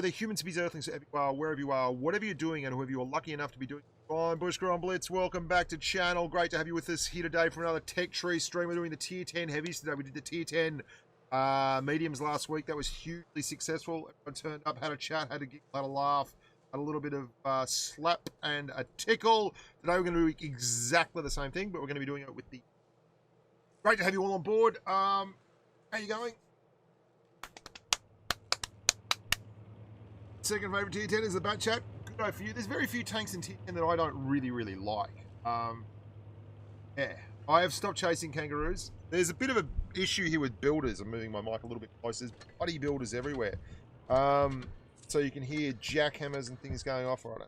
the humans, bees, earthlings, wherever you are, whatever you're doing, and whoever you're lucky enough to be doing. I'm Bushka on Blitz. Welcome back to channel. Great to have you with us here today for another tech tree stream. We're doing the tier 10 heavies today. We did the tier 10 mediums last week. That was hugely successful. Everyone turned up, had a chat, had a giggle, had a laugh, had a little bit of slap and a tickle. Today we're going to do exactly the same thing, but we're going to be doing it with the... Great to have you all on board. How you going? Second favourite tier 10 is the Bat Chat. Good day for you. There's very few tanks in tier 10 that I don't really like. Yeah, I have stopped chasing kangaroos. There's a bit of an issue here with builders. I'm moving my mic a little bit closer. There's bloody builders everywhere. So you can hear jackhammers and things going off right now.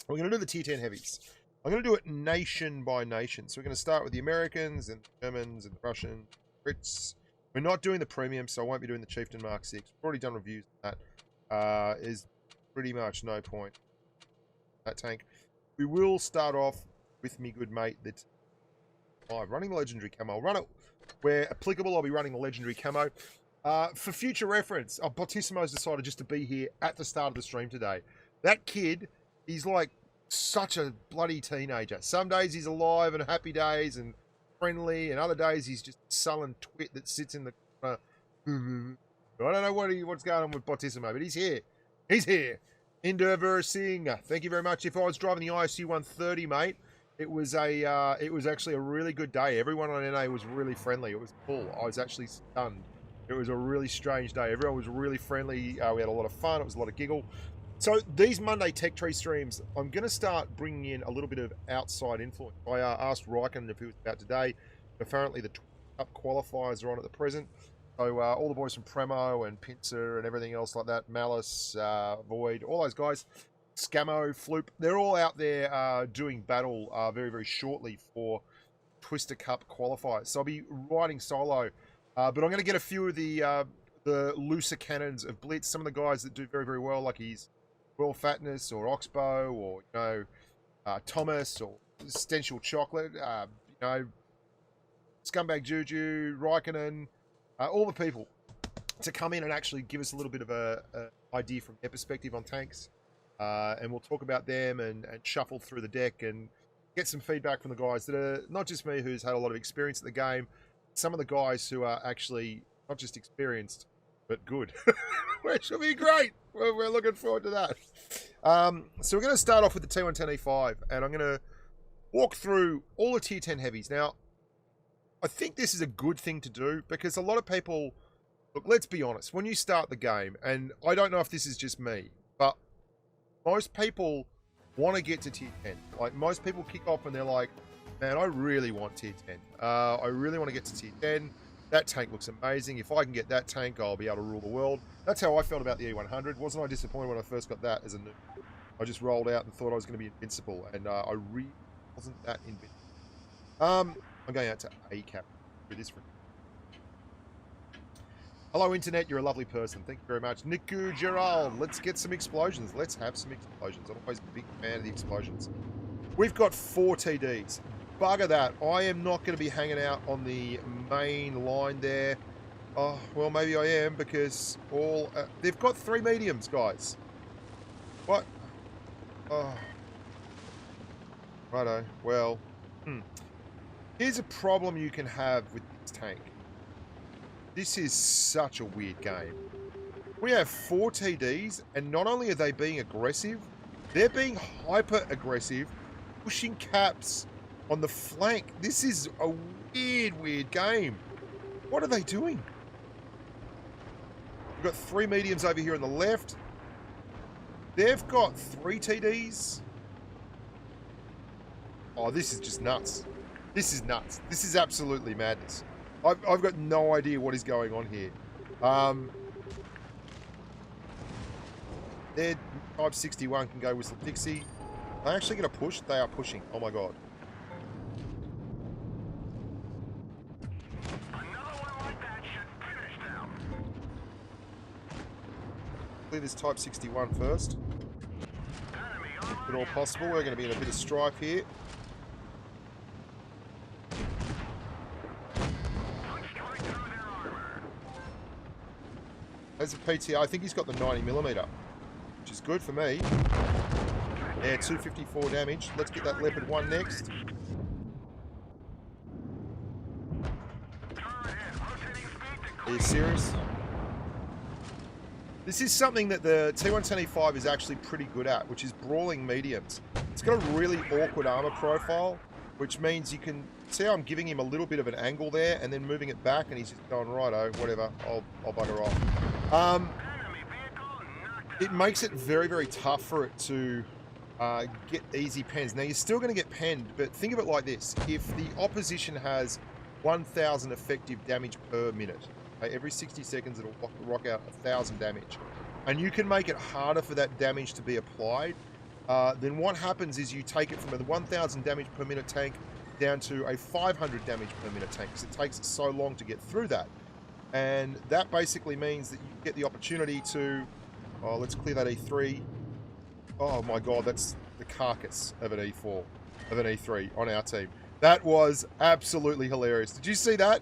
We're going to do the tier 10 heavies. I'm going to do it nation by nation. So we're going to start with the Americans and the Germans and the Russians, Brits. We're not doing the premium, so I won't be doing the Chieftain Mark 6. We've already done reviews on that. Is pretty much no point that tank. We will start off with me good mate that's running the legendary camo. I'll run it where applicable. I'll be running the legendary camo for future reference. Bottissimo's decided just to be here at the start of the stream today. That kid, he's like such a bloody teenager. Some days he's alive and happy days and friendly, and other days he's just a sullen twit that sits in the corner. I don't know what's going on with Bottissimo, but he's here. He's here. Endeavoring. Thank you very much. If I was driving the ISU 130, mate, it was actually a really good day. Everyone on NA was really friendly. It was cool. I was actually stunned. It was a really strange day. Everyone was really friendly. We had a lot of fun. It was a lot of giggle. So these Monday Tech Tree streams, I'm going to start bringing in a little bit of outside influence. I asked Raikkonen if he was about today. Apparently the Cup qualifiers are on at the present. So all the boys from Premo and Pincer and everything else like that, Malice, Void, all those guys, Scammo, Floop, they're all out there doing battle very, very shortly for Twister Cup qualifiers. So I'll be riding solo, but I'm going to get a few of the looser cannons of Blitz, some of the guys that do very, very well, like he's Well Fatness or Oxbow or, you know, Thomas or Essential Chocolate, you know, Scumbag Juju, Raikkonen, all the people to come in and actually give us a little bit of a idea from their perspective on tanks, and we'll talk about them and shuffle through the deck and get some feedback from the guys that are not just me who's had a lot of experience at the game, some of the guys who are actually not just experienced but good. Which should be great. We're looking forward to that. So we're going to start off with the T110E5, and I'm going to walk through all the tier 10 heavies. Now, I think this is a good thing to do because a lot of people, look, let's be honest, when you start the game, and I don't know if this is just me, but most people want to get to tier 10. Like, most people kick off and they're like, man, I really want tier 10. I really want to get to tier 10. That tank looks amazing. If I can get that tank, I'll be able to rule the world. That's how I felt about the E100. Wasn't I disappointed when I first got that as a noob? I just rolled out and thought I was going to be invincible, and I really wasn't that invincible. I'm going out to ACAP for this. Hello, Internet. You're a lovely person. Thank you very much. Niku Gerald. Let's get some explosions. Let's have some explosions. I'm always a big fan of the explosions. We've got 4 TDs. Bugger that. I am not going to be hanging out on the main line there. Oh, well, maybe I am because all... they've got 3 mediums, guys. What? Oh. Righto. Well... Here's a problem you can have with this tank. This is such a weird game. We have 4 TDs, and not only are they being aggressive, they're being hyper-aggressive, pushing caps on the flank. This is a weird game. What are they doing? We've got 3 mediums over here on the left. They've got 3 TDs. Oh, this is just nuts. This is nuts. This is absolutely madness. I've got no idea what is going on here. Their Type 61 can go with some Pixie. Are they actually going to push? They are pushing. Oh my god. Another one like that should finish them. Clear this Type 61 first. If at all possible, we're going to be in a bit of strife here. has a PT. I think he's got the 90mm, which is good for me. Yeah, 254 damage. Let's get that Leopard 1 next. Are you serious? This is something that the T110E5 is actually pretty good at, which is brawling mediums. It's got a really awkward armor profile, which means you can see how I'm giving him a little bit of an angle there and then moving it back, and he's just going, righto, whatever, I'll bugger off. It makes it very, very tough for it to get easy pens. Now, you're still going to get penned, but think of it like this. If the opposition has 1,000 effective damage per minute, okay, every 60 seconds it'll rock out 1,000 damage, and you can make it harder for that damage to be applied, then what happens is you take it from a 1,000 damage per minute tank down to a 500 damage per minute tank, because it takes so long to get through that. And that basically means that you get the opportunity to, oh, let's clear that E3. Oh my god, that's the carcass of an E4, of an E3 on our team. That was absolutely hilarious. Did you see that?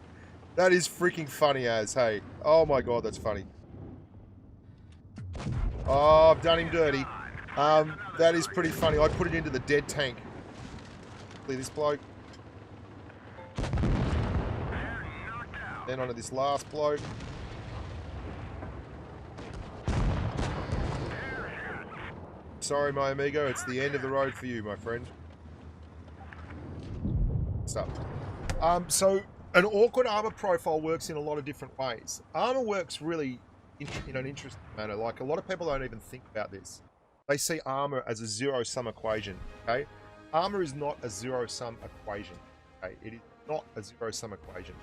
That is freaking funny as, hey. Oh my god, that's funny. Oh, I've done him dirty. That is pretty funny. I put it into the dead tank. Clear this bloke. Then onto this last bloke. Sorry, my amigo. It's the end of the road for you, my friend. So an awkward armor profile works in a lot of different ways. Armor works really in an interesting manner. Like, a lot of people don't even think about this. They see armor as a zero-sum equation, okay? Armor is not a zero-sum equation, okay? It is not a zero-sum equation.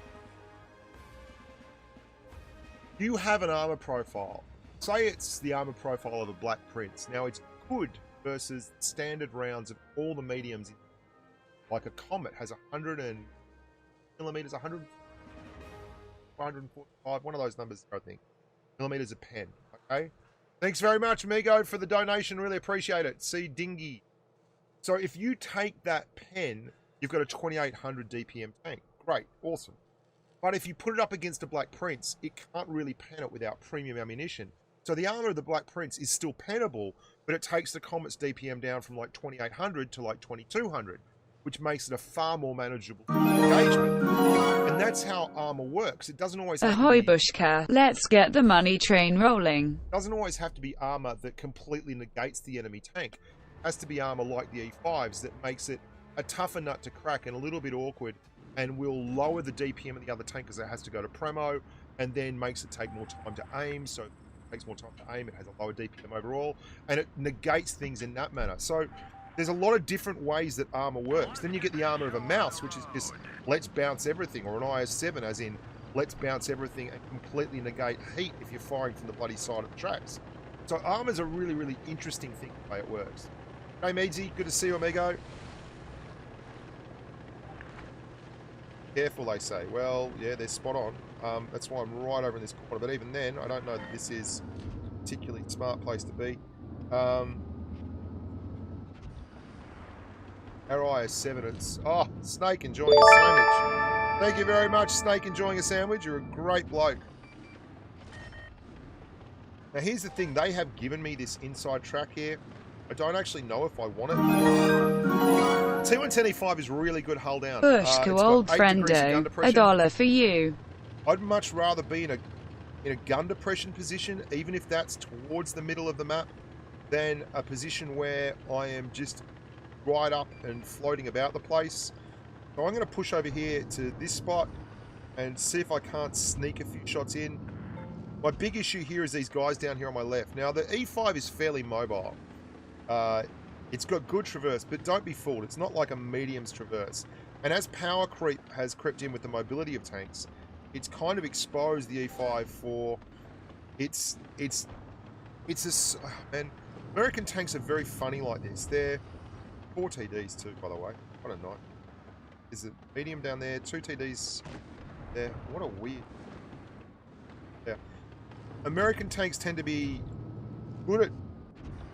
You have an armor profile. Say it's the armor profile of a Black Prince. Now, it's good versus standard rounds of all the mediums. Like a Comet has 100 millimeters, 100, 145, one of those numbers, I think. Millimeters a pen, okay? Thanks very much, amigo, for the donation. Really appreciate it. See Dingy. So if you take that pen, you've got a 2800 DPM tank. Great, awesome. But if you put it up against a Black Prince, it can't really pen it without premium ammunition. So the armor of the Black Prince is still pennable, but it takes the Comet's DPM down from like 2800 to like 2200, which makes it a far more manageable engagement. And that's how armor works. It doesn't always have Ahoy, to be, Bushka. Let's get the money train rolling. doesn't always have to be armor that completely negates the enemy tank. It has to be armor like the E5s that makes it a tougher nut to crack and a little bit awkward, and will lower the DPM of the other tank because it has to go to premo, and then makes it take more time to aim. So it takes more time to aim. It has a lower DPM overall, and it negates things in that manner. So there's a lot of different ways that armor works. Then you get the armor of a mouse, which is just let's bounce everything, or an IS-7 as in let's bounce everything and completely negate heat if you're firing from the bloody side of the tracks. So armor's a really, really interesting thing the way it works. Hey Meadsy, good to see you, amigo. Careful, they say. Well, yeah, they're spot on. That's why I'm right over in this corner. But even then, I don't know that this is a particularly smart place to be. Our IS-7, it's... Oh, Snake enjoying a sandwich. Thank you very much, Snake enjoying a sandwich. You're a great bloke. Now, here's the thing. They have given me this inside track here. I don't actually know if I want it. T110E5 is really good hull down. Bushka, old friendo. $1 for you. I'd much rather be in a gun depression position, even if that's towards the middle of the map, than a position where I am just right up and floating about the place. So I'm going to push over here to this spot and see if I can't sneak a few shots in. My big issue here is these guys down here on my left. Now, the E5 is fairly mobile. It's got good traverse, but don't be fooled. It's not like a medium's traverse. And as power creep has crept in with the mobility of tanks, it's kind of exposed the E5 for man, American tanks are very funny like this. They're 4 TDs too, by the way. What a night. Is it medium down there? 2 TDs there. What a weird. Yeah. American tanks tend to be good at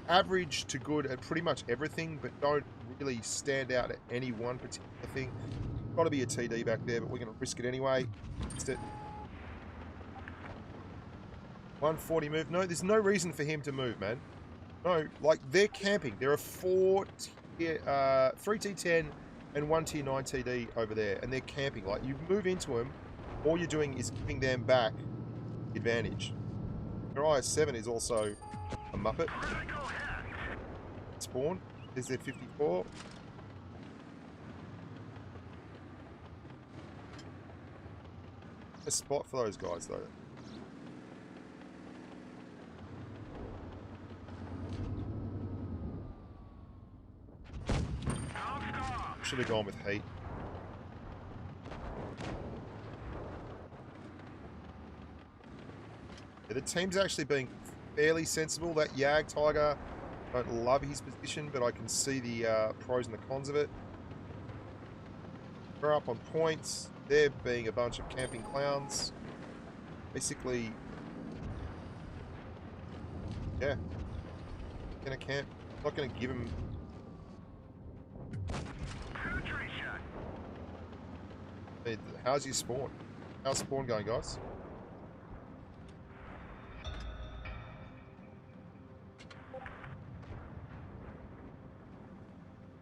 average to good at pretty much everything, but don't really stand out at any one particular thing. Got to be a TD back there, but we're going to risk it anyway. 140 move. No, there's no reason for him to move, man. No, like, they're camping. There are 3 T10 and 1 T9 TD over there, and they're camping. Like, you move into them, all you're doing is giving them back advantage. Your IS-7 is also a Muppet. Spawn. Is there 54? A spot for those guys, though. Should have gone with heat. Yeah, the team's actually being fairly sensible. That Yag Tiger, I don't love his position, but I can see the pros and the cons of it. We're up on points. They're being a bunch of camping clowns. Basically, yeah. Gonna camp. Not gonna give him. Hey, how's your spawn? How's spawn going, guys?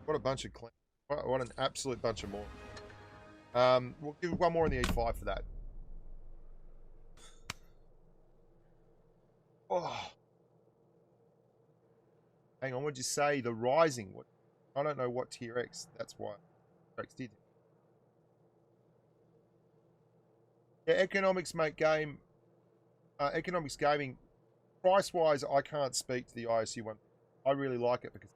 What a bunch of clowns. What an absolute bunch of more. We'll give one more in the E5 for that. Oh. Hang on, what'd you say? The Rising. What? I don't know what Tier X. That's why Tier X did. Yeah, economics make game. Economics gaming. Price-wise, I can't speak to the ISU one. I really like it because.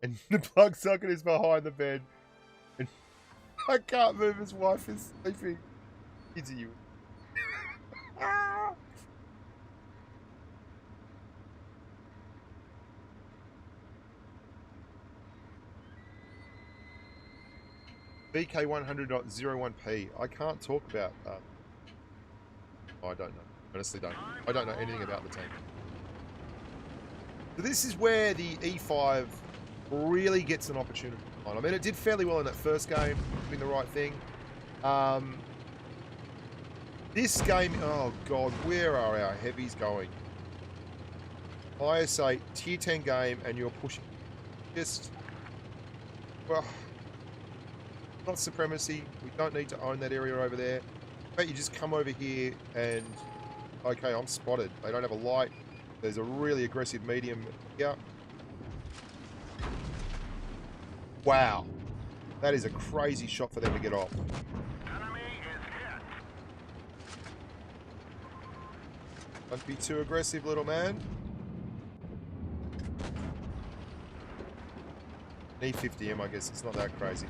And the plug socket is behind the bed. And I can't move. His wife is sleeping. Kids are you. VK100.01p. I can't talk about. I don't know. Honestly, don't. I don't know anything about the tank. So this is where the E5 really gets an opportunity. I mean, it did fairly well in that first game, doing the right thing. This game, oh god, where are our heavies going? IS8 tier 10 game, and you're pushing. Just, well, not supremacy. We don't need to own that area over there. But you just come over here and, okay, I'm spotted. They don't have a light. There's a really aggressive medium here. Wow. That is a crazy shot for them to get off. Enemy is hit. Don't be too aggressive, little man. E50M, I guess. It's not that crazy.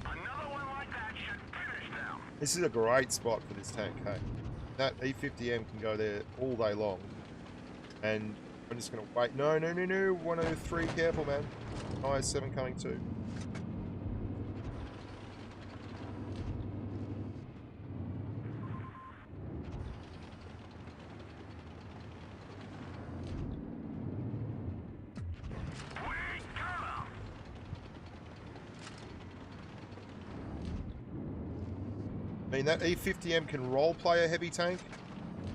Another one like that should finish them. This is a great spot for this tank, hey. That E50M can go there all day long. And I'm just going to wait. No, no, no, no. 103, careful, man. IS-7 coming too. I mean, that E50M can role play a heavy tank,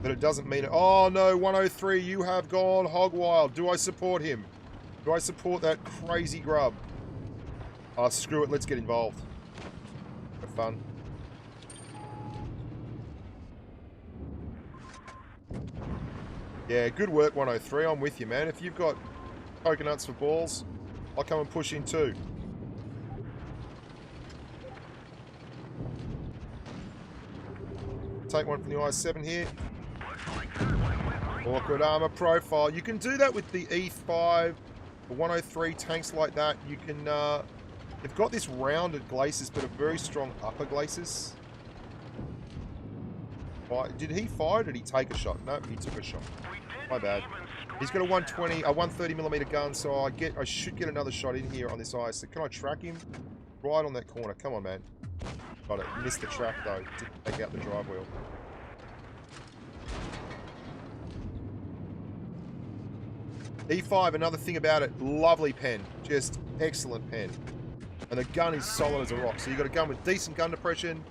but it doesn't mean it. Oh no, 103, you have gone hog wild. Do I support him? Do I support that crazy grub? Oh, screw it, let's get involved. Have fun. Yeah, good work, 103. I'm with you, man. If you've got coconuts for balls, I'll come and push in too. Take one from the IS-7 here. Awkward armor profile. You can do that with the E5, the 103 tanks like that. You can, they've got this rounded glacis, but a very strong upper glacis. Did he fire or did he take a shot? No, he took a shot. My bad. He's got a 130mm gun, so I should get another shot in here on this IS. Can I track him? Right on that corner. Come on, man. Got it. Missed the track though. Didn't take out the drive wheel. E5, another thing about it, lovely pen. Just excellent pen. And the gun is solid as a rock. So you've got a gun with decent gun depression,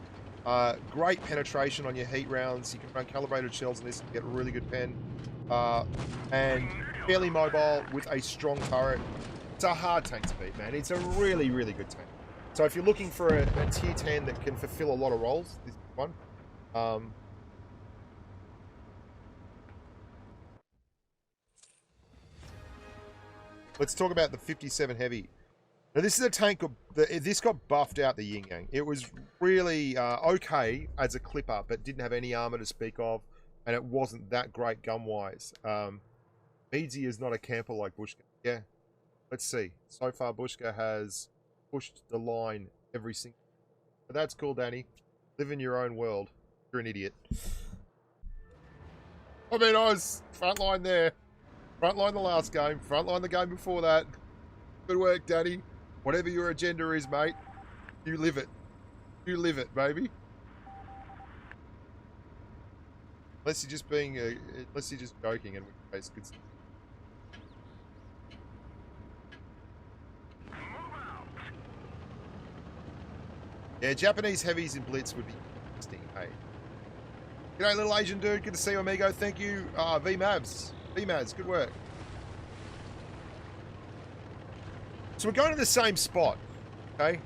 great penetration on your heat rounds. You can run calibrated shells in this and get a really good pen. And fairly mobile with a strong turret. It's a hard tank to beat, man. It's a really, really good tank. So if you're looking for a tier 10 that can fulfill a lot of roles, this is one. Let's talk about the 57 Heavy. Now this is a tank, this got buffed out the yin yang. It was really okay as a clipper, but didn't have any armor to speak of, and it wasn't that great gun-wise. Meadsy is not a camper like Bushka. Yeah, let's see. So far, Bushka has pushed the line every single... But that's cool, Danny. Live in your own world. You're an idiot. I mean, I was frontline there. Frontline the last game. Frontline the game before that. Good work, Danny. Whatever your agenda is, mate, you live it. You live it, baby. Unless you're just being, unless you're just joking, and it's good stuff. Yeah, Japanese heavies in Blitz would be interesting, hey. G'day, little Asian dude. Good to see you, amigo. Thank you, VMavs. VMavs, good work. So we're going to the same spot, okay?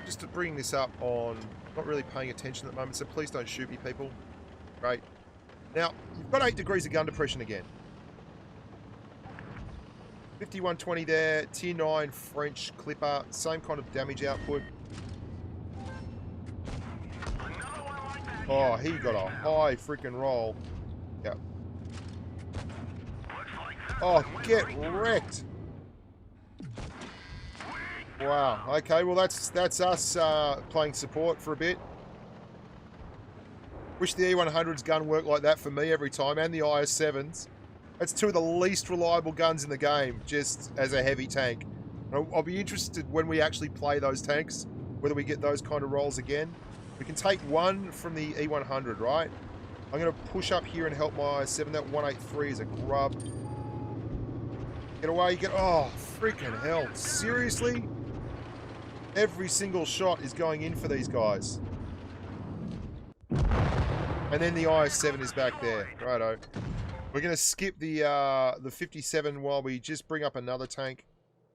Just to bring this up on, not really paying attention at the moment, so please don't shoot me, people. Great. Now, you've got 8 degrees of gun depression again. 5120 there, tier 9 French clipper, same kind of damage output. Oh, he got a high freaking roll. Yep. Oh, get wrecked. Wow. Okay, well that's us playing support for a bit. Wish the E100's gun worked like that for me every time, and the IS-7s. That's 2 of the least reliable guns in the game, just as a heavy tank. I'll be interested when we actually play those tanks, whether we get those kind of rolls again. We can take one from the E100, right? I'm going to push up here and help my IS-7. That 183 is a grub. Get away, get... Oh, freaking hell. Seriously? Every single shot is going in for these guys. And then the IS-7 is back there. Righto. We're going to skip the 57 while we just bring up another tank.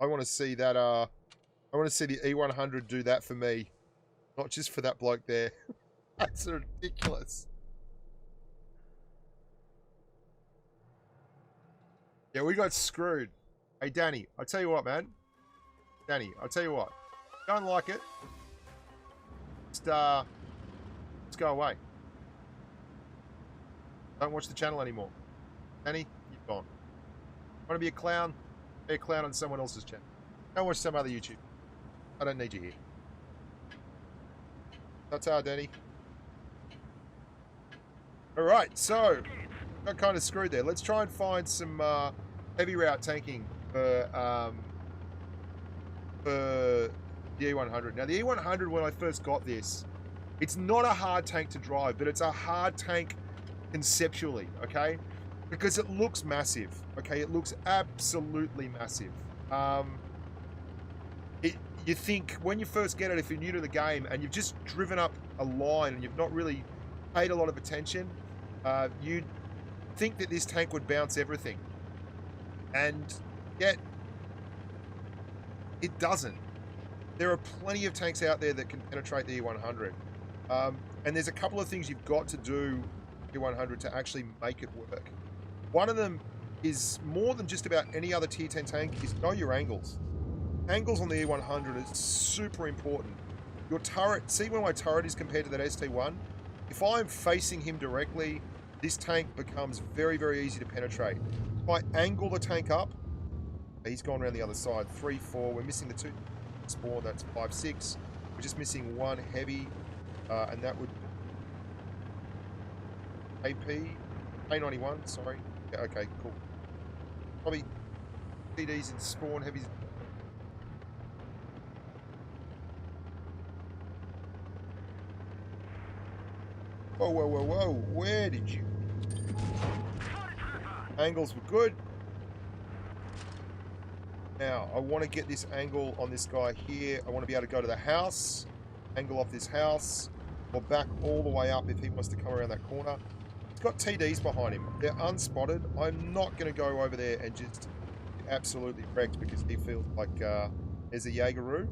I want to see that... I want to see the E100 do that for me. Not just for that bloke there. That's ridiculous. Yeah, we got screwed. Hey, Danny, I'll tell you what, man. Danny, I'll tell you what. Don't like it. Just, let's go away. Don't watch the channel anymore. Danny, you've gone. Want to be a clown? Be a clown on someone else's channel. Don't watch some other YouTube. I don't need you here. That's how, Danny. Alright, so got kind of screwed there. Let's try and find some heavy route tanking for the E100. Now, the E100, when I first got this, it's not a hard tank to drive, but it's a hard tank conceptually, okay? Because it looks massive, okay? It looks absolutely massive. You think, when you first get it, if you're new to the game, and you've just driven up a line and you've not really paid a lot of attention, you'd think that this tank would bounce everything. And yet, it doesn't. There are plenty of tanks out there that can penetrate the E100. And there's a couple of things you've got to do E100 to actually make it work. One of them is more than just about any other tier 10 tank, is know your angles. Angles on the E100 is super important. Your turret, see where my turret is compared to that ST1? If I'm facing him directly, this tank becomes very, very easy to penetrate. If I angle the tank up, he's gone around the other side. 3, 4, we're missing the 2 spawn, that's 5, 6. We're just missing 1 heavy, and that would... AP, A91, sorry. Yeah, okay, cool. Probably CDs in spawn, heavies... Whoa, whoa, whoa, whoa, where did you... Angles were good. Now, I want to get this angle on this guy here. I want to be able to go to the house, angle off this house, or back all the way up if he wants to come around that corner. He's got TDs behind him. They're unspotted. I'm not going to go over there and just absolutely wrecked because he feels like there's a Jaegeroo.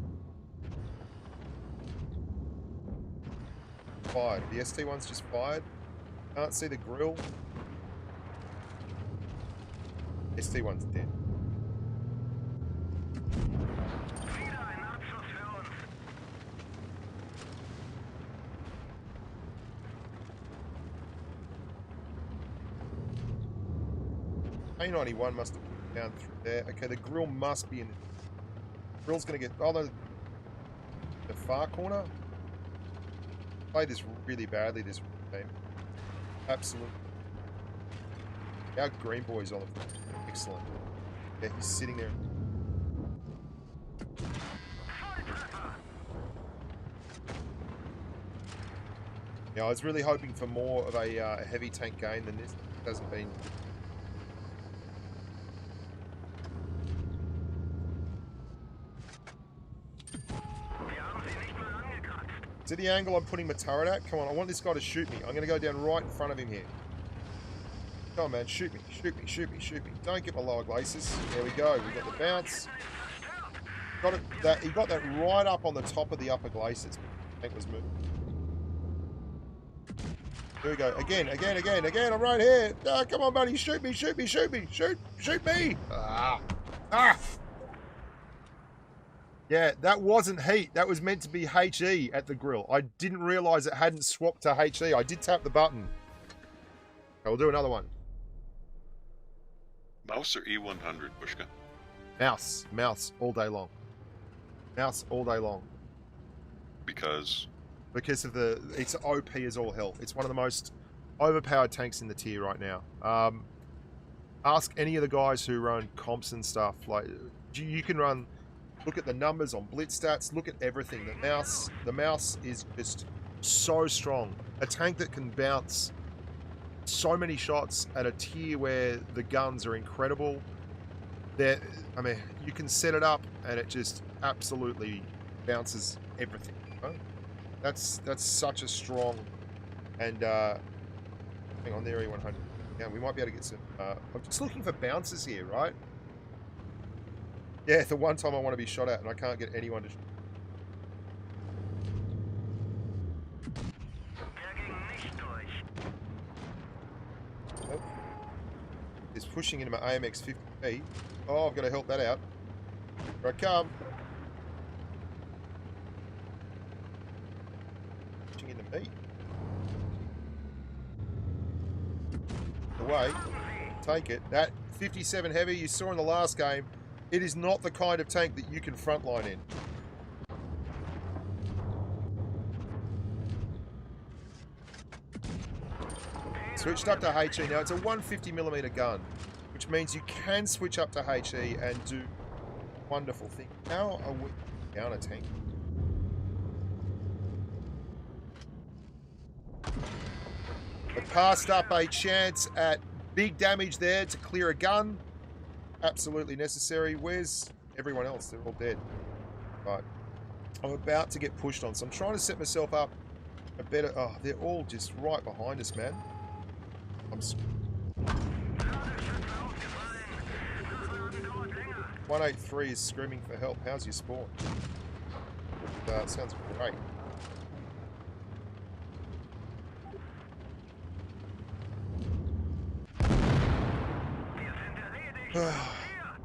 Fired. The ST1's just fired. Can't see the grill. ST1's dead. A91 must have put down through there. Okay, the grill must be in. The grill's going to get. Oh, the far corner. Played this really badly. This game. Absolutely. Our green boy's on the. Excellent. Yeah, he's sitting there. Yeah, I was really hoping for more of a heavy tank gain than this. It hasn't been. To the angle I'm putting my turret at. Come on, I want this guy to shoot me. I'm going to go down right in front of him here. Come on, man. Shoot me. Shoot me. Shoot me. Shoot me. Don't get my lower glaciers. There we go. We got the bounce. Got it. He got that right up on the top of the upper glaciers. Tank was moving. Here we go. Again. I'm right here. Oh, come on, buddy. Shoot me. Shoot me. Shoot me. Shoot me. Ah. Yeah, that wasn't heat. That was meant to be HE at the grill. I didn't realise it hadn't swapped to HE. I did tap the button. Okay, we'll do another one. Mouse or E100, Bushka? Mouse. Mouse all day long. Mouse all day long. Because of the... It's OP as all hell. It's one of the most overpowered tanks in the tier right now. Ask any of the guys who run comps and stuff. Like, you can run... Look at the numbers on Blitz stats. Look at everything. The mouse is just so strong. A tank that can bounce so many shots at a tier where the guns are incredible. I mean, you can set it up and it just absolutely bounces everything. You know? That's such a strong and hang on there, E100. Yeah, we might be able to get some. I'm just looking for bounces here, right? Yeah, the one time I want to be shot at and I can't get anyone to shoot. Oh. It's pushing into my AMX 50p. Oh, I've got to help that out. Here I come. Pushing into me. Away. Take it. That 57 Heavy you saw in the last game. It is not the kind of tank that you can frontline in. Switched up to HE. Now, it's a 150mm gun, which means you can switch up to HE and do wonderful things. How are we down a tank? I passed up a chance at big damage there to clear a gun. Absolutely necessary. Where's everyone else? They're all dead. Right. I'm about to get pushed on, so I'm trying to set myself up a better... Oh, they're all just right behind us, man. 183 is screaming for help. How's your spawn? It sounds great.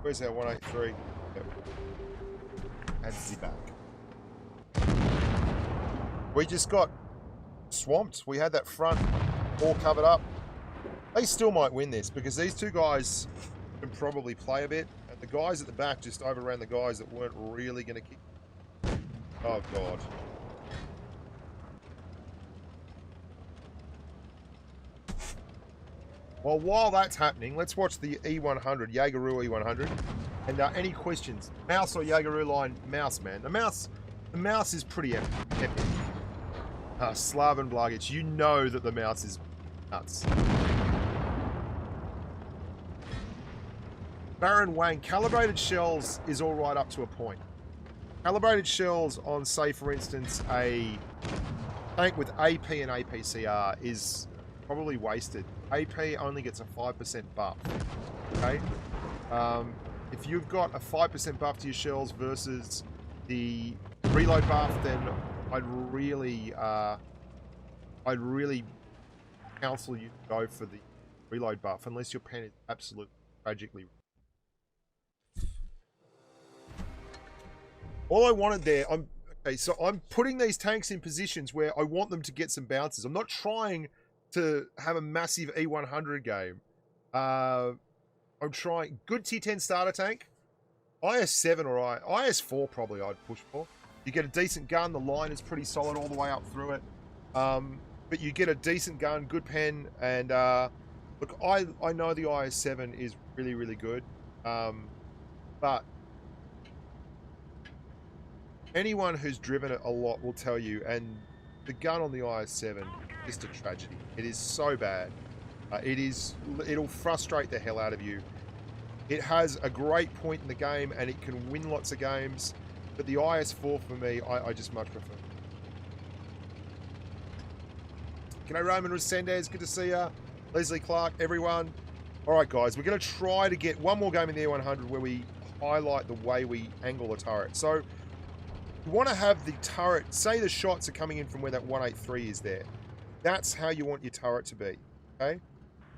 Where's our 183? Yep. And Z back. We just got swamped. We had that front all covered up. They still might win this because these two guys can probably play a bit. And the guys at the back just overran the guys that weren't really going to kick. Oh, God. Well, while that's happening, let's watch the E100, Jaegeroo E100. And any questions? Mouse or Jaegeroo line? Mouse, man. The mouse is pretty epic. Slaven Blagic, you know that the mouse is nuts. Baron Wang, calibrated shells is all right up to a point. Calibrated shells on, say, for instance, a tank with AP and APCR is probably wasted. AP only gets a 5% buff. Okay? If you've got a 5% buff to your shells versus the reload buff, then I'd really counsel you to go for the reload buff, unless your pen is absolutely tragically. All I wanted there, I'm putting these tanks in positions where I want them to get some bounces. I'm not trying to have a massive E100 game. I'm trying good T10 starter tank, IS7 or IS4 probably I'd push for. You get a decent gun. The line is pretty solid all the way up through it. But you get a decent gun, good pen, and look, I know the IS7 is really, really good, but anyone who's driven it a lot will tell you, and the gun on the IS7 is just a tragedy. It is so bad. It'll frustrate the hell out of you. It has a great point in the game, and it can win lots of games, but the IS4 for me, I just much prefer. G'day Roman Resendez, good to see ya. Leslie Clark, everyone. Alright guys, we're going to try to get one more game in the E100 where we highlight the way we angle the turret. So, you want to have the turret, say the shots are coming in from where that 183 is there. That's how you want your turret to be, okay?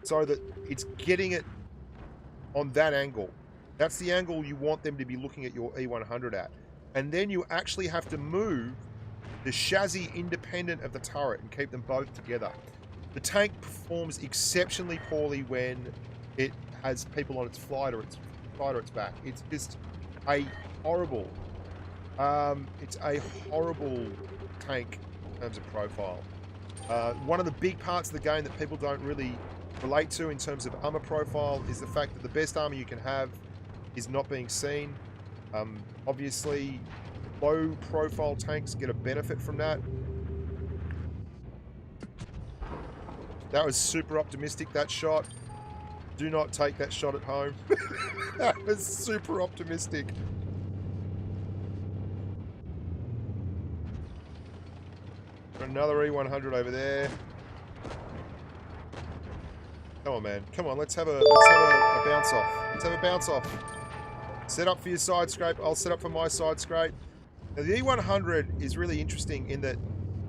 So that it's getting it on that angle. That's the angle you want them to be looking at your E100 at. And then you actually have to move the chassis independent of the turret and keep them both together. The tank performs exceptionally poorly when it has people on its flight or its back. It's just a horrible tank in terms of profile. One of the big parts of the game that people don't really relate to in terms of armor profile is the fact that the best armor you can have is not being seen. Obviously, low profile tanks get a benefit from that. That was super optimistic, that shot. Do not take that shot at home. That was super optimistic. Another E100 over there. Come on, man. Come on, let's have a bounce off. Let's have a bounce off. Set up for your side scrape. I'll set up for my side scrape. Now, the E100 is really interesting in that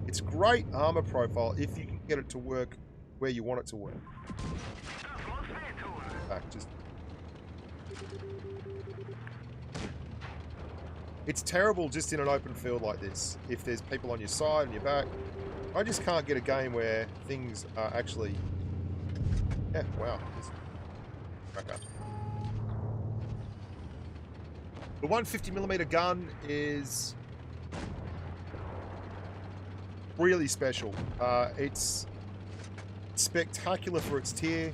it's great armor profile if you can get it to work where you want it to work. Back, just... It's terrible just in an open field like this. If there's people on your side and your back, I just can't get a game where things are actually... Yeah, wow. Okay. The 150mm gun is really special. It's spectacular for its tier.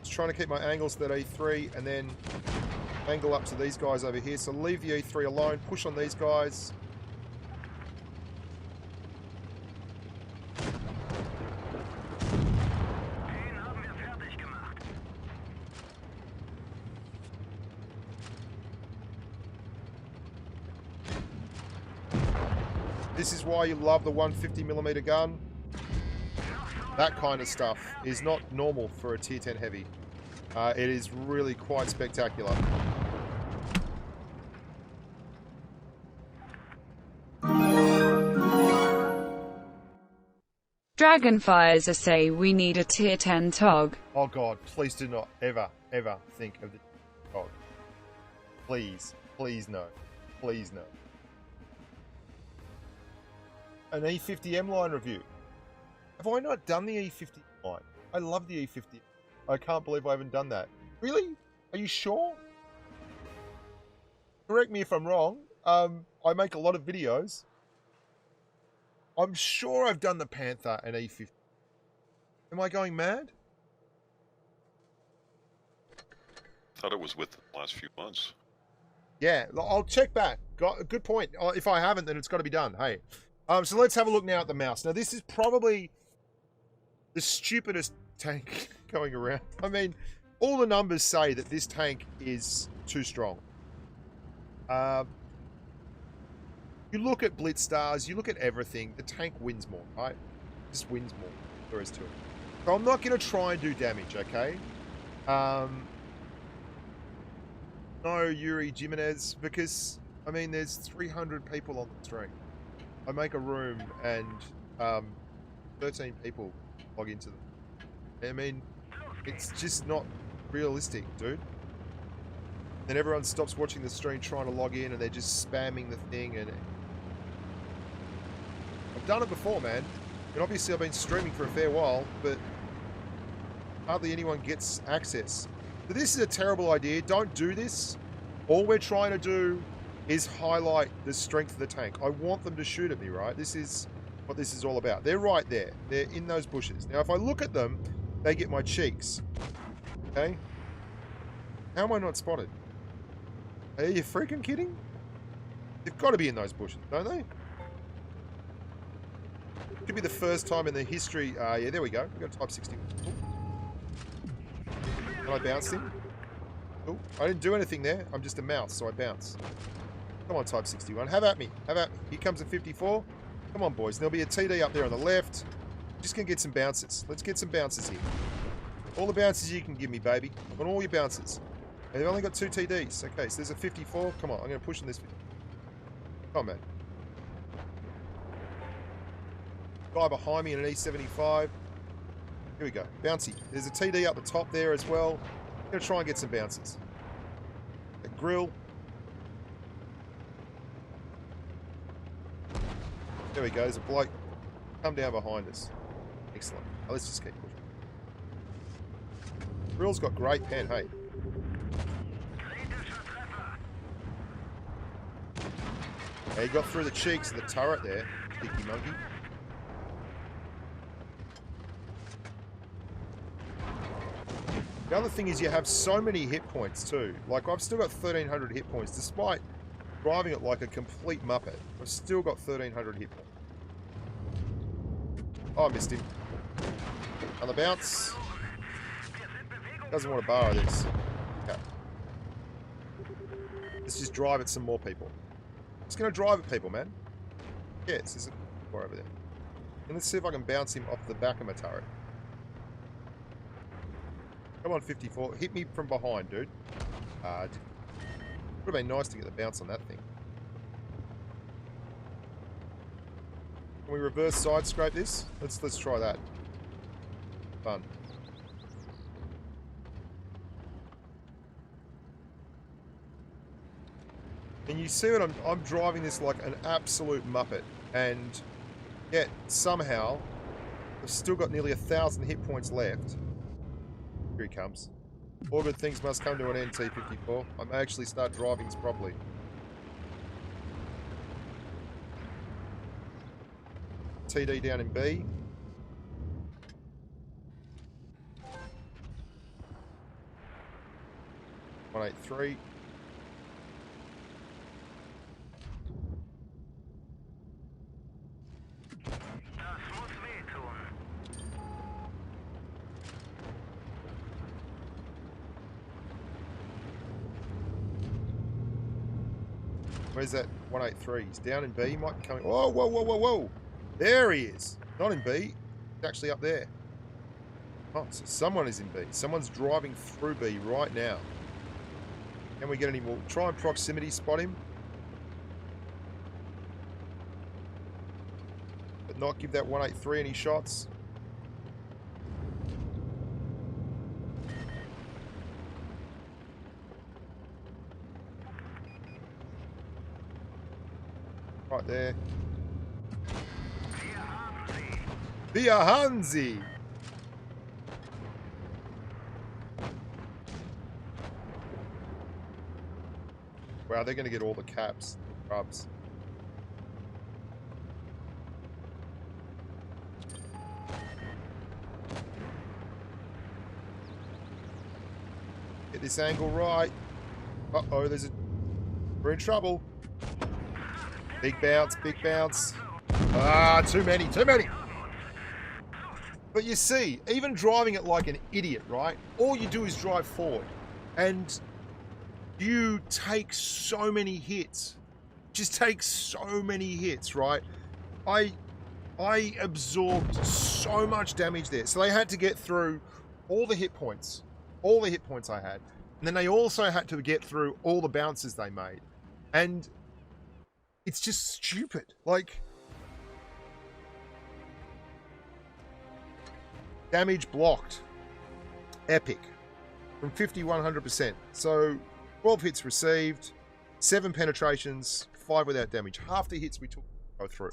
Just trying to keep my angles to that E3 and then angle up to these guys over here. So leave the E3 alone, push on these guys. This is why you love the 150mm gun. That kind of stuff is not normal for a tier 10 heavy. It is really quite spectacular. Dragonfires say we need a tier 10 TOG. Oh god, please do not ever, ever think of the TOG. Please, please no. Please no. An E50M line review. Have I not done the E50 line? I love the E50. I can't believe I haven't done that. Really? Are you sure? Correct me if I'm wrong. I make a lot of videos. I'm sure I've done the Panther and E50. Am I going mad? Thought it was within the last few months. Yeah, I'll check back. Good point. If I haven't, then it's got to be done. Hey. So let's have a look now at the mouse. Now, this is probably the stupidest tank going around. I mean, all the numbers say that this tank is too strong. You look at Blitz stars, you look at everything, the tank wins more, right? Just wins more. There is to it. So I'm not going to try and do damage, okay? No Yuri Jimenez, because, I mean, there's 300 people on the stream. I make a room and 13 people log into them. I mean, it's just not realistic, dude. Then everyone stops watching the stream trying to log in and they're just spamming the thing. And I've done it before, man. And obviously I've been streaming for a fair while, but hardly anyone gets access. So this is a terrible idea. Don't do this. All we're trying to do is highlight the strength of the tank. I want them to shoot at me, right? This is what this is all about. They're right there. They're in those bushes. Now, if I look at them, they get my cheeks. Okay? How am I not spotted? Are you freaking kidding? They've got to be in those bushes, don't they? Could be the first time in the history. Yeah, there we go. We've got Type 60. Cool. And I bounced him. Cool. I didn't do anything there. I'm just a mouse, so I bounce. Come on, Type 61. Have at me. Have at me. Here comes a 54. Come on, boys. There'll be a TD up there on the left. Just going to get some bounces. Let's get some bounces here. All the bounces you can give me, baby. I want all your bounces. And they've only got 2 TDs. Okay, so there's a 54. Come on, I'm going to push in this 50. Come on, man. Guy behind me in an E75. Here we go. Bouncy. There's a TD up the top there as well. I'm going to try and get some bounces. A grill. There we go. There's a bloke come down behind us. Excellent. Now let's just keep pushing. Grill's got great pen, hey. Yeah, he got through the cheeks of the turret there, dicky monkey. The other thing is you have so many hit points too. Like, I've still got 1,300 hit points, despite driving it like a complete muppet. I've still got 1,300 hit points. Oh, I missed him. On the bounce. Doesn't want to borrow this. Okay. Let's just drive at some more people. Just going to drive at people, man. Yes, there's a car over there. And let's see if I can bounce him off the back of my turret. Come on, 54. Hit me from behind, dude. Would have been nice to get the bounce on that thing. Can we reverse side scrape this? Let's try that. Fun. And you see what I'm driving this like an absolute muppet, and yet somehow I've still got nearly 1,000 hit points left. Here he comes. All good things must come to an end, T54. I may actually start driving this properly. TD down in B. .183. Where's that 183? He's down in B. He might be coming. Oh, whoa, whoa, whoa, whoa. There he is. Not in B. He's actually up there. Oh, so someone is in B. Someone's driving through B right now. Can we get any more? Try and proximity spot him. But not give that 183 any shots. Right there. Via Hansi. Wow, they're going to get all the caps, rubs. Get this angle right. Uh-oh, we're in trouble. Big bounce, big bounce. Ah, too many, too many. But you see, even driving it like an idiot, right? All you do is drive forward. And you take so many hits. Just take so many hits, right? I absorbed so much damage there. So they had to get through all the hit points. All the hit points I had. And then they also had to get through all the bounces they made. And it's just stupid. Like, damage blocked. Epic. From 50, 100%. So, 12 hits received, 7 penetrations, 5 without damage. Half the hits we took go through.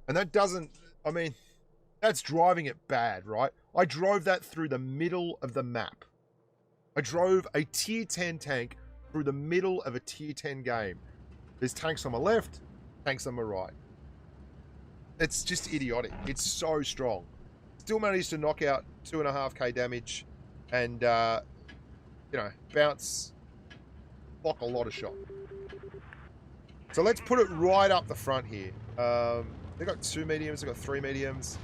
And that doesn't, I mean, that's driving it bad, right? I drove that through the middle of the map. I drove a tier 10 tank through the middle of a tier 10 game. There's tanks on my left, tanks on my right. It's just idiotic. It's so strong. Still managed to knock out 2.5k damage and, you know, bounce, block a lot of shot. So let's put it right up the front here. They've got 2 mediums, they've got 3 mediums.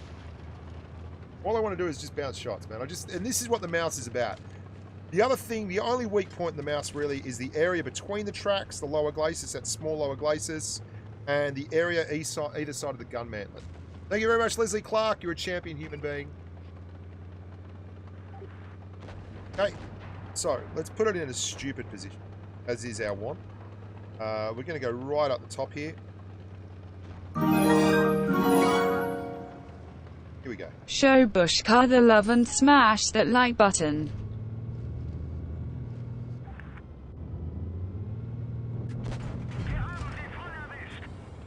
All I want to do is just bounce shots, man. And this is what the mouse is about. The other thing, the only weak point in the mouse really is the area between the tracks, the lower glacis, that small lower glacis, and the area either side of the gun mantlet. Thank you very much, Leslie Clark. You're a champion human being. Okay, so let's put it in a stupid position, as is our want. We're going to go right up the top here. Here we go. Show Bushka the love and smash that like button.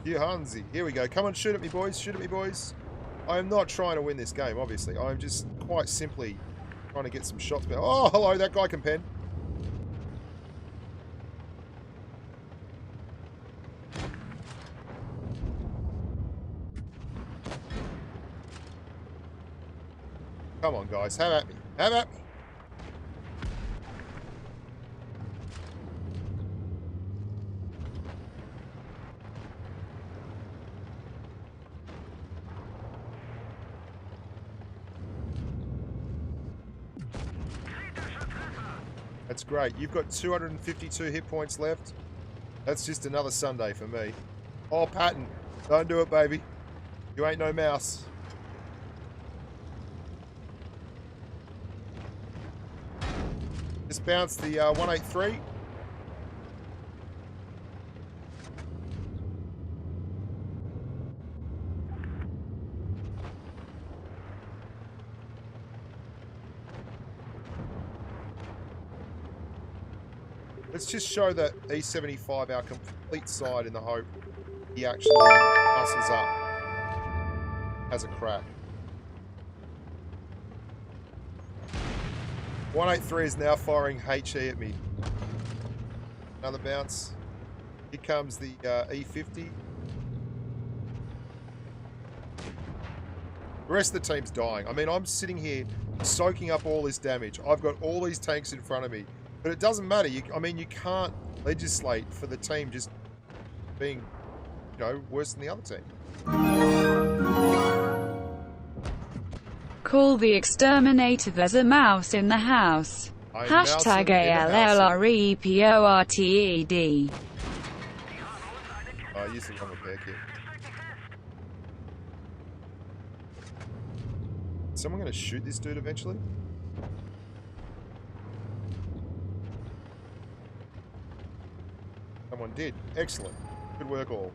You Hansi. Here we go. Come on, shoot at me, boys. Shoot at me, boys. I am not trying to win this game, obviously. I'm just quite simply trying to get some shots back. Oh, hello, that guy can pen. Come on, guys. Have at me. Have at me. That's great. You've got 252 hit points left. That's just another Sunday for me. Oh, Patton. Don't do it, baby. You ain't no mouse. Just bounce the 183. Let's just show that E75 our complete side in the hope he actually muscles up. Has a crack. 183 is now firing HE at me. Another bounce. Here comes the E50. The rest of the team's dying. I mean, I'm sitting here soaking up all this damage. I've got all these tanks in front of me. But it doesn't matter. I mean, you can't legislate for the team just being, you know, worse than the other team. Call the exterminator. There's a mouse in the house. Hashtag ALLREPORTED. I used the wrong repair kit. Is someone going to shoot this dude eventually? Someone did. Excellent. Good work all.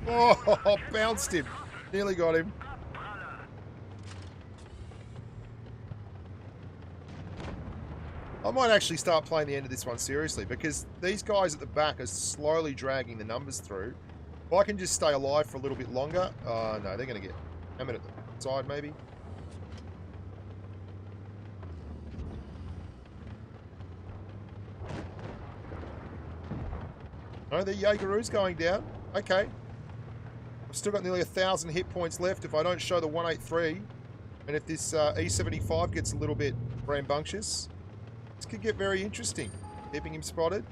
Oh, bounced him. Nearly got him. I might actually start playing the end of this one seriously because these guys at the back are slowly dragging the numbers through. If I can just stay alive for a little bit longer... no, they're going to get hammered at the side maybe. No, the Jaegeroo's going down. Okay. I've still got nearly 1,000 hit points left if I don't show the 183. And if this E75 gets a little bit rambunctious, this could get very interesting. Keeping him spotted.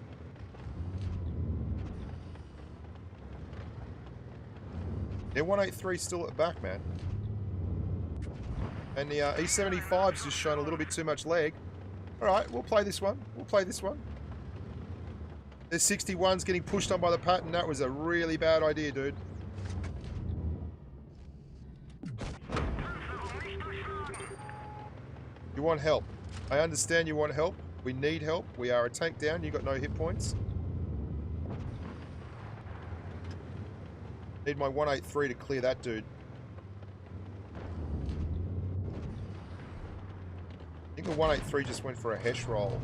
Yeah, 183 still at the back, man. And the E75's just shown a little bit too much leg. All right, we'll play this one. We'll play this one. The 61's getting pushed on by the Patton. That was a really bad idea, dude. You want help. I understand you want help. We need help. We are a tank down. You got no hit points. Need my 183 to clear that dude. I think the 183 just went for a hesh roll.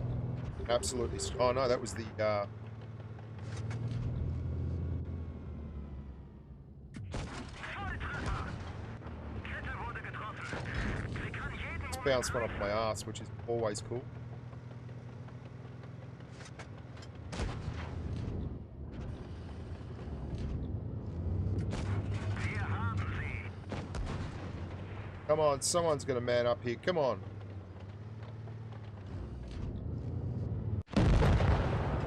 Absolutely. Oh no, that was the... It's bounced one off my ass, which is always cool. Come on, someone's going to man up here. Come on.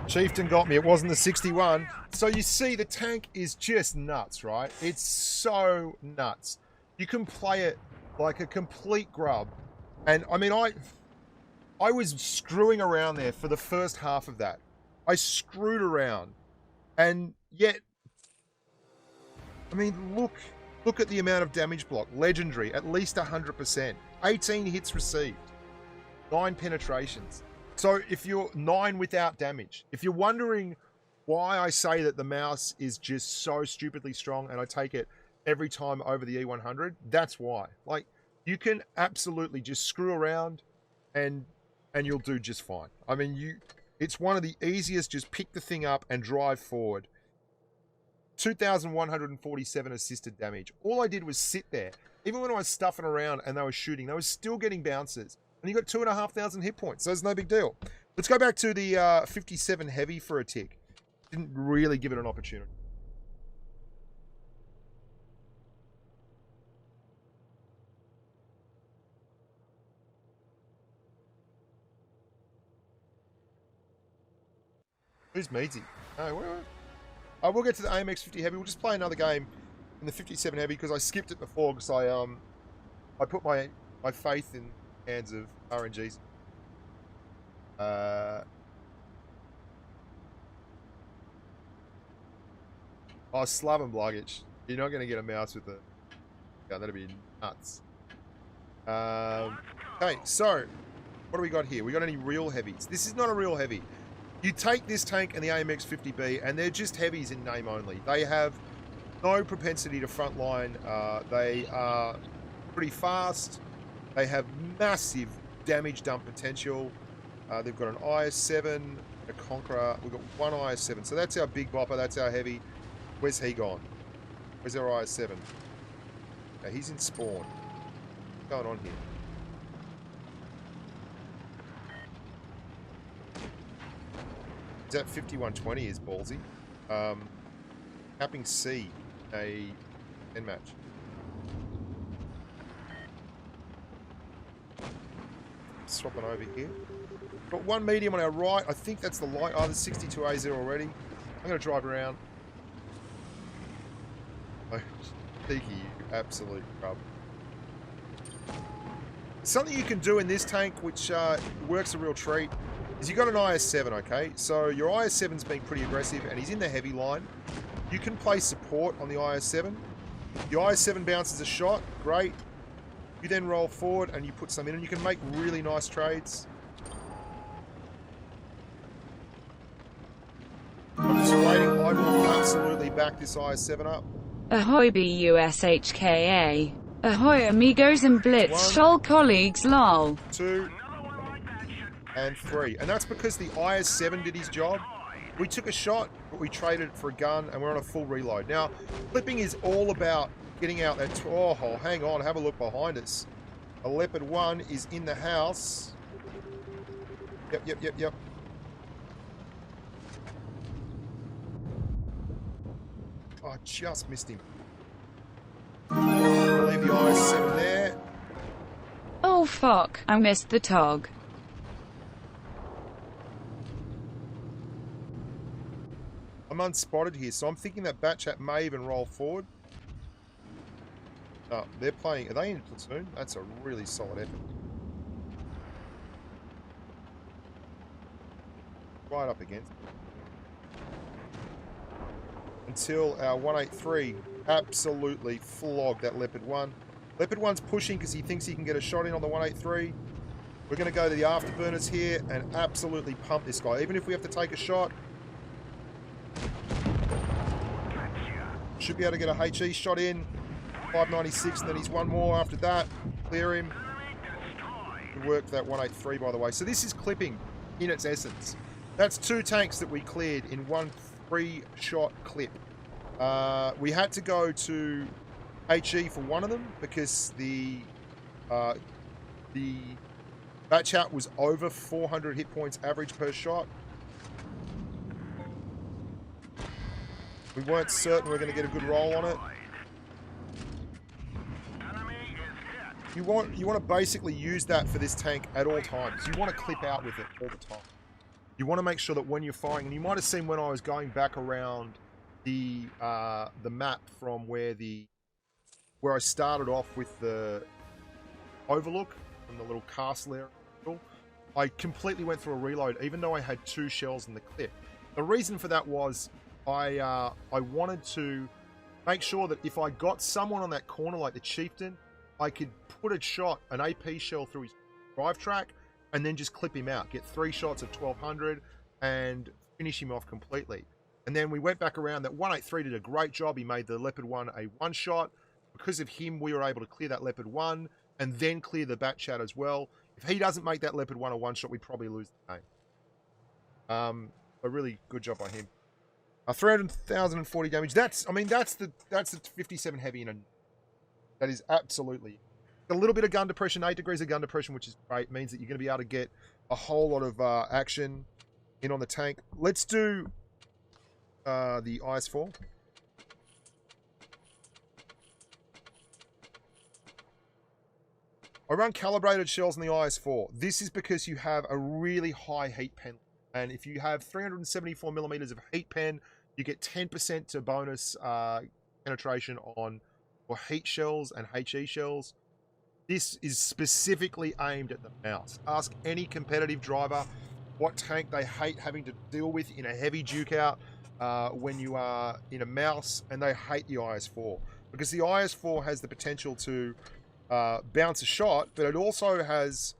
Chieftain got me. It wasn't the 61. So you see, the tank is just nuts, right? It's so nuts. You can play it like a complete grub. And, I mean, I was screwing around there for the first half of that. I screwed around. And yet, I mean, look at the amount of damage block. Legendary, at least 100%. 18 hits received. 9 penetrations. So if you're 9 without damage, if you're wondering why I say that the mouse is just so stupidly strong and I take it every time over the E100, that's why. Like, you can absolutely just screw around and you'll do just fine. I mean, it's one of the easiest. Just pick the thing up and drive forward. 2,147 assisted damage. All I did was sit there. Even when I was stuffing around and they were shooting, they were still getting bounces. And you got 2,500 hit points, so it's no big deal. Let's go back to the 57 Heavy for a tick. Didn't really give it an opportunity. Who's Meadsy? Oh, we'll get to the AMX 50 Heavy. We'll just play another game in the 57 Heavy because I skipped it before because I put my faith in hands of RNGs. Oh, Slaven Blagic. You're not going to get a mouse with it. Yeah, that'd be nuts. Okay, so what do we got here? We got any real heavies? This is not a real heavy. You take this tank and the AMX 50B, and they're just heavies in name only. They have no propensity to frontline. They are pretty fast. They have massive damage dump potential. They've got an IS-7, a Conqueror. We've got one IS-7. So that's our big bopper. That's our heavy. Where's he gone? Where's our IS-7? Okay, he's in spawn. What's going on here? That 5120 is ballsy. Capping C, a 10 match. Swapping over here. Got one medium on our right. I think that's the light. Oh, there's 62A there already. I'm going to drive around. Oh, cheeky, you absolute grub. Something you can do in this tank, which works a real treat, is you got an IS-7, okay? So your IS-7's being pretty aggressive, and he's in the heavy line. You can play support on the IS-7. The IS-7 bounces a shot, great. You then roll forward, and you put some in, and you can make really nice trades. I'm just waiting. I will absolutely back this IS-7 up. Ahoy BUSHKA. Ahoy amigos and Blitz shoal colleagues lol. 2 and 3. And that's because the IS-7 did his job. We took a shot, but we traded it for a gun, and we're on a full reload. Now, flipping is all about getting out that... Oh, hang on, have a look behind us. A Leopard 1 is in the house. Yep. Oh, I just missed him. I'll leave the IS-7 there. Oh fuck, I missed the tog. I'm unspotted here, so I'm thinking that Batchat may even roll forward. No, they're playing. Are they in platoon? That's a really solid effort. Right up against. Until our 183 absolutely flogged that Leopard 1. Leopard 1's pushing because he thinks he can get a shot in on the 183. We're going to go to the afterburners here and absolutely pump this guy. Even if we have to take a shot. Should be able to get a HE shot in. 596, and then he's one more after that. Clear him. Good work for that 183, by the way. So this is clipping in its essence. That's 2 tanks that we cleared in one 3-shot clip. We had to go to HE for one of them because the batch out was over 400 hit points average per shot. We weren't certain we were going to get a good roll on it. You want to basically use that for this tank at all times. You want to clip out with it all the time. You want to make sure that when you're firing, and you might have seen when I was going back around the map from where I started off with the overlook from the little castle area. I completely went through a reload, even though I had 2 shells in the clip. The reason for that was I wanted to make sure that if I got someone on that corner like the chieftain, I could put a shot, an AP shell through his drive track, and then just clip him out. Get 3 shots of 1200 and finish him off completely. And then we went back around. That 183 did a great job. He made the Leopard 1 a 1-shot. Because of him, we were able to clear that Leopard 1 and then clear the bat chat as well. If he doesn't make that Leopard 1 a 1-shot, we probably lose the game. A really good job by him. 300,040 damage. That's the 57 Heavy and E. That is absolutely a little bit of gun depression, 8 degrees of gun depression, which is great. Means that you're going to be able to get a whole lot of action in on the tank. Let's do the IS-4. I run calibrated shells in the IS-4. This is because you have a really high heat pen. And if you have 374 millimeters of heat pen, you get 10% to bonus penetration on for heat shells and HE shells. This is specifically aimed at the mouse. Ask any competitive driver what tank they hate having to deal with in a heavy duke out when you are in a mouse, and they hate the IS-4. Because the IS-4 has the potential to bounce a shot, but it also has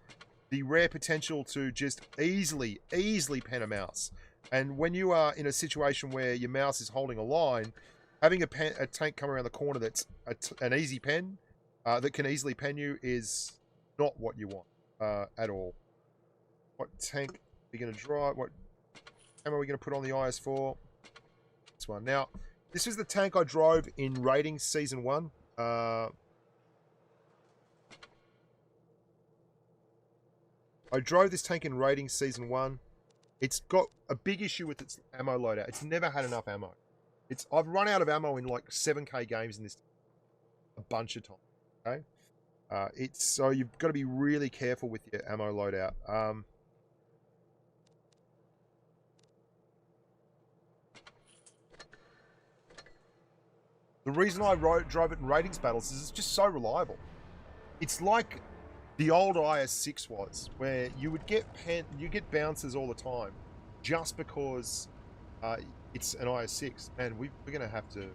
the rare potential to just easily pen a mouse. And when you are in a situation where your mouse is holding a line, having a tank come around the corner that's an easy pen, that can easily pen you, is not what you want at all. What tank are you going to drive? What ammo are we going to put on the IS-4? This one. Now, this is the tank I drove in Ratings Season 1. I drove this tank in Ratings Season 1. It's got a big issue with its ammo loadout. It's never had enough ammo. I've run out of ammo in like 7k games in this a bunch of times. Okay, so you've got to be really careful with your ammo loadout. The reason I drove it in ratings battles is it's just so reliable. It's like the old IS-6 was, where you would get bounces all the time, just because it's an IS-6, and we're going to have to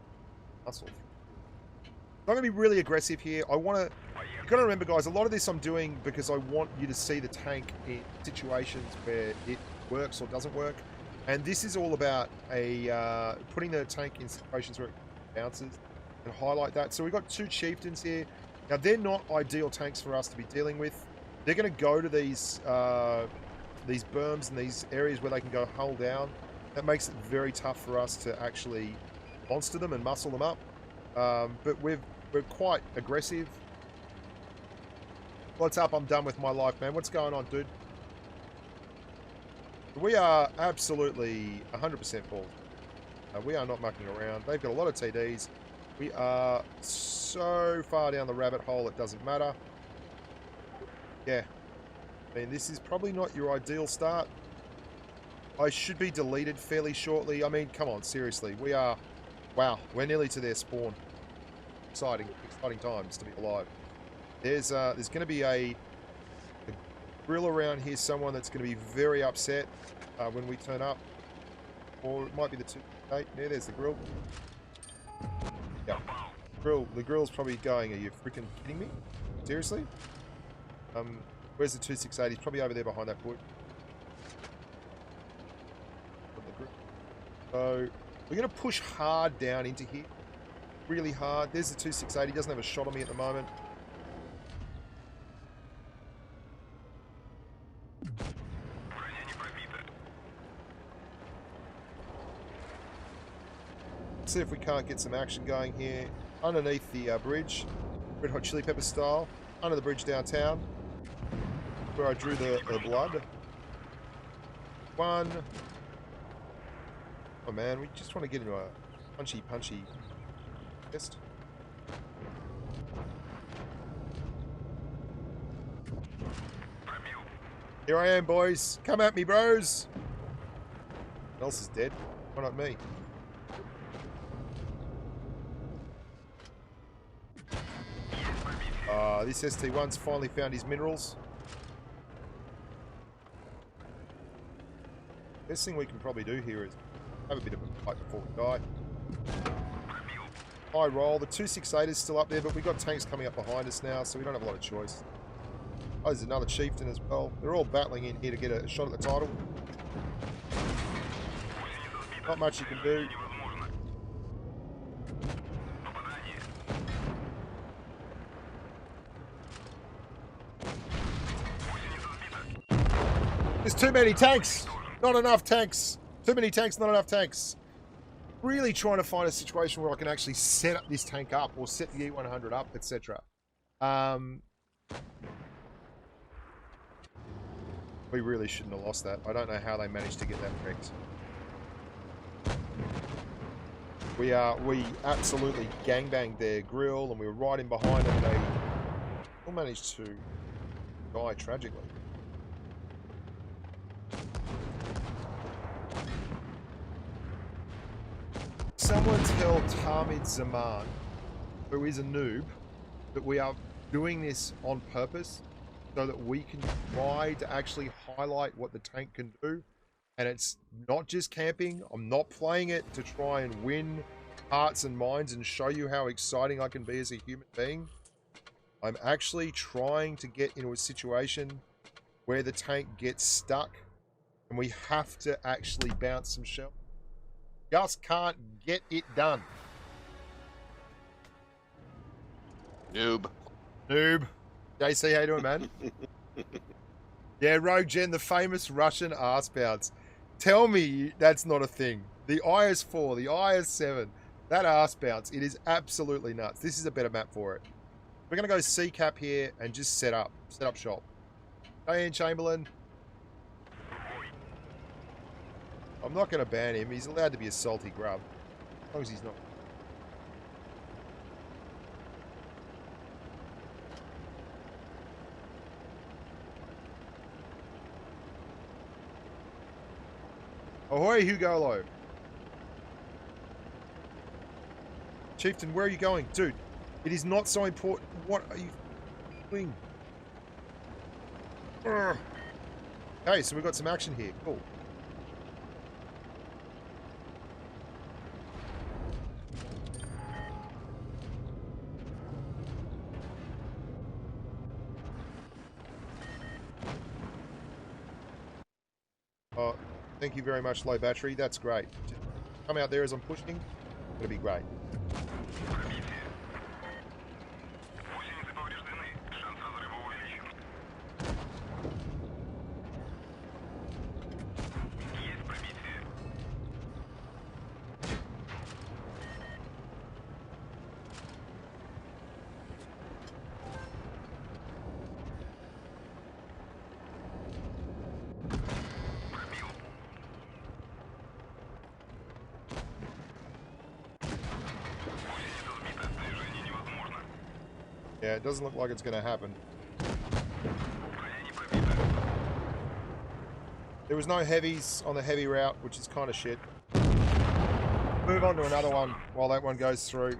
hustle. I'm going to be really aggressive here. You've got to remember, guys, a lot of this I'm doing because I want you to see the tank in situations where it works or doesn't work. And this is all about putting the tank in situations where it bounces and highlight that. So we've got 2 chieftains here. Now, they're not ideal tanks for us to be dealing with. They're going to go to these berms and these areas where they can go hull down. That makes it very tough for us to actually monster them and muscle them up. But we're quite aggressive. What's up? I'm done with my life, man. What's going on, dude? We are absolutely 100% full. We are not mucking around. They've got a lot of TDs. We are so far down the rabbit hole, it doesn't matter. Yeah. I mean, this is probably not your ideal start. I should be deleted fairly shortly. I mean, come on, seriously. We are... Wow, we're nearly to their spawn. exciting times to be alive. There's going to be a grill around here, someone that's going to be very upset when we turn up. Or it might be the 258. Yeah, there's the grill. Yeah. The grill's probably going, are you freaking kidding me? Seriously? Where's the 268? He's probably over there behind that bush. So, we're going to push hard down into here. Really hard. There's the 268. He doesn't have a shot on me at the moment. See if we can't get some action going here. Underneath the bridge. Red Hot Chili Pepper style. Under the bridge downtown. Where I drew the blood. One. Oh man, we just want to get into a punchy test. Here I am, boys. Come at me, bros. Who else is dead? Why not me? This ST1's finally found his minerals. Best thing we can probably do here is have a bit of a fight before we die. High roll. The 268 is still up there, but we've got tanks coming up behind us now, so we don't have a lot of choice. Oh, there's another chieftain as well. They're all battling in here to get a shot at the title. Not much you can do. There's too many tanks. Not enough tanks. Too many tanks, not enough tanks. Really trying to find a situation where I can actually set up this tank up or set the E100 up, etc. We really shouldn't have lost that. I don't know how they managed to get that wrecked. We absolutely gangbanged their grill and we were right in behind them. They still managed to die tragically. Someone tell Tamid Zaman, who is a noob, that we are doing this on purpose so that we can try to actually highlight what the tank can do. And it's not just camping. I'm not playing it to try and win hearts and minds and show you how exciting I can be as a human being. I'm actually trying to get into a situation where the tank gets stuck and we have to actually bounce some shells. Just can't get it done. Noob. JC, how you doing, man? Yeah, Rogue Gen, the famous Russian arse bounce. Tell me that's not a thing. The IS-4, the IS-7, that arse bounce, it is absolutely nuts. This is a better map for it. We're going to go C-cap here and just set up shop. Ian Chamberlain. I'm not going to ban him. He's allowed to be a salty grub. As long as he's not. Ahoy, Hugolo. Chieftain, where are you going? Dude, it is not so important. What are you doing? Okay, so we've got some action here. Cool. Oh, thank you very much, low battery. That's great. Just come out there as I'm pushing. It'll be great. Yeah, it doesn't look like it's going to happen. There was no heavies on the heavy route, which is kind of shit. Move on to another one while that one goes through.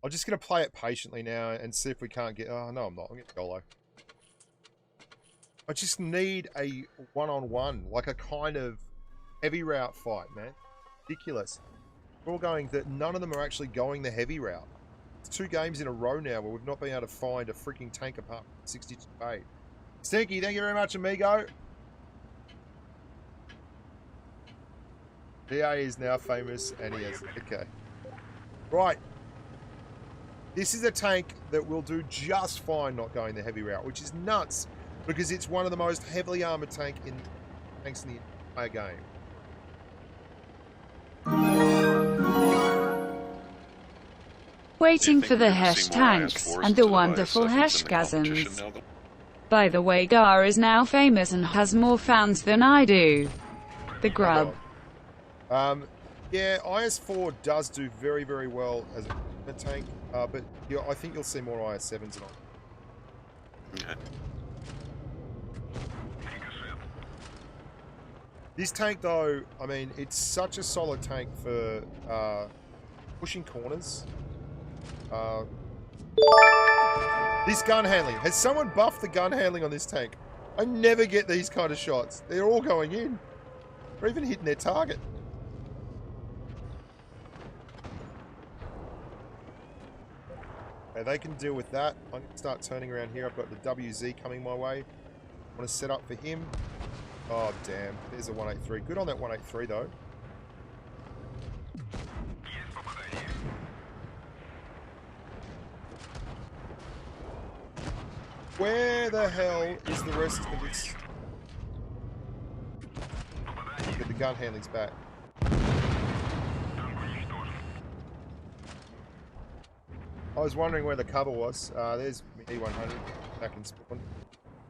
I'm just going to play it patiently now and see if we can't get... Oh, no, I'm not. I'm going to Golo. I just need a one-on-one, like a kind of heavy route fight, man. Ridiculous. We're all going that none of them are actually going the heavy route. It's 2 games in a row now where we've not been able to find a freaking tank apart from 62A. Stinky, thank you very much, amigo. DA is now famous, and he is. Okay. Right. This is a tank that will do just fine not going the heavy route, which is nuts, because it's one of the most heavily armoured tanks in the entire game. Waiting for the hash tanks and the wonderful hashgasms. By the way, Gar is now famous and has more fans than I do. The grub. Yeah, IS-4 does do very, very well as a tank, but I think you'll see more IS-7s and all. Okay. This tank, though, I mean, it's such a solid tank for pushing corners. This gun handling. Has someone buffed the gun handling on this tank? I never get these kind of shots. They're all going in. Or even hitting their target. Okay, they can deal with that. I'm going to start turning around here. I've got the WZ coming my way. I want to set up for him. Oh, damn. There's a 183. Good on that 183, though. Where the hell is the rest of this? Get the gun handling's back. I was wondering where the cover was. There's E100 back in spawn.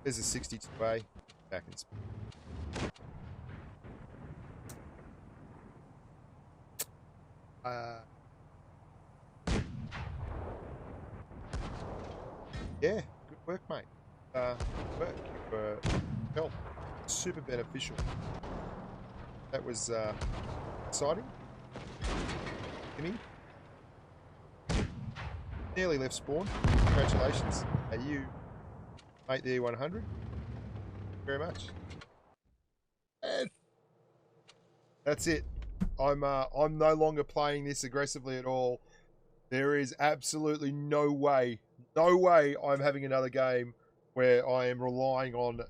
There's a 62A back in spawn. Yeah, good work, mate. Work. You were help. Super beneficial. That was exciting. Gimme. Nearly left spawn. Congratulations. Are you, mate, the E100? Very much. And that's it. I'm no longer playing this aggressively at all. There is absolutely no way I'm having another game where I am relying on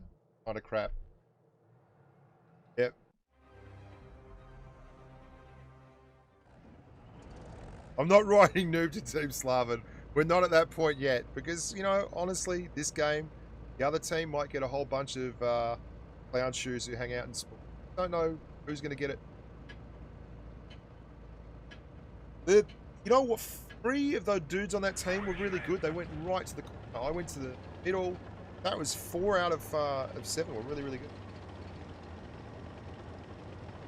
kind of crap. Yep. I'm not writing noob to Team Slaven. We're not at that point yet because, you know, honestly, this game, the other team might get a whole bunch of clown shoes who hang out in spawn. Don't know who's going to get it. You know what? 3 of those dudes on that team were really good. They went right to the corner. I went to the middle. That was 4 out of 7 were really, really good.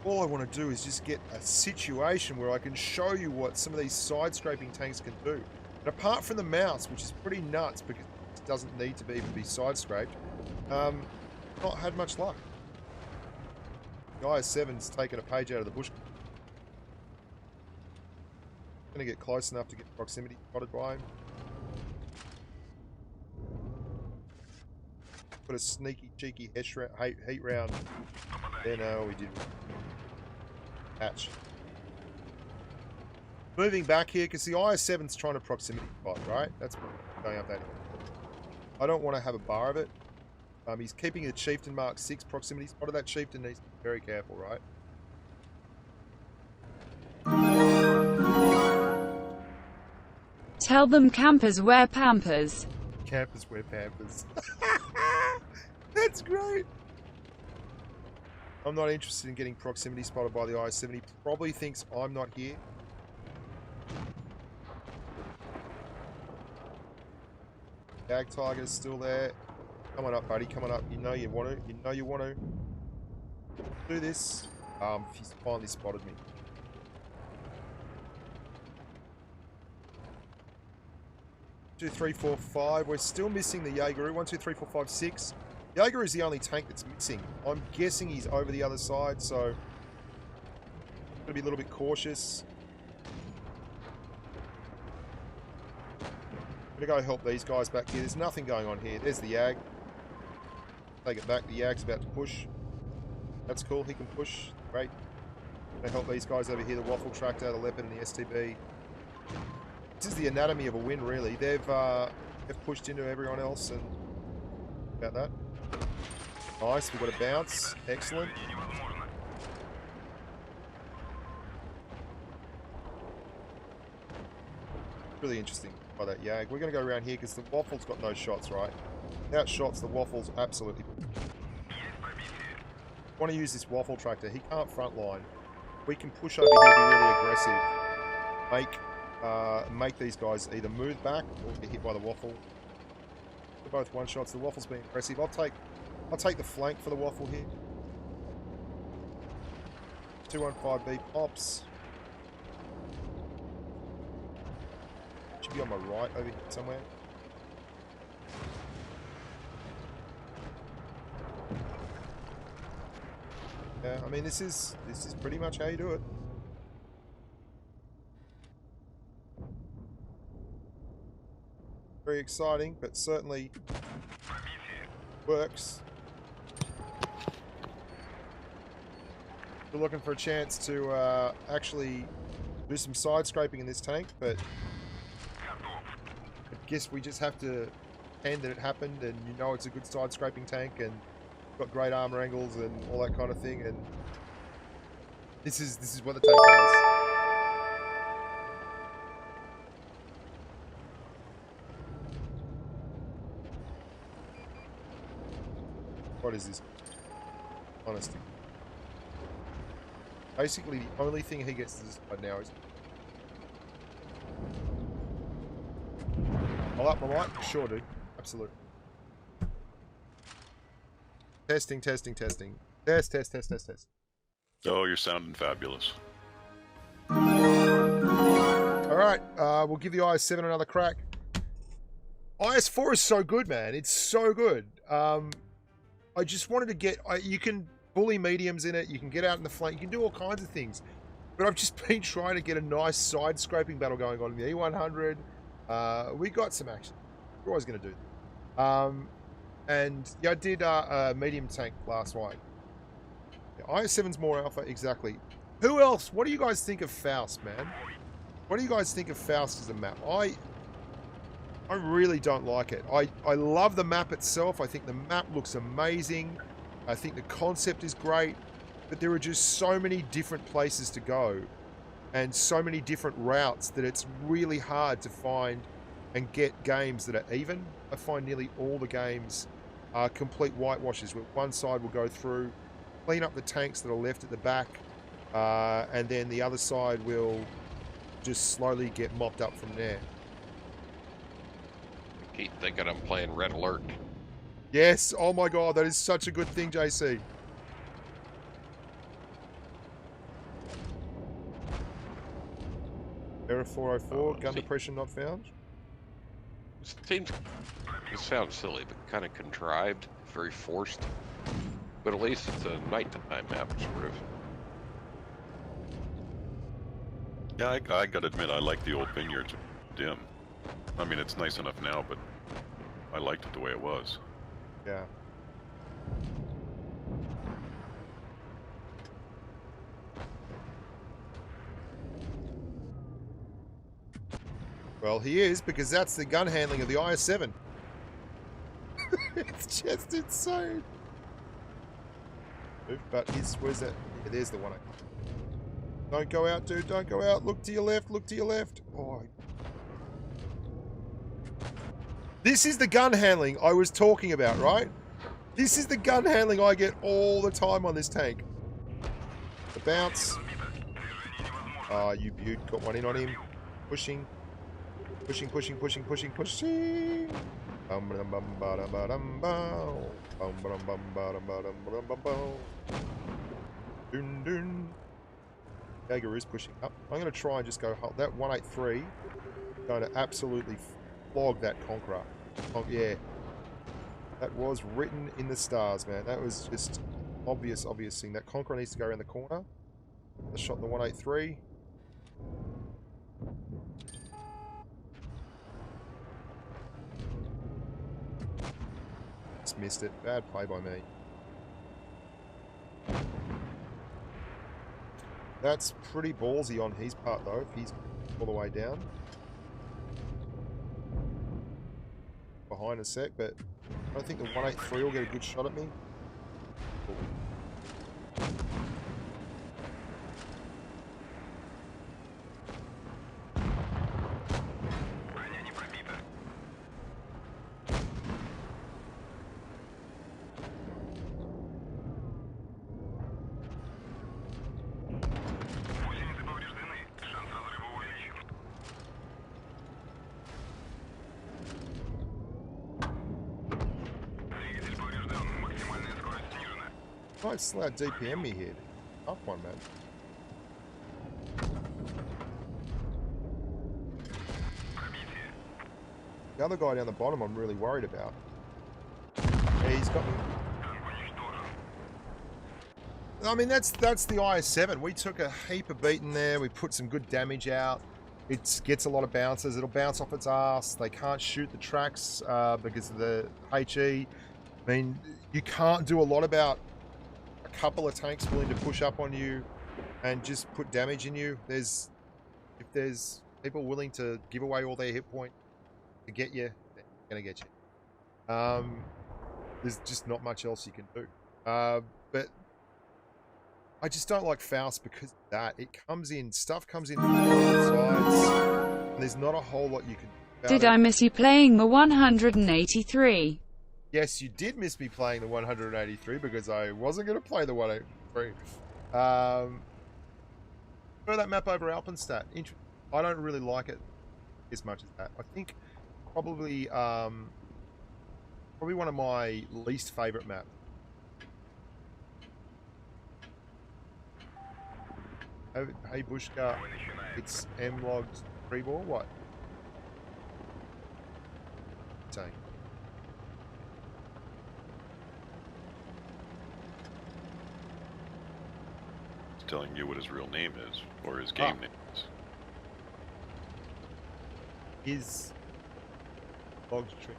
All I want to do is just get a situation where I can show you what some of these side-scraping tanks can do. And apart from the mouse, which is pretty nuts because it doesn't need to even be side-scraped, not had much luck. The IS-7's taken a page out of the Bushka. Going to get close enough to get proximity spotted by him. Put a sneaky, cheeky heat round. There, no, we did. Hatch. Moving back here, because the IS-7's trying to proximity spot, right? That's going up that hill. I don't want to have a bar of it. He's keeping the Chieftain Mark 6 proximity spotted. That Chieftain needs to be very careful, right? Tell them campers wear Pampers. Campers wear Pampers. That's great. I'm not interested in getting proximity spotted by the IS-7. He probably thinks I'm not here. Gag Tiger's still there. Come on up, buddy. Come on up. You know you want to. You know you want to. Do this. He's finally spotted me. Two, three, four, five. We're still missing the Jaeger. 1, 2, 3, 4, 5, 6. Jaeger is the only tank that's missing. I'm guessing he's over the other side, so I'm gonna be a little bit cautious. I'm going to go help these guys back here. There's nothing going on here. There's the Yag. Take it back. The Yag's about to push. That's cool. He can push. Great. I'm going to help these guys over here. The Waffle Tractor, the Leopard, and the STB. This is the anatomy of a win, really. They've pushed into everyone else, and about that. Nice. We've got a bounce. Excellent. Really interesting by that Yag. We're going to go around here because the Waffle's got no shots, right? Without shots, the Waffle's absolutely... Want to use this Waffle Tractor. He can't frontline. We can push over here, be really aggressive. Make these guys either move back or get hit by the Waffle. They're both one shots. The Waffle's being aggressive. I'll take the flank for the Waffle here. 215B pops. Should be on my right over here somewhere. Yeah, I mean this is pretty much how you do it. Very exciting, but certainly works. We're looking for a chance to actually do some side scraping in this tank, but I guess we just have to pretend that it happened, and you know it's a good side scraping tank, and got great armor angles and all that kind of thing, and this is what the tank does. What is this? Honesty. Basically, the only thing he gets to decide now is... I'll up my mic? Sure, dude. Absolutely. Testing. Test. Oh, you're sounding fabulous. Alright, we'll give the IS-7 another crack. IS-4 is so good, man. It's so good. I just wanted to get... you can bully mediums in it. You can get out in the flank. You can do all kinds of things. But I've just been trying to get a nice side-scraping battle going on in the E100. We got some action. We're always going to do that. And yeah, I did a medium tank last night. Yeah, IS-7's more alpha, exactly. Who else? What do you guys think of Faust, man? What do you guys think of Faust as a map? I really don't like it. I love the map itself. I think the map looks amazing. I think the concept is great. But there are just so many different places to go and so many different routes that it's really hard to find and get games that are even. I find nearly all the games are complete whitewashes, where one side will go through, clean up the tanks that are left at the back, and then the other side will just slowly get mopped up from there. I keep thinking I'm playing Red Alert. Yes, oh my god, that is such a good thing, JC. Error 404, gun depression not found. It sounds silly, but kind of contrived, very forced. But at least it's a nighttime map, sort of. Yeah, I gotta admit, I like the old vineyards dim. I mean, it's nice enough now, but I liked it the way it was. Yeah. Well, he is, because that's the gun handling of the IS-7. It's just insane. But where's that? Yeah, there's the one. Don't go out, dude. Don't go out. Look to your left. Look to your left. Oh. This is the gun handling I was talking about, right? This is the gun handling I get all the time on this tank. The bounce. You beaut. Got one in on him. Pushing. Pushing. Jaeger is pushing up. I'm going to try and just go hold that 183. Going to absolutely flog that Conqueror. Oh, yeah. That was written in the stars, man. That was just obvious thing. That Conqueror needs to go around the corner. The shot in the 183. missed it. Bad play by me. That's pretty ballsy on his part, though, if he's all the way down. Behind a sec, but I don't think the 183 will get a good shot at me. Might slow DPM me here. Up one, man. The other guy down the bottom I'm really worried about. Yeah, he's got me. I mean, that's the IS-7. We took a heap of beating there. We put some good damage out. It gets a lot of bounces. It'll bounce off its ass. They can't shoot the tracks because of the HE. I mean, you can't do a lot about couple of tanks willing to push up on you and just put damage in you. If there's people willing to give away all their hit points to get you, they're gonna get you. There's just not much else you can do. But I just don't like Faust because of that. Stuff comes in from both sides, and there's not a whole lot you can do. Did I miss you playing the 183? Yes, you did miss me playing the 183 because I wasn't going to play the 183. Throw that map over Alpenstadt. I don't really like it as much as that. I think probably one of my least favorite maps. Hey Bushka, it's M-logged free ball. What? Saying. Telling you what his real name is, or his game name is. His logged trick.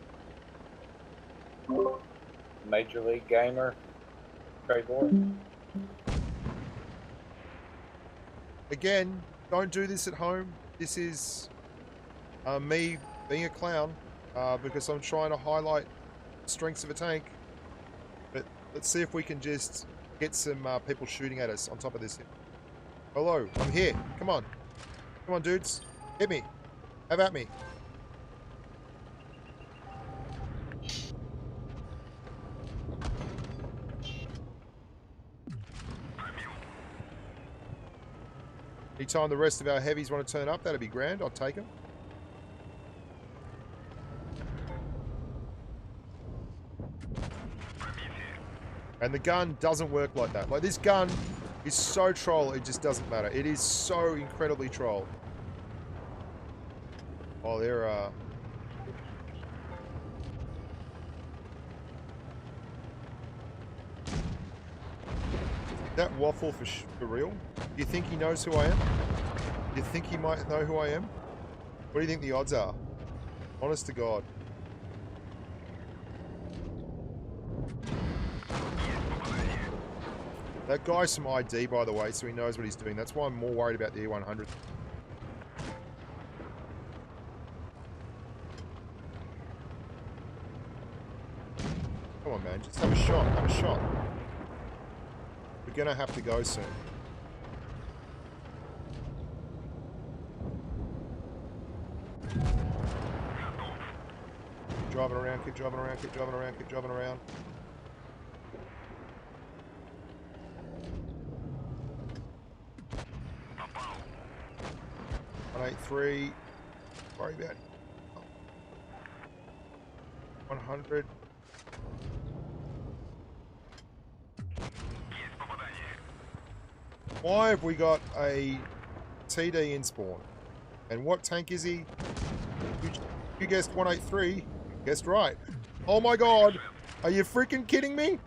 Major League Gamer, Trayvor. Again, don't do this at home. This is me being a clown because I'm trying to highlight the strengths of a tank. But let's see if we can just get some people shooting at us on top of this. Hello, I'm here. Come on. Come on, dudes. Hit me. Have at me. Anytime the rest of our heavies want to turn up, that'd be grand. I'll take them. And the gun doesn't work like that. Like, this gun is so troll, it just doesn't matter. It is so incredibly troll. Oh, they're, that waffle for real? Do you think he knows who I am? Do you think he might know who I am? What do you think the odds are? Honest to God. That guy's some ID, by the way, so he knows what he's doing. That's why I'm more worried about the E100. Come on, man. Just have a shot. Have a shot. We're going to have to go soon. Keep driving around, keep driving around, keep driving around, keep driving around. Three. Worry about it. 100. Why have we got a TD in spawn? And what tank is he? You guessed 183. You guessed right. Oh my god. Are you freaking kidding me?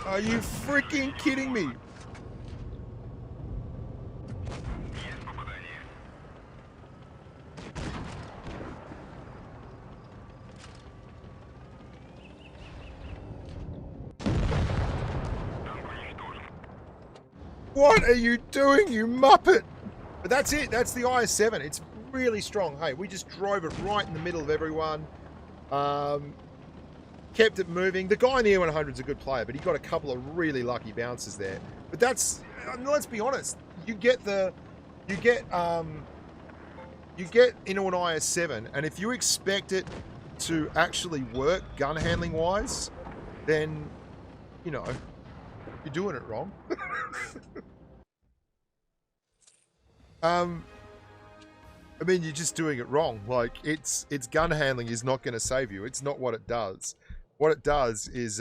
Are you freaking kidding me? What are you doing, you muppet? But that's it. That's the IS-7. It's really strong. Hey, we just drove it right in the middle of everyone. Kept it moving. The guy in the E100 is a good player, but he got a couple of really lucky bounces there. But that's, let's be honest. You get into an IS-7, and if you expect it to actually work gun handling wise, then you know you're doing it wrong. I mean, you're just doing it wrong. Like, its gun handling is not going to save you. It's not what it does. What it does is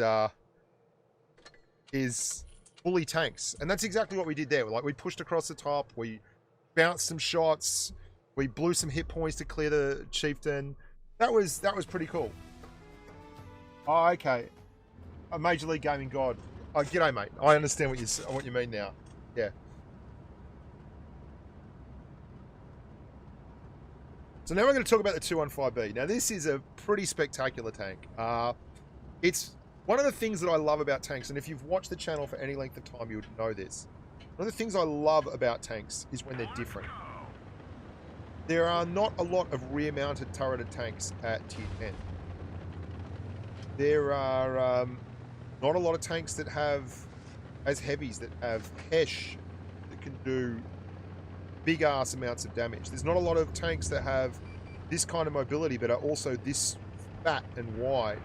bully tanks, and that's exactly what we did there. Like, we pushed across the top, we bounced some shots, we blew some hit points to clear the chieftain. That was pretty cool. Oh, okay. A Major League Gaming God. Oh, g'day, mate. I understand what you mean now. Yeah. So now we're going to talk about the 215B. Now, this is a pretty spectacular tank. It's one of the things that I love about tanks, and if you've watched the channel for any length of time, you would know this. One of the things I love about tanks is when they're different. There are not a lot of rear-mounted turreted tanks at Tier 10. There are not a lot of tanks that have, as heavies, that have Hesh that can do big-ass amounts of damage. There's not a lot of tanks that have this kind of mobility but are also this fat and wide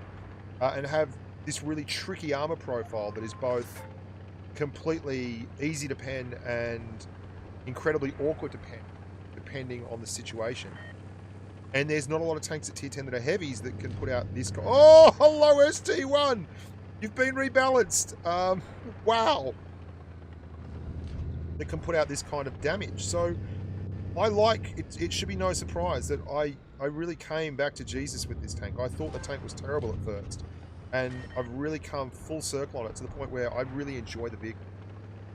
and have this really tricky armor profile that is both completely easy to pen and incredibly awkward to pen, depending on the situation. And there's not a lot of tanks at Tier 10 that are heavies that can put out this... Oh, hello, ST1! You've been rebalanced. Wow. That can put out this kind of damage. So I like... It should be no surprise that I really came back to Jesus with this tank. I thought the tank was terrible at first. And I've really come full circle on it to the point where I really enjoy the vehicle.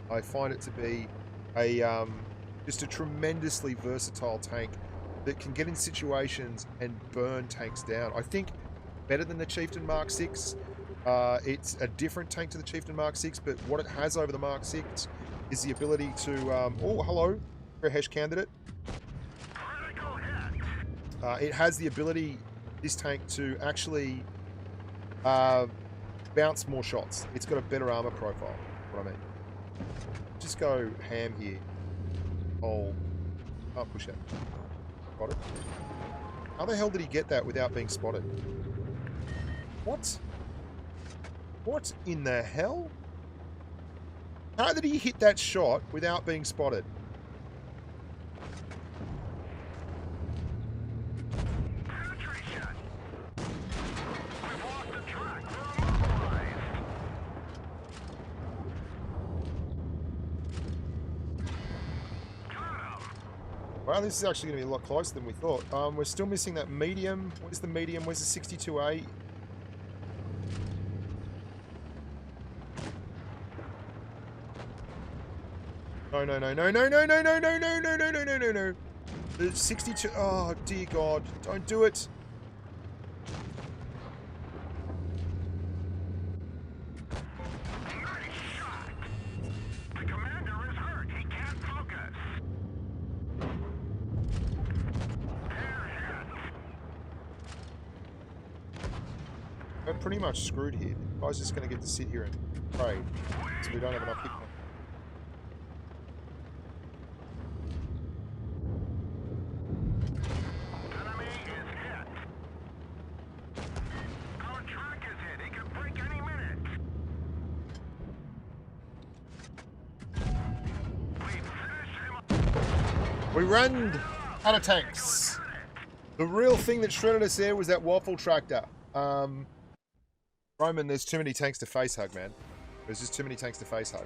I find it to be a just a tremendously versatile tank that can get in situations and burn tanks down. I think better than the Chieftain Mark 6. It's a different tank to the Chieftain Mark 6, but what it has over the Mark 6 is the ability to... oh, hello, for a Hesh candidate. It has the ability, this tank, to actually bounce more shots. It's got a better armor profile, what I mean. Just go ham here. Oh, can't push it. Got it. How the hell did he get that without being spotted? What? What in the hell? How did he hit that shot without being spotted? Wow, this is actually going to be a lot closer than we thought. We're still missing that medium. Where's the medium? Where's the 62A? No, no, no, no, no, no, no, no, no, no, no, no, no, no, no, no. The 62... Oh, dear God. Don't do it. We're pretty much screwed here. The guy's just going to get to sit here and pray. So we don't have enough hit points. We ran out of tanks. The real thing that shredded us there was that waffle tractor. Roman, there's too many tanks to face hug, man. There's just too many tanks to face hug.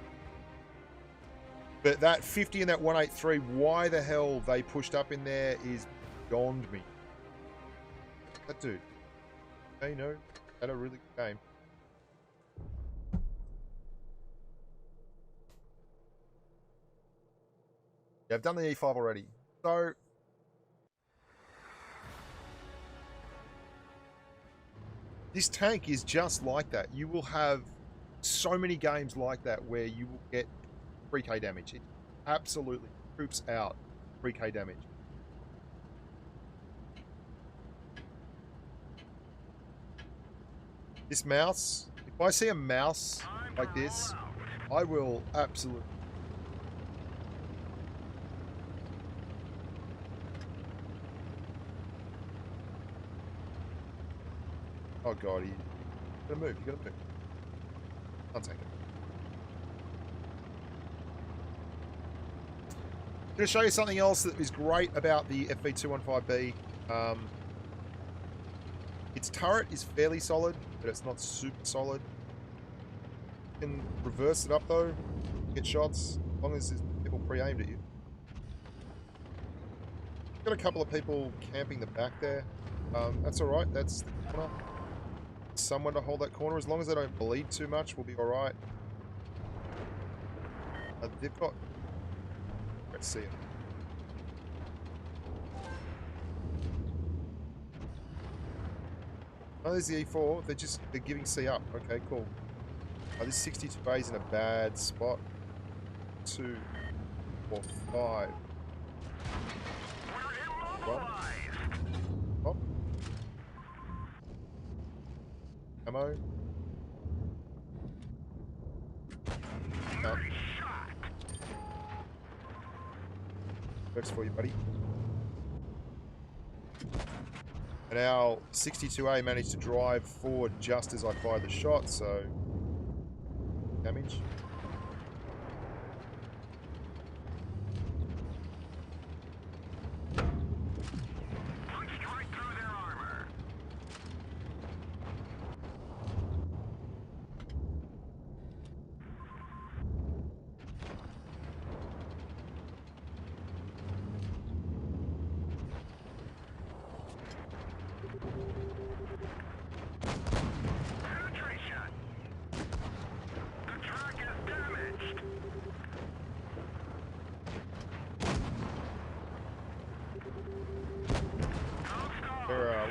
But that 50 and that 183, why the hell they pushed up in there is beyond me. That dude. Hey, no. Had a really good game. Yeah, I've done the E5 already. So... this tank is just like that. You will have so many games like that where you will get 3k damage. It absolutely poops out 3k damage. This mouse, if I see a mouse like this, I will absolutely... Oh god, you gotta move, you gotta move. I'll take it. I'm gonna show you something else that is great about the FV215B. Its turret is fairly solid, but it's not super solid. You can reverse it up though, get shots, as long as there's people pre-aimed at you. Got a couple of people camping the back there. That's alright, that's the corner. Someone to hold that corner, as long as they don't bleed too much, we'll be alright. They've got... Let's see it. Oh, there's the E4. They're giving C up. Okay, cool. Oh, this 62A is in a bad spot. 2, 4, 5. Well. Oh. Ammo. No. Works for you, buddy. And our 62A managed to drive forward just as I fired the shot, so... damage.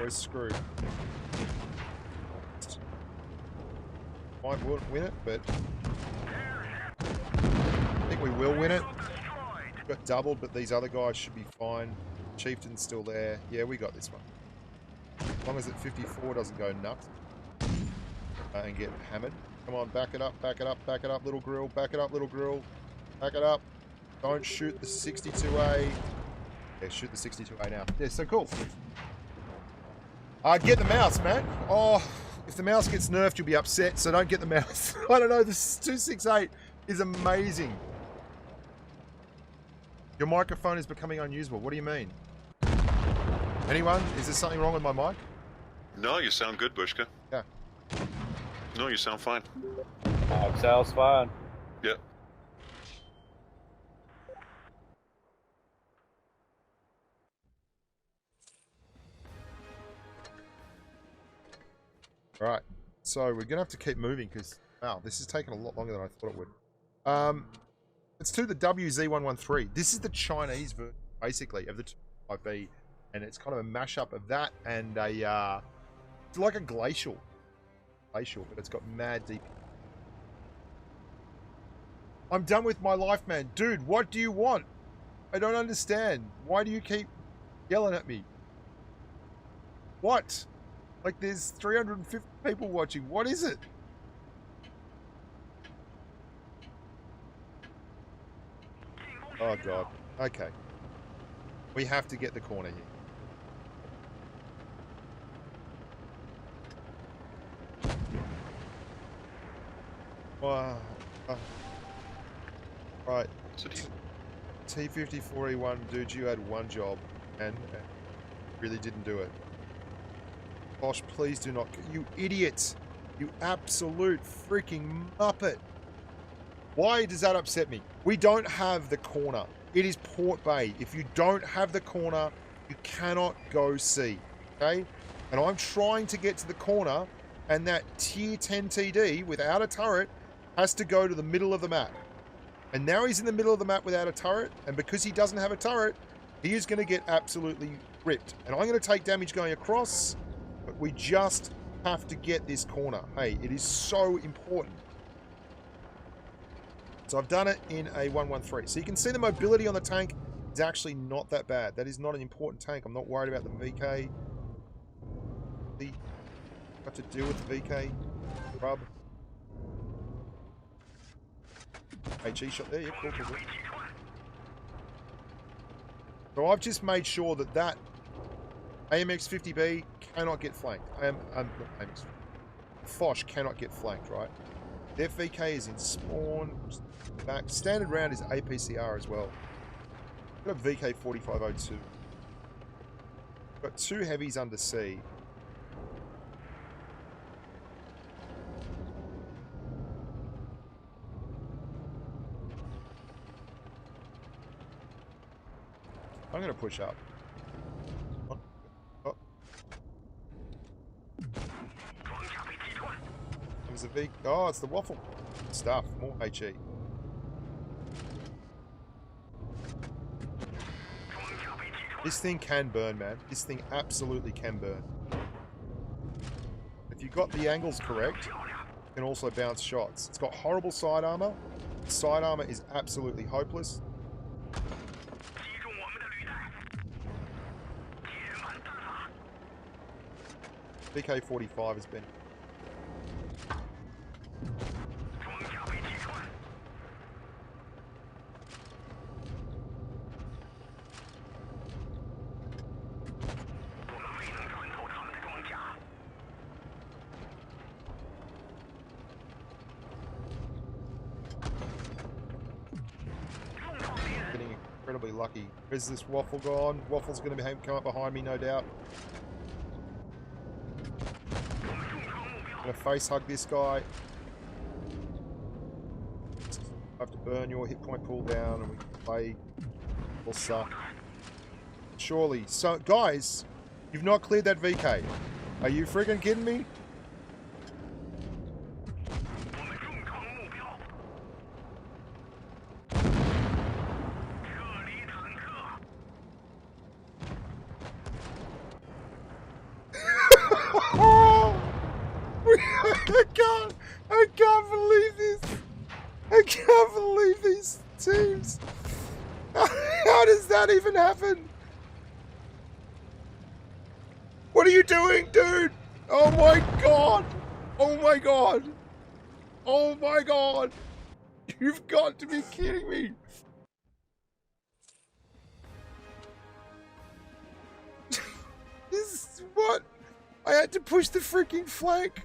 We're screwed. Might win it, but I think we will win it. Got doubled, but these other guys should be fine. Chieftain's still there. Yeah, we got this one. As long as that 54 doesn't go nuts and get hammered. Come on, back it up, back it up, back it up, little grill, back it up, little grill, back it up. Don't shoot the 62A. Yeah, shoot the 62A now. Yeah, so cool. Get the mouse, man. Oh, if the mouse gets nerfed, you'll be upset, so don't get the mouse. I don't know, this 268 is amazing. Your microphone is becoming unusable. What do you mean? Anyone? Is there something wrong with my mic? No, you sound good, Bushka. Yeah. No, you sound fine. Sounds fine. Yep. Alright, so we're going to have to keep moving because, wow, this is taking a lot longer than I thought it would. Let's do the WZ113. This is the Chinese version, basically, of the 255B, and it's kind of a mashup of that and a, it's like a glacial, but it's got mad deep. I'm done with my life, man. Dude, what do you want? I don't understand. Why do you keep yelling at me? What? Like, there's 350 people watching. What is it? Oh, God. Okay. We have to get the corner here. Wow. Right. T54E1, dude, you had one job and really didn't do it. Bosh, please do not. You idiot. You absolute freaking muppet. Why does that upset me? We don't have the corner. It is Port Bay. If you don't have the corner, you cannot go see. Okay? And I'm trying to get to the corner, and that tier 10 TD without a turret has to go to the middle of the map. And now he's in the middle of the map without a turret, and because he doesn't have a turret, he is going to get absolutely ripped. And I'm going to take damage going across, but we just have to get this corner. Hey, it is so important. So I've done it in a 113. So you can see the mobility on the tank is actually not that bad. That is not an important tank. I'm not worried about the VK. What to do with the VK rub. HE shot there, yeah, cool. So I've just made sure that that AMX 50B cannot get flanked. Foch cannot get flanked, right? Their VK is in spawn, back. Standard round is APCR as well. Got a VK 4502. Got 2 heavies under C. I'm going to push up. Oh. There's a V. Oh, it's the waffle stuff. More HE. This thing can burn, man. This thing absolutely can burn. If you got the angles correct, it can also bounce shots. It's got horrible side armor. Side armor is absolutely hopeless. VK45 has been. Getting incredibly lucky. Where's this waffle gone? Waffle's going to come up behind me, no doubt. I'm gonna face hug this guy. I have to burn your hit point pool down and we can play. Will suck. Surely. So, guys, you've not cleared that VK. Are you friggin' kidding me? I can't believe this. I can't believe these teams. How does that even happen? What are you doing, dude? Oh my god. Oh my god. Oh my god. You've got to be kidding me. This is what? I had to push the freaking flank.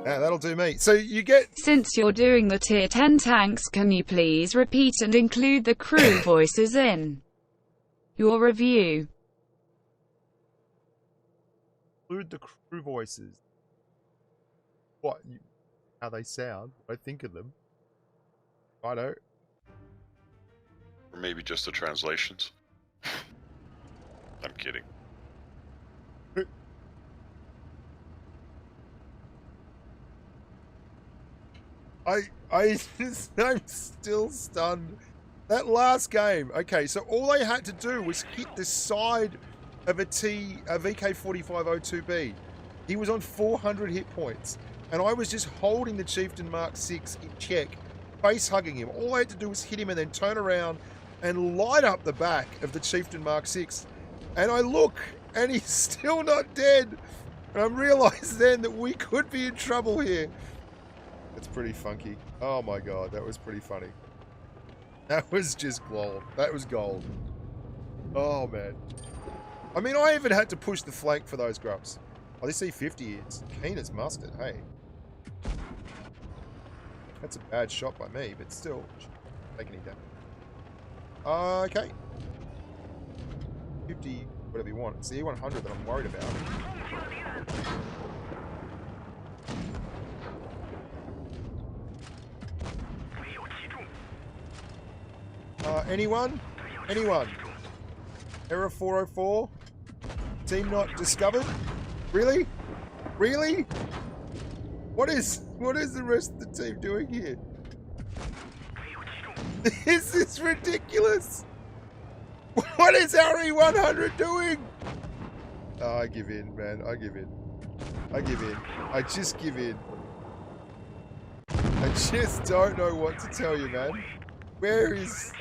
Yeah, that'll do me. So you get... Since you're doing the tier 10 tanks, can you please repeat and include the crew voices in your review? Include the crew voices. What? How they sound? What I think of them? I don't. Or maybe just the translations. I'm kidding. I'm still stunned. That last game, okay, so all I had to do was hit the side of a VK4502B. He was on 400 hit points, and I was just holding the Chieftain Mark 6 in check, face hugging him. All I had to do was hit him and then turn around and light up the back of the Chieftain Mark 6. And I look, and he's still not dead. And I realized then that we could be in trouble here. It's pretty funky. Oh my god, that was pretty funny. That was just gold. That was gold. Oh man. I mean, I even had to push the flank for those grubs. Oh, this E50 is keen as mustard, hey. That's a bad shot by me, but still, taking him down. Okay. 50, whatever you want. It's the E100 that I'm worried about. Anyone? Anyone? Error 404? Team not discovered? Really? Really? What is the rest of the team doing here? This is ridiculous! What is our E100 doing? Oh, I give in, man. I give in. I give in. I just give in. I just don't know what to tell you, man. Where is...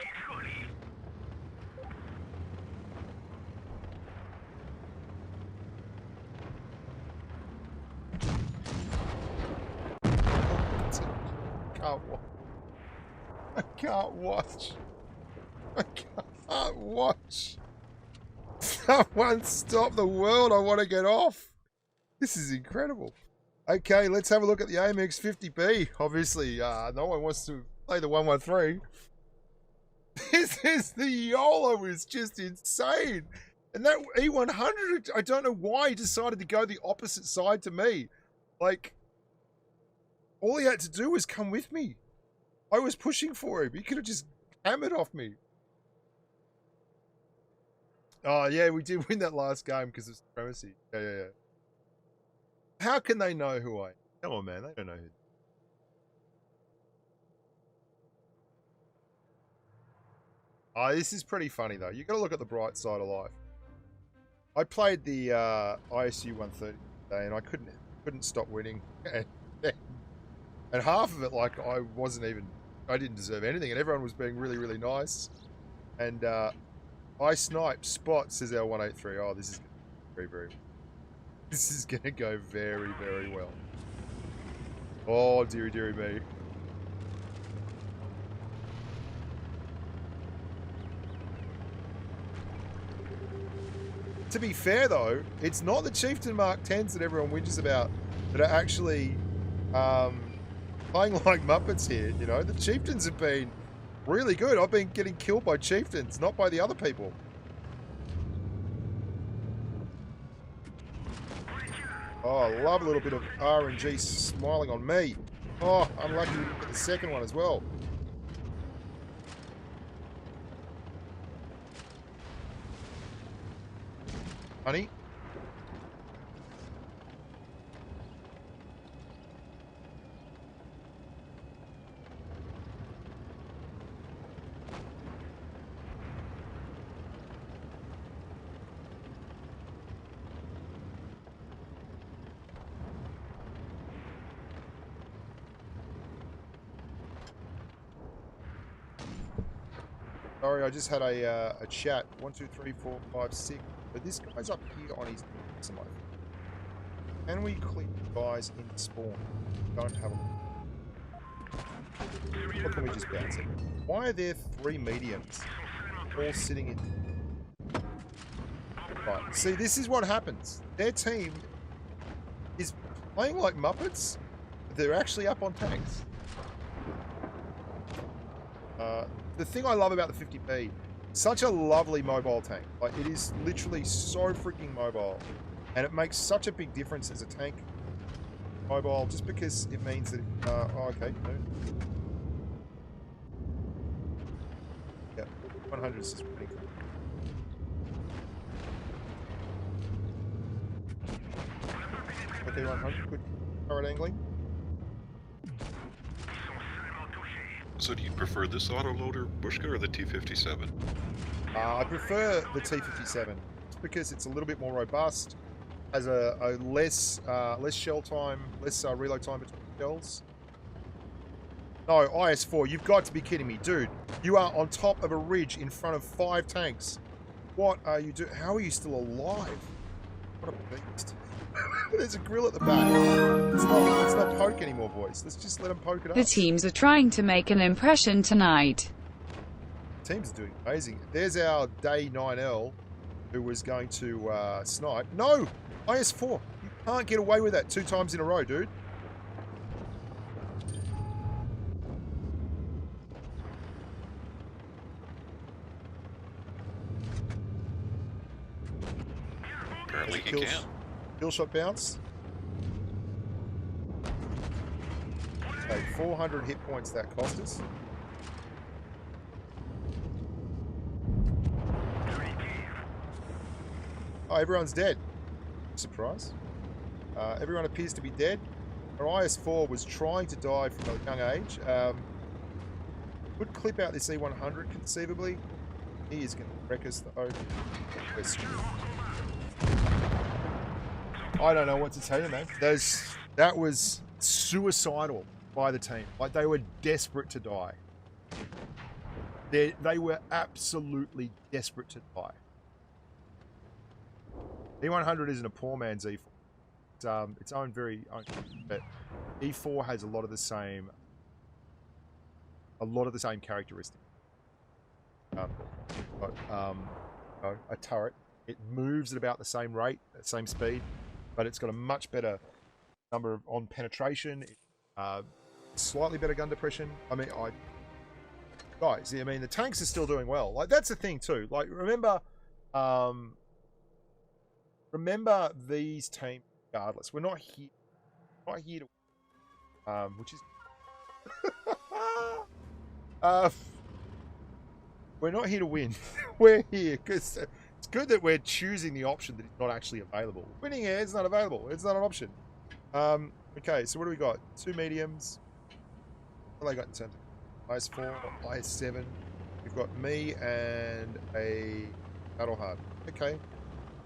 I can't watch. I can't watch. Someone stop the world. I want to get off. This is incredible. Okay, let's have a look at the AMX 50B. Obviously, no one wants to play the 113. This is the YOLO is just insane. And that E100, I don't know why he decided to go the opposite side to me. Like, all he had to do was come with me. I was pushing for him. He could have just hammered off me. Oh, yeah, we did win that last game because of supremacy. Yeah. How can they know who I am? Come on, man. They don't know who. Oh, this is pretty funny, though. You got to look at the bright side of life. I played the ISU 130 today, and I couldn't stop winning. And half of it, like, I didn't deserve anything, and everyone was being really, really nice. And I sniped spot, says our 183. Oh, this is very, very... This is going to go very, very well. Oh, dearie, dearie me. To be fair, though, it's not the Chieftain Mark 10s that everyone whinges about that are actually playing like Muppets here, you know. The Chieftains have been really good. I've been getting killed by Chieftains, not by the other people. Oh, I love a little bit of RNG smiling on me. Oh, I'm lucky we didn't get the second one as well. Honey? Sorry, I just had a chat. 1, 2, 3, 4, 5, 6. But this guy's up here on his smoke. Can we click guys in spawn? Don't have a look. Or can we just bounce it? Why are there 3 mediums all sitting in? Right, see, this is what happens. Their team is playing like Muppets, but they're actually up on tanks. The thing I love about the 50p, such a lovely mobile tank. Like, it is literally so freaking mobile. And it makes such a big difference as a tank mobile, just because it means that... oh, okay. No. Yeah, 100 is just pretty cool. Okay, 100, good turret angling. So do you prefer this autoloader, Bushka, or the T57? I prefer the T57 because it's a little bit more robust, has a less shell time, less reload time between shells. No, IS4, you've got to be kidding me. Dude, you are on top of a ridge in front of 5 tanks. What are you doing? How are you still alive? What a beast. There's a grill at the back. Let's not poke anymore, boys. Let's just let them poke it up. The teams are trying to make an impression tonight. Teams are doing amazing. There's our day 9L who was going to snipe. No! IS4. You can't get away with that 2 times in a row, dude. Apparently he can. Kill shot bounce. Okay, 400 hit points that cost us. Oh, everyone's dead. Surprise. Everyone appears to be dead. Our IS4 was trying to die from a young age. Could clip out this E100 conceivably. He is going to wreck us though. We're screwed. I don't know what to tell you, man. That was suicidal. by the team. Like, they were desperate to die. They were absolutely desperate to die. E100 isn't a poor man's E4. It's own very own, but E4 has a lot of the same characteristics. A turret. It moves at about the same rate, same speed, but it's got a much better number on penetration, slightly better gun depression. I mean, the tanks are still doing well. Like, that's the thing too. Like, remember these teams. Regardless, we're not here to, which is, we're not here to win. We're here because it's good that we're choosing the option that is not actually available. Winning here is not available. It's not an option. Okay, so what do we got? 2 mediums. What have they got in terms of IS4, IS7? We've got me and a battle hard. Okay.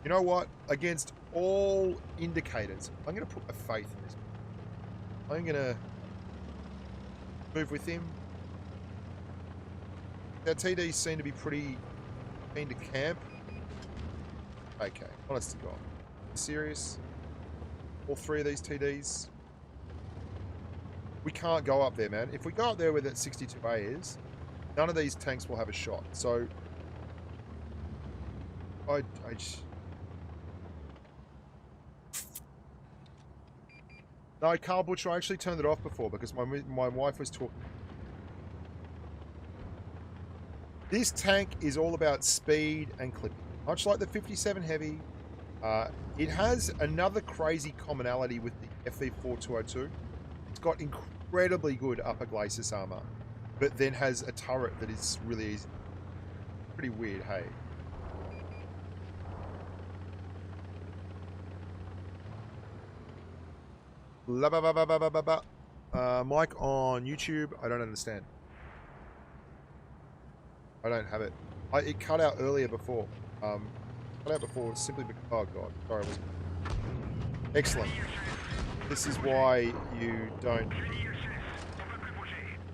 You know what? Against all indicators, I'm going to put my faith in this. I'm going to move with him. Our TDs seem to be pretty keen to camp. Okay, honest to God. Serious? All 3 of these TDs? We can't go up there, man. If we go up there where that 62A is, none of these tanks will have a shot. So, I just... No, Carl Butcher, I actually turned it off before because my wife was talking. This tank is all about speed and clipping. Much like the 57 Heavy, it has another crazy commonality with the FV4202. It's got incredibly good upper glacis armor, but then has a turret that is really easy. Pretty weird, hey? Mike on YouTube, I don't understand. I don't have it. It cut out earlier before. Simply because... Oh god, sorry. Excellent. This is why you don't...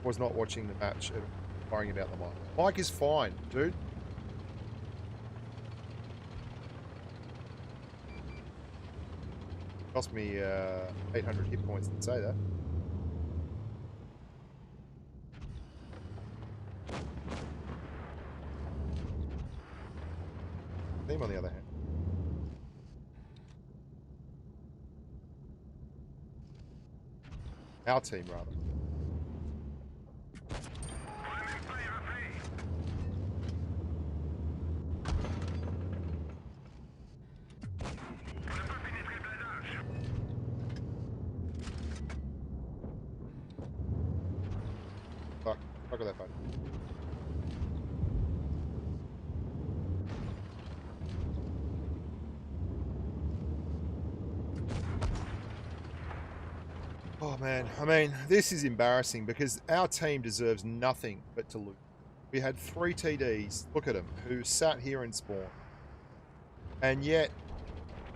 was not watching the match and worrying about the mic. Mike is fine, dude. Cost me 800 hit points to say that. Team on the other hand. Our team, rather. Fuck with that phone. Oh man, I mean, this is embarrassing because our team deserves nothing but to lose. We had 3 TDs, look at them, who sat here and spawned. And yet,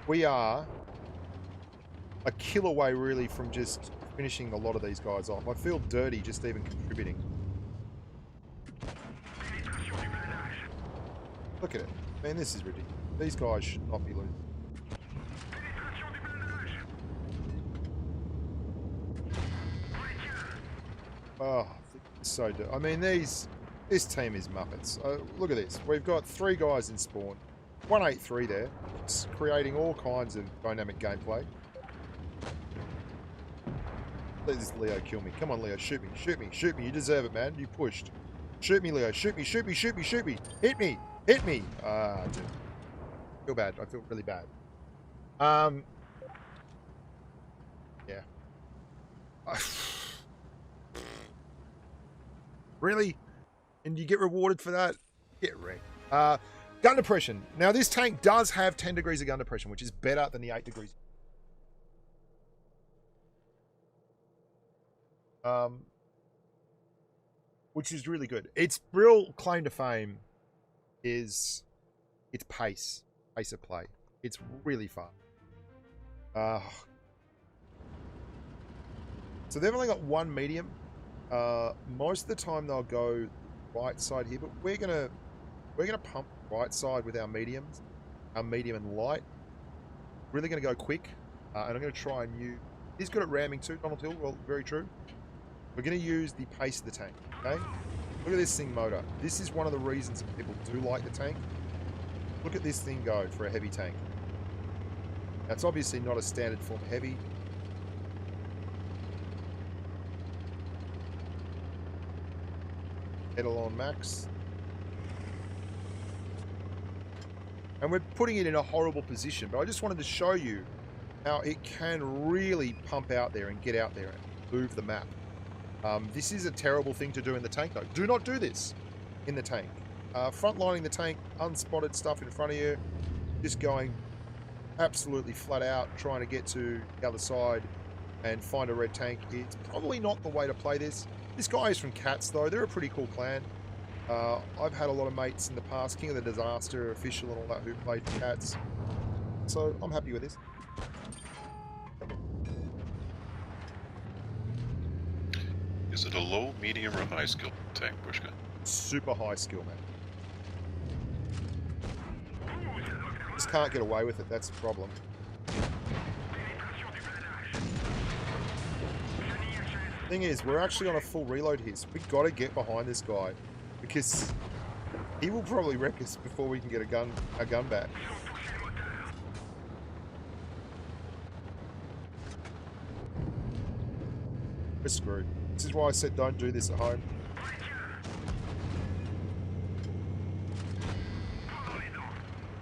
we are a kill away really from just finishing a lot of these guys off. I feel dirty just even contributing. Look at it. Man, this is ridiculous. These guys should not be losing. Oh, so dirty. I mean, this team is Muppets. Look at this. We've got 3 guys in spawn. 183 there. It's creating all kinds of dynamic gameplay. Let this Leo kill me. Come on, Leo. Shoot me. Shoot me. Shoot me. You deserve it, man. You pushed. Shoot me, Leo. Shoot me. Shoot me. Shoot me. Shoot me. Hit me. Hit me. Ah, dude. I feel bad. I feel really bad. Yeah. Really? And you get rewarded for that? Get wrecked. Gun depression. Now, this tank does have 10 degrees of gun depression, which is better than the 8 degrees. Which is really good. Its real claim to fame is its pace of play. It's really fun. So they've only got one medium. Most of the time they'll go right side here, but we're gonna pump right side with our mediums, our medium and light. Really gonna go quick, and I'm gonna try and use. He's good at ramming too, Donald Hill. Well, very true. We're gonna use the pace of the tank. Okay. Look at this thing motor. This is one of the reasons people do like the tank. Look at this thing go for a heavy tank. Now, it's obviously not a standard form heavy. Pedal on max. And we're putting it in a horrible position, but I just wanted to show you how it can really pump out there and get out there and move the map. This is a terrible thing to do in the tank, though. Do not do this in the tank. Frontlining the tank, unspotted stuff in front of you, just going absolutely flat out, trying to get to the other side and find a red tank. It's probably not the way to play this. This guy is from Cats, though. They're a pretty cool clan. I've had a lot of mates in the past, King of the Disaster, Official and all that, who played Cats. So I'm happy with this. Is it a low, medium, or high skill tank, Bushka? Super high skill, man. Just can't get away with it, that's the problem. Thing is, we're actually on a full reload here, so we've got to get behind this guy, because he will probably wreck us before we can get a gun back. We're screwed. This is why I said don't do this at home.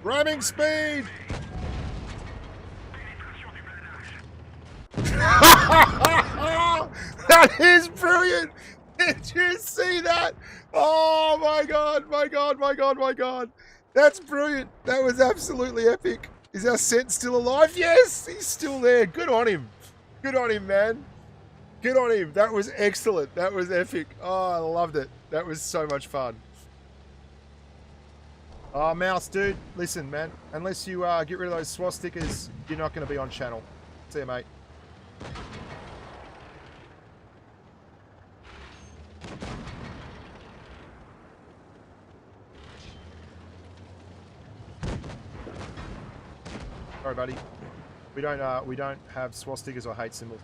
Ramming speed! That is brilliant! Did you see that? Oh my god, my god, my god, my god. That's brilliant. That was absolutely epic. Is our scent still alive? Yes, he's still there. Good on him. Good on him, man. Good on him. That was excellent. That was epic. Oh, I loved it. That was so much fun. Oh, Mouse, dude. Listen, man. Unless you get rid of those swastikas, you're not going to be on channel. See you, mate. Sorry, buddy. We don't have swastikas or hate symbols.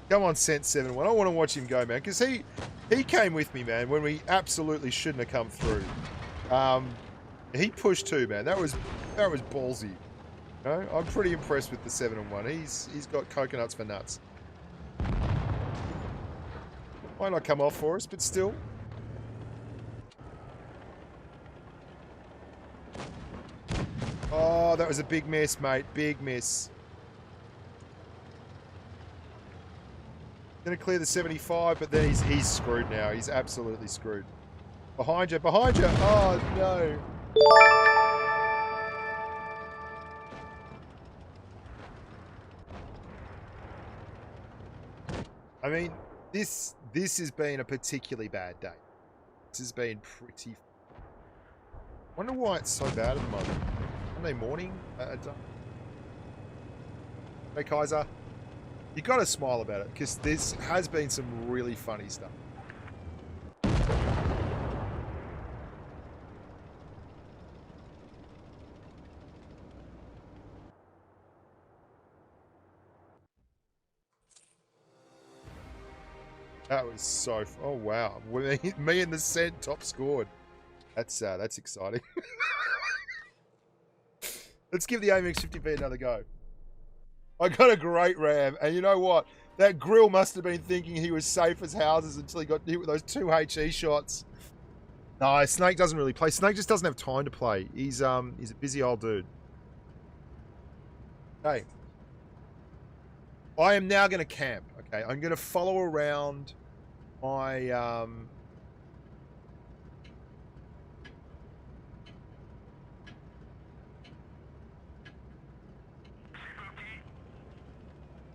Come on, Scent 7-1. I want to watch him go, man, because he came with me, man, when we absolutely shouldn't have come through. He pushed too, man. That was ballsy. You know? I'm pretty impressed with the 7-1. He's got coconuts for nuts. Might not come off for us, but still. Oh, that was a big miss, mate. Big miss. Gonna clear the 75, but then he's screwed now. He's absolutely screwed. Behind you, behind you! Oh no! I mean, this has been a particularly bad day. This has been pretty. Wonder why it's so bad at the moment. Monday morning. Hey Kaiser. You got to smile about it, because this has been some really funny stuff. That was so... Oh, wow. Me and the Scent top scored. That's exciting. Let's give the AMX 50B another go. I got a great ram, and you know what? That grill must have been thinking he was safe as houses until he got hit with those 2 HE shots. No, Snake doesn't really play. Snake just doesn't have time to play. He's a busy old dude. Okay. I am now going to camp, okay? I'm going to follow around my...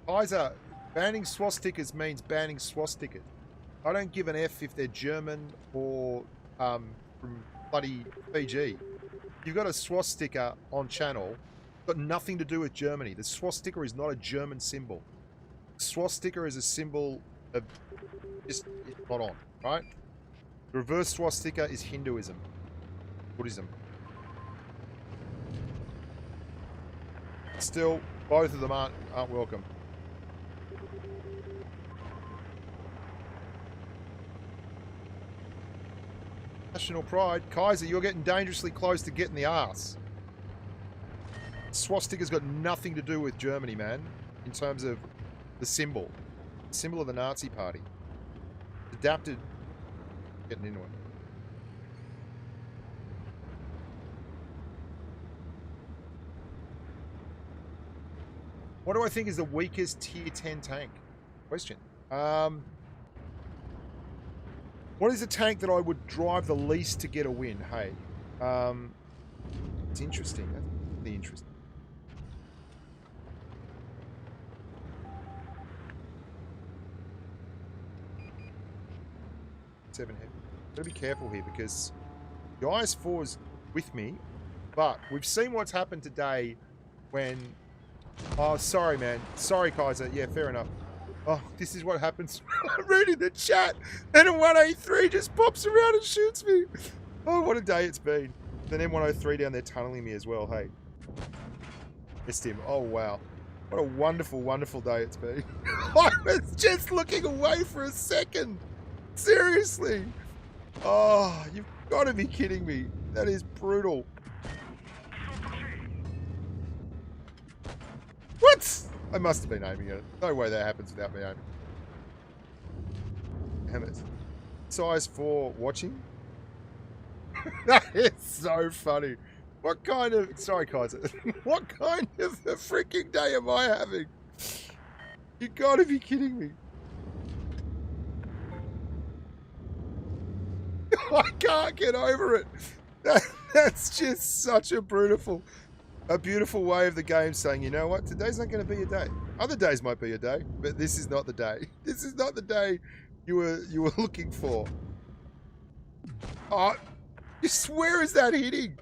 Kaiser, banning swastikas means banning swastikas. I don't give an F if they're German or from bloody Fiji. You've got a swastika on channel, Got nothing to do with Germany. The swastika is not a German symbol. The swastika is a symbol of just it's not on, right? The reverse swastika is Hinduism, Buddhism. Still, both of them aren't welcome. National pride. Kaiser, you're getting dangerously close to getting the arse. Swastika's got nothing to do with Germany, man, in terms of the symbol. The symbol of the Nazi party. Adapted. Getting into it. What do I think is the weakest tier 10 tank? Question. What is a tank that I would drive the least to get a win? Hey. It's interesting. That's really interesting. Heavy. Gotta be careful here because the IS-4 is with me, but we've seen what's happened today when... Oh, sorry, man. Sorry, Kaiser. Yeah, fair enough. Oh, this is what happens. I'm reading the chat, and a 183 just pops around and shoots me. Oh, what a day it's been. Then M103 down there tunneling me as well, hey. Missed him. Oh, wow. What a wonderful, wonderful day it's been. I was just looking away for a second. Seriously. Oh, you've got to be kidding me. That is brutal. What? I must have been aiming at it. No way that happens without me aiming. Damn it. Size 4 watching? That is so funny. What kind of... Sorry, Kaiser. What kind of a freaking day am I having? You gotta be kidding me. I can't get over it. That's just such a beautiful way of the game saying, you know what, today's not going to be your day. Other days might be your day, but this is not the day. This is not the day you were looking for. Oh, where is that hitting?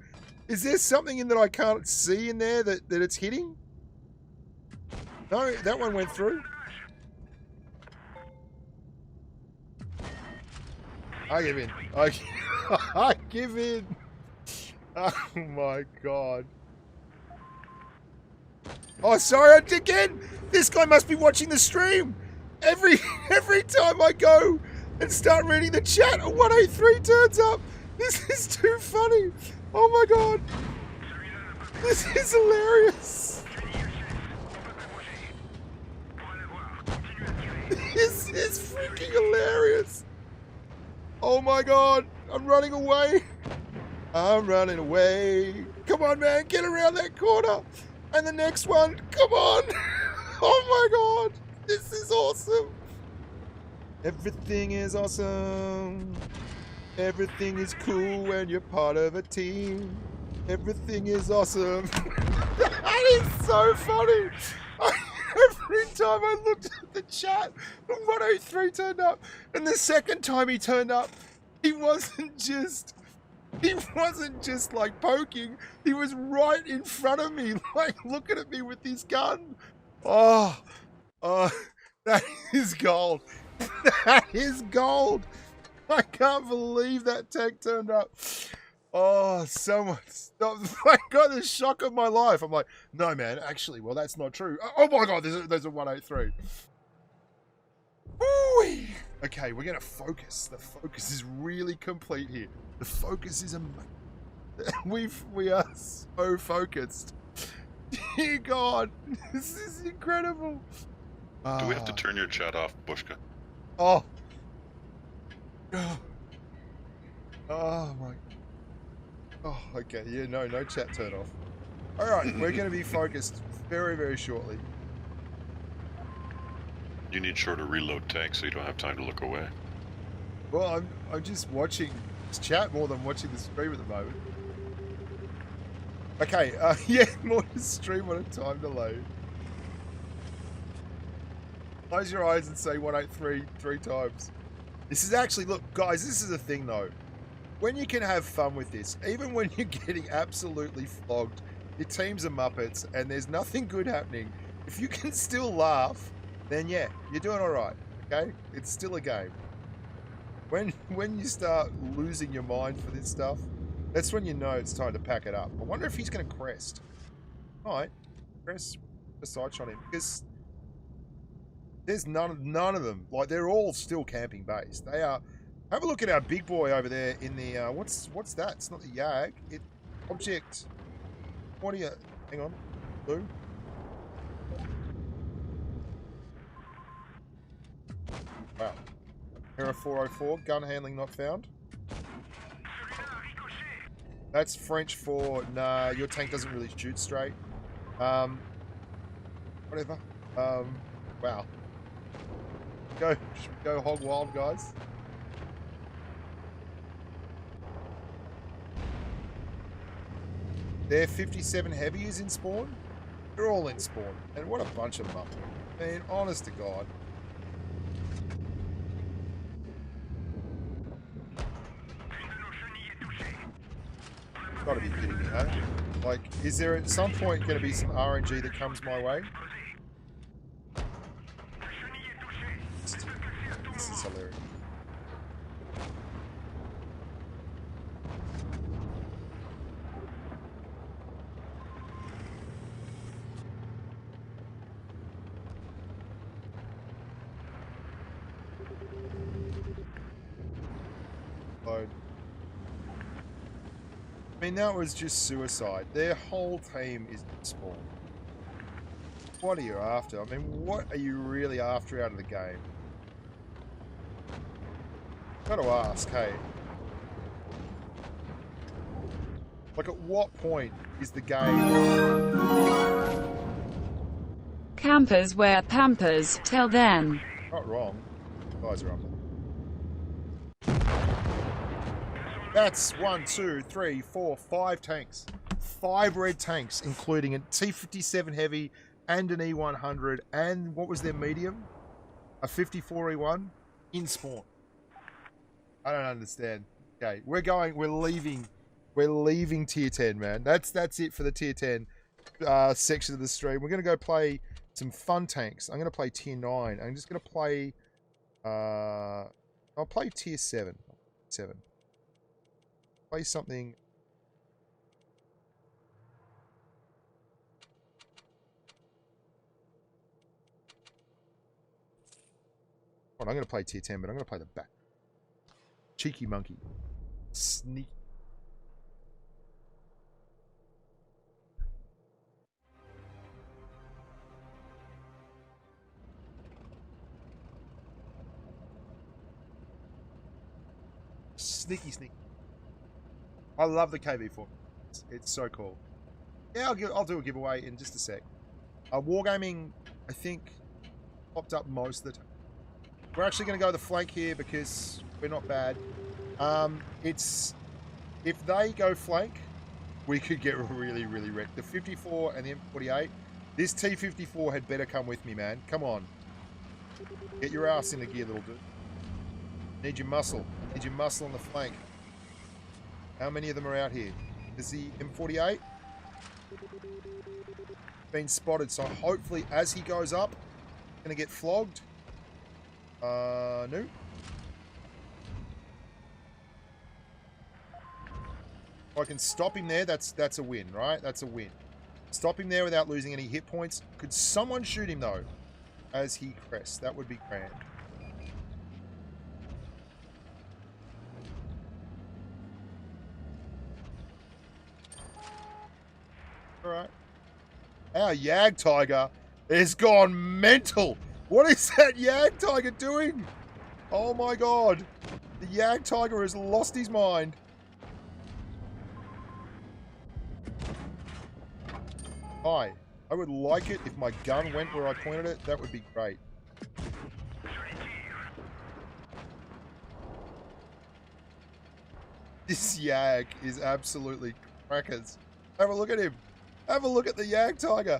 Is there something in that I can't see in there that it's hitting? No, that one went through. I give in. I give in. Oh my god. Oh, sorry, again. This guy must be watching the stream. Every time I go and start reading the chat, a 183 turns up. This is too funny. Oh my god. This is hilarious. This is freaking hilarious. Oh my god, I'm running away. I'm running away. Come on, man, get around that corner. And the next one, come on. Oh my god, this is awesome. Everything is awesome. Everything is cool when you're part of a team. Everything is awesome. That is so funny. Every time I looked at the chat, 103 turned up. And the second time he turned up, he wasn't just like poking. He was right in front of me, like looking at me with his gun. Oh, that is gold. That is gold. I can't believe that tank turned up. Oh, someone stop. I got the shock of my life. I'm like, no, man, actually, well, that's not true. Oh my god, there's a 183. Woo-wee. Okay, we're going to focus. The focus is really complete here. The focus is amazing. We are so focused. Dear God, this is incredible. Do we have to turn your chat off, Bushka? Oh. Oh my. Oh, okay. Yeah, no chat turn off. All right, we're going to be focused very, very shortly. You need shorter reload tanks so you don't have time to look away. Well, I'm just watching this chat more than watching the stream at the moment. Okay, yeah, more to stream on a time delay. Close your eyes and say 183 3 times. This is actually, look, guys, this is the thing though. When you can have fun with this, even when you're getting absolutely flogged Your teams are Muppets, and there's nothing good happening. If you can still laugh, then yeah, you're doing all right. Okay, it's still a game. When you start losing your mind for this stuff, that's when you know it's time to pack it up. I wonder if he's going to crest. All right, crest a side shot him because there's none of them. Like they're all still camping base. They are. Have a look at our big boy over there in the what's that? It's not the Yag. It object. What are you? Hang on, Blue. Wow. Era 404, gun handling not found. That's French for, nah, your tank doesn't really shoot straight. Whatever. Wow. Go hog wild, guys. Their 57 Heavies in spawn. They're all in spawn. And what a bunch of them up. I mean, honest to God. Gotta be kidding me, huh? Like, is there at some point going to be some RNG that comes my way? This is hilarious. Load. I mean, that was just suicide. Their whole team is spawn. What are you after? I mean, what are you really after out of the game? Got to ask, hey. Like, at what point is the game... Campers wear pampers, till then. Not wrong. Guys are up there. That's 1, 2, 3, 4, 5 tanks. 5 red tanks, including a T57 Heavy and an E100. And what was their medium? A 54E1 in spawn. I don't understand. Okay, we're leaving tier 10, man. That's it for the tier 10 section of the stream. We're going to go play some fun tanks. I'm going to play tier 9. I'm just going to play... I'll play tier 7. 7. Play something. I'm going to play tier 10, but I'm going to play the back. Cheeky monkey. Sneak. Sneaky. I love the KV4. It's so cool. Yeah, I'll do a giveaway in just a sec. Wargaming, I think, popped up most of the time. We're actually going to go the flank here because we're not bad. If they go flank, we could get really, really wrecked. The 54 and the M48. This T54 had better come with me, man. Come on. Get your ass in the gear, little dude. Need your muscle. Need your muscle on the flank. How many of them are out here? Is the M48? Been spotted, so hopefully as he goes up, gonna get flogged. No. If I can stop him there, that's a win, right? That's a win. Stop him there without losing any hit points. Could someone shoot him though, as he crests? That would be grand. Alright. Our Yag Tiger has gone mental. What is that Yag Tiger doing? Oh my god. The Yag Tiger has lost his mind. Hi. I would like it if my gun went where I pointed it. That would be great. This Yag is absolutely crackers. Have a look at him. Have a look at the Yag Tiger.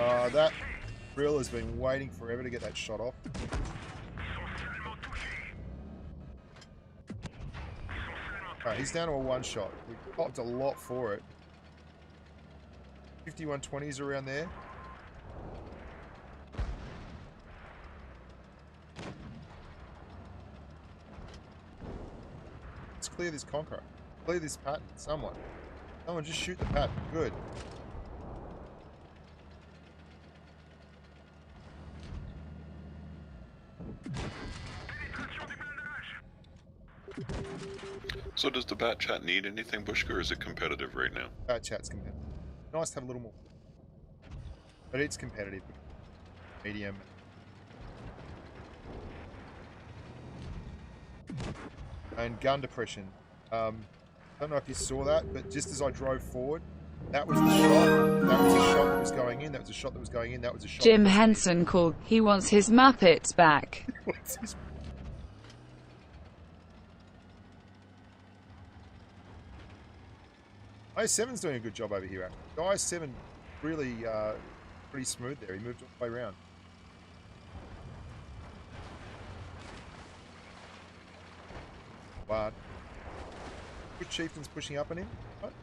That drill has been waiting forever to get that shot off. Alright, he's down to a one shot. We popped a lot for it. 5120s around there. Let's clear this conqueror. Clear this pattern. Someone just shoot the pattern. Good. So does the bat chat need anything, Bushka, or is it competitive right now? Bat chat's competitive. Nice to have a little more. But it's competitive. Medium. And gun depression. I don't know if you saw that, but just as I drove forward, that was the shot. That was a shot that was going in. That was a shot that was going in. That was a shot. Jim Henson called. He wants his Muppets back. What's his... IS7's doing a good job over here, actually. The IS7 really pretty smooth there. He moved all the way around. Wow. Good chieftain's pushing up on him. What?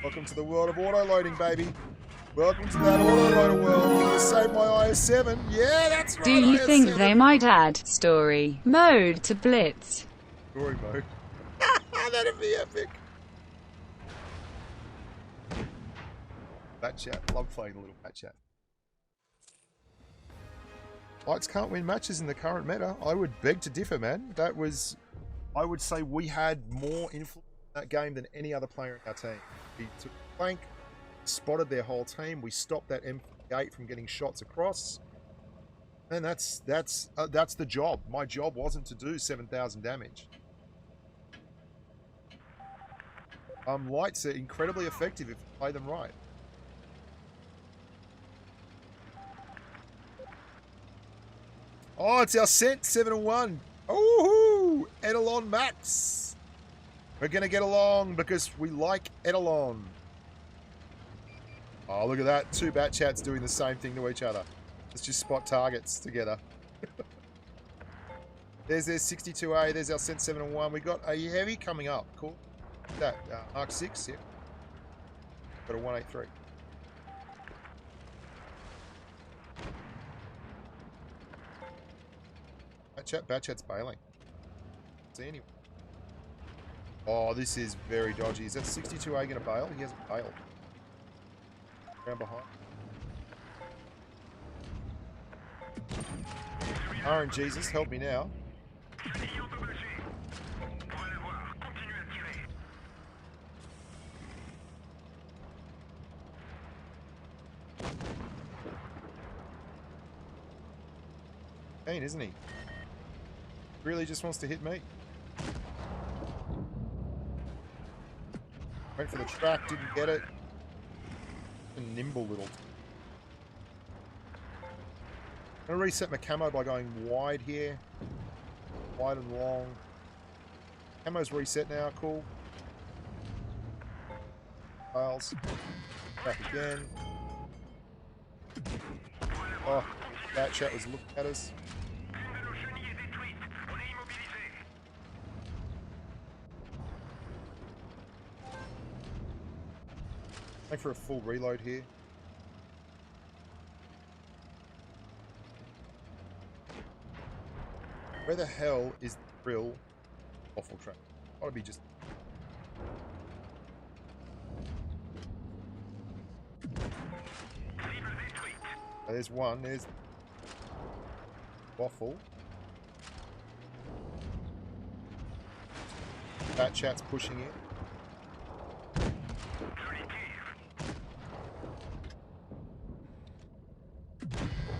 Welcome to the world of auto-loading, baby. Welcome to that auto-loader world. You saved my IS7. Yeah, that's right. Do you IS7. think they might add story mode to Blitz? Story mode. That'd be epic. Bat chat. Love playing the little bat chat. Lights can't win matches in the current meta. I would beg to differ, man. That was... I would say we had more influence in that game than any other player in our team. We took the flank, spotted their whole team. We stopped that M8 from getting shots across. And that's the job. My job wasn't to do 7,000 damage. Lights are incredibly effective if you play them right. Oh, it's our Cent 7-1. Oh, Edelon Max. We're going to get along because we like Edelon. Oh, look at that. Two bat chats doing the same thing to each other. Let's just spot targets together. There's their 62A. There's our Cent 7-1. We got a heavy coming up. Cool. That Mark 6, yeah. Got a 183. Bat chat's bailing. See anyone? Oh, this is very dodgy. Is that 62A going to bail? He hasn't bailed. Around behind. Aaron Jesus, help me now. Keen, isn't he? Really just wants to hit me. Went for the track, didn't get it. A nimble little. I'm going to reset my camo by going wide here. Wide and long. Camo's reset now, cool. Files. Back again. Oh, that chat was looking at us. Wait for a full reload here. Where the hell is the drill? Awful trap. Ought to be just... Oh, there's one. There's... Waffle. That chat's pushing in.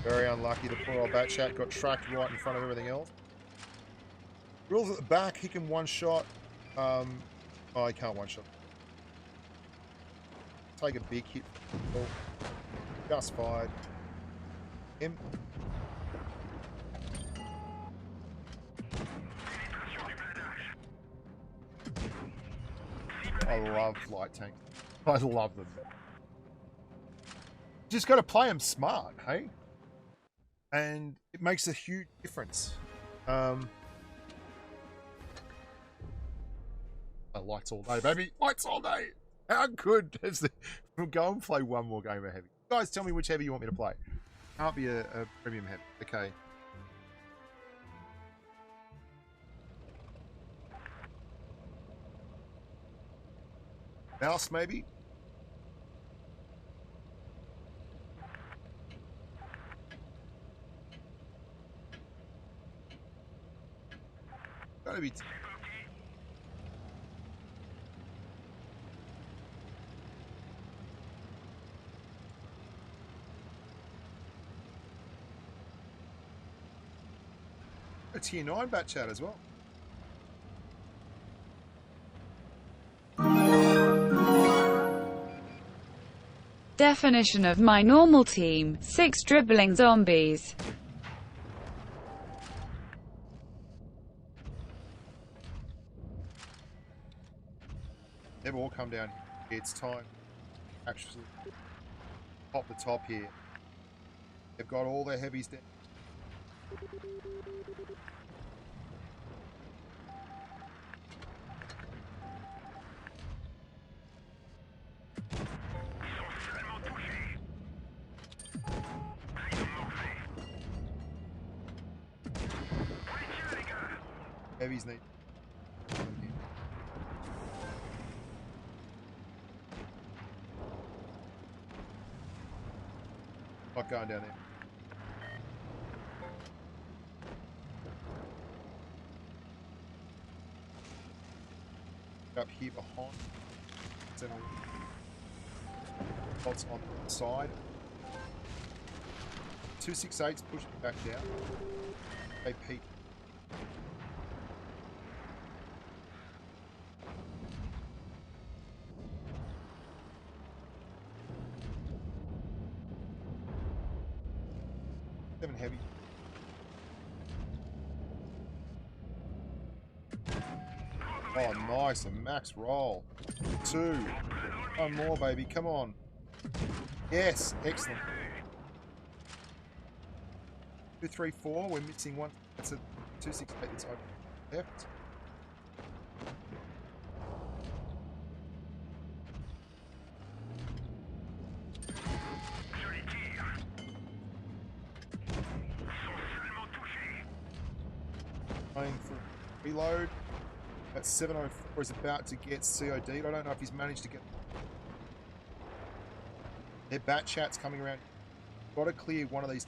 Very unlucky. The poor old bat chat got tracked right in front of everything else. Drill's at the back. He can one shot. Oh, he can't one shot. Take a big hit. Oh, just fired. Him. I love light tank. I love them. Just got to play them smart, hey? And it makes a huge difference. Lights all day, baby. Lights all day. How good is the... We'll go and play one more game of Heavy. Guys, tell me which Heavy you want me to play. Can't be a premium Heavy. Okay. Mouse, maybe? Gotta be... a tier 9 bat chat as well. Definition of my normal team: 6 dribbling zombies. They've all come down. It's time. Actually, pop the top here. They've got all their heavies down. Heavies need. Not going down there. Up here behind. Shots on the side. 268's pushing back down. They peak. Heavy. Oh, nice. A max roll. 2. One more, baby. Come on. Yes. Excellent. 2, 3, 4. We're missing one. That's a 268 that's open left. For reload. That 704 is about to get COD'd. I don't know if he's managed to get... Their bat chat's coming around. Got to clear one of these.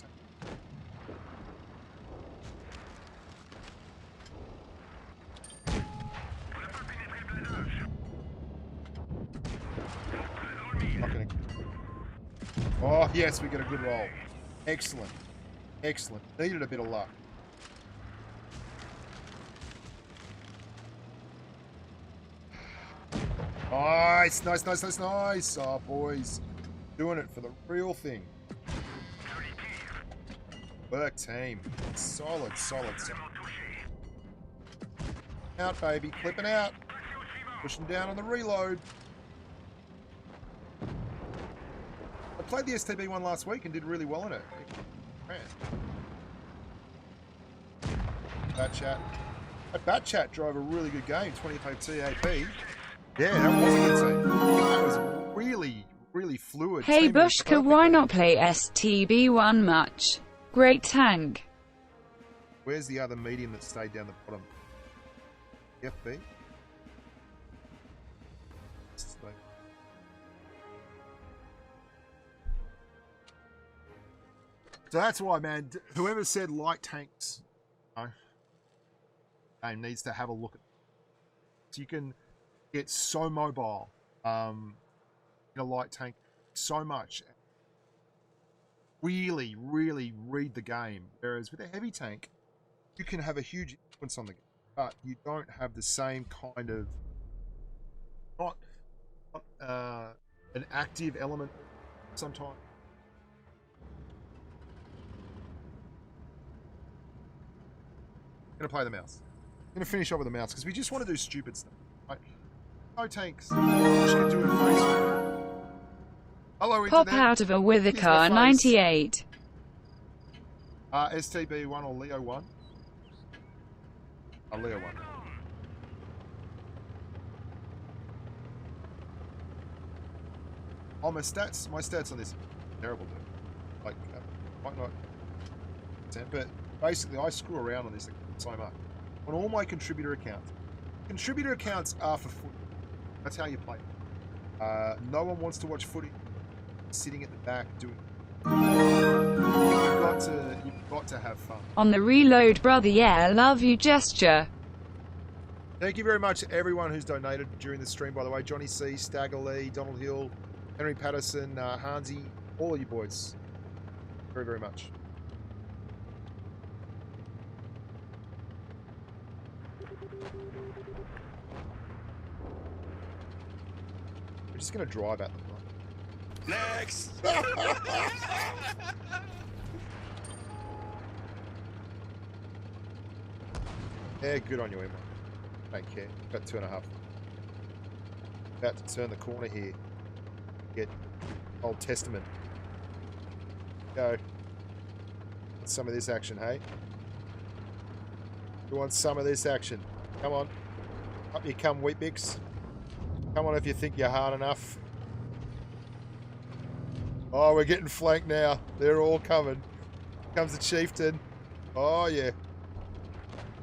Oh, yes, we get a good roll. Excellent. Excellent. Needed a bit of luck. Nice, nice, nice, nice, nice. Oh, boys. Doing it for the real thing. Work, team. Solid, solid, solid. Out, baby. Clipping out. Pushing down on the reload. I played the STB one last week and did really well in it. Bat chat. That bat chat drove a really good game. 25 TAP. Yeah, that was a good team. That was really, really fluid. Hey Bushka, why not play STB1 much? Great tank. Where's the other medium that stayed down the bottom? FB? So that's why, man, whoever said light tanks, game needs to have a look at it. So you can get so mobile in a light tank so much. Really, really read the game. Whereas with a heavy tank, you can have a huge influence on the game, but you don't have the same kind of not an active element sometimes. I'm gonna play the mouse. I'm gonna finish off with the mouse because we just want to do stupid stuff. Right? No tanks. Just gonna do it face. Hello, Pop Internet. out of a with a Here's car my face. 98. STB1 or Leo 1? Leo 1. Oh, my stats on this are terrible, dude. Like, might not, but basically I screw around on this thing so much. On all my contributor accounts. Contributor accounts are for footy. That's how you play. No one wants to watch footy sitting at the back doing. You've got to have fun. On the reload, brother, yeah, love you gesture. Thank you very much to everyone who's donated during the stream, by the way. Johnny C, Stagger Lee, Donald Hill, Henry Patterson, Hansi, all of you boys. Very, very much. We're just going to drive at them. Next! Yeah, good on you, Emma. Don't care. Got 2.5. About to turn the corner here. Get Old Testament. Go. Want some of this action, hey? You want some of this action? Come on. Up you come, Weet-Bix. Come on if you think you're hard enough. Oh, we're getting flanked now. They're all coming. Here comes the chieftain. Oh, yeah.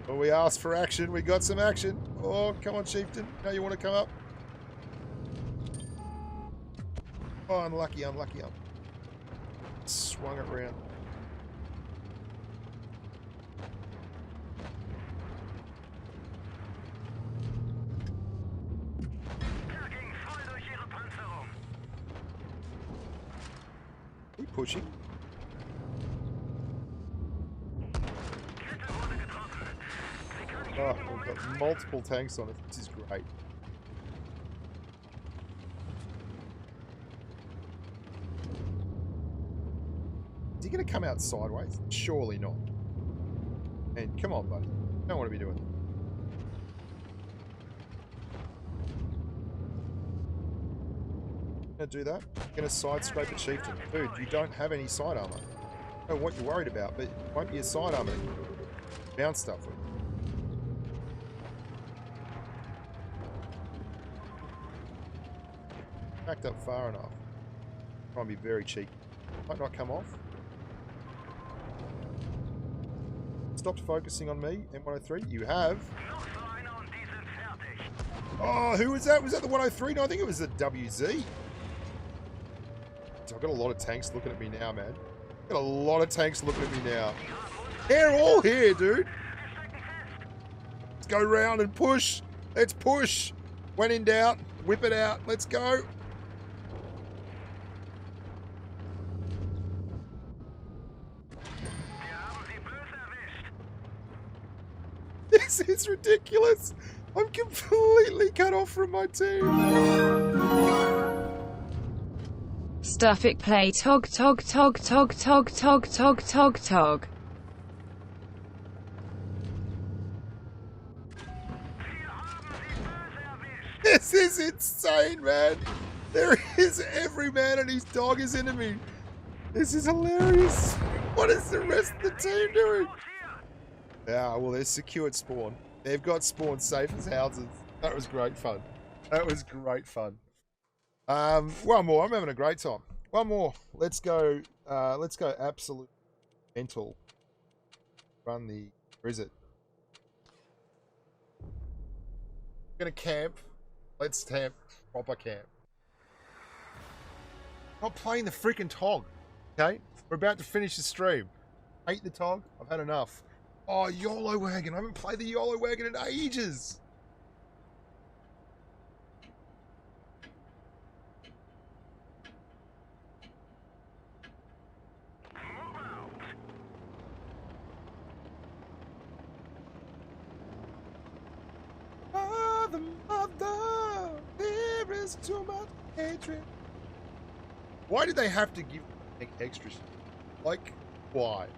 Well, we asked for action. We got some action. Oh, come on, chieftain. Now you want to come up? Oh, unlucky, unlucky. Swung it round. Are you pushing? Oh, we've got multiple tanks on it. This is great. Is he going to come out sideways? Surely not. And come on, buddy. Don't want to be doing that. Gonna do that? Gonna side scrape a chieftain. Dude, you don't have any side armor. I don't know what you're worried about, but it won't be a side armor. Bounce stuff with. Backed up far enough. Try and be very cheeky. Might not come off. Stopped focusing on me, M103. You have. Oh, who was that? Was that the 103? No, I think it was the WZ. I've got a lot of tanks looking at me now, man. Got a lot of tanks looking at me now. They're all here, dude. Let's go round and push. Let's push. When in doubt, whip it out. Let's go. This is ridiculous. I'm completely cut off from my team. Stuff it, play tog tog tog tog tog tog tog tog tog. This is insane, man. There is every man and his dog is enemy. This is hilarious. What is the rest of the team doing? Yeah, well, they're secured spawn. They've got spawn safe as houses. That was great fun. That was great fun. One more. I'm having a great time. One more. Let's go absolute mental. Run the... Where is it? We're gonna camp. Let's camp. Proper camp. Not playing the freaking TOG. Okay? We're about to finish the stream. Hate the TOG. I've had enough. Oh, YOLO Wagon. I haven't played the YOLO Wagon in ages. Mother, there is too much hatred. Why did they have to give extras? Like, why?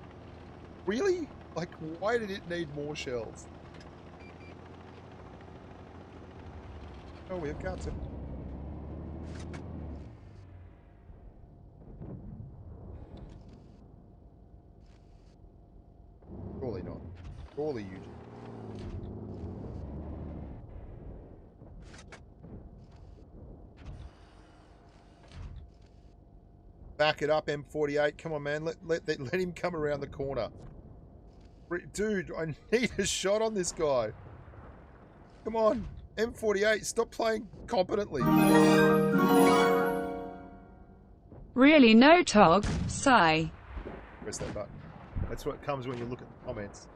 Really? Like, why did it need more shells? Oh, we've got to. Surely not. Surely you do. Back it up, M48. Come on, man. Let him come around the corner. Dude, I need a shot on this guy. Come on. M48, stop playing competently. Really no tog, sigh. Press that button. That's what comes when you look at the comments.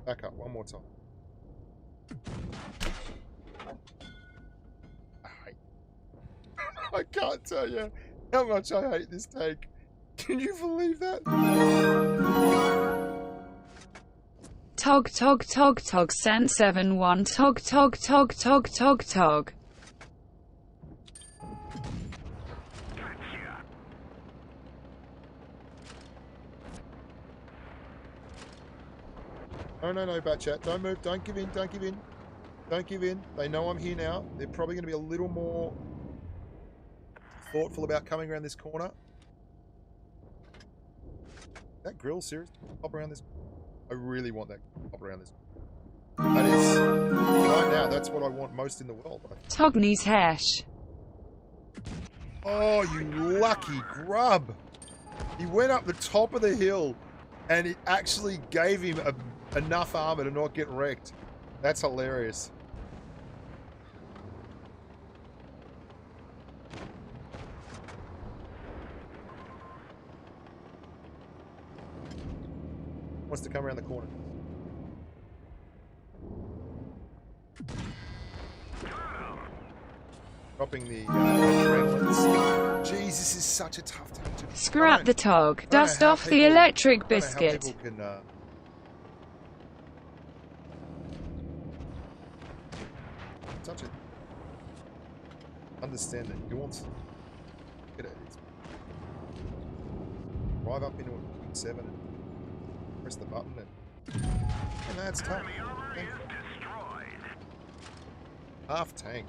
Back up one more time. I can't tell you how much I hate this tank. Can you believe that? Tog tog tog tog sent 7-1 tog tog tog tog tog tog. No, bat chat. Don't move. Don't give in. Don't give in. Don't give in. They know I'm here now. They're probably going to be a little more thoughtful about coming around this corner. That grill, seriously? Pop around this. I really want that pop around this. That is, right now, that's what I want most in the world. Togny's hash. Oh, you lucky grub. He went up the top of the hill and it actually gave him enough armor to not get wrecked. That's hilarious. Wants to come around the corner. Dropping the adrenalines. Jeez, this is such a tough time to... Scrap the tog. Dust off the electric biscuit. Can, such a... Understand that you want... Get it. Drive up into a 7 and press the button and that's tough. Half tank.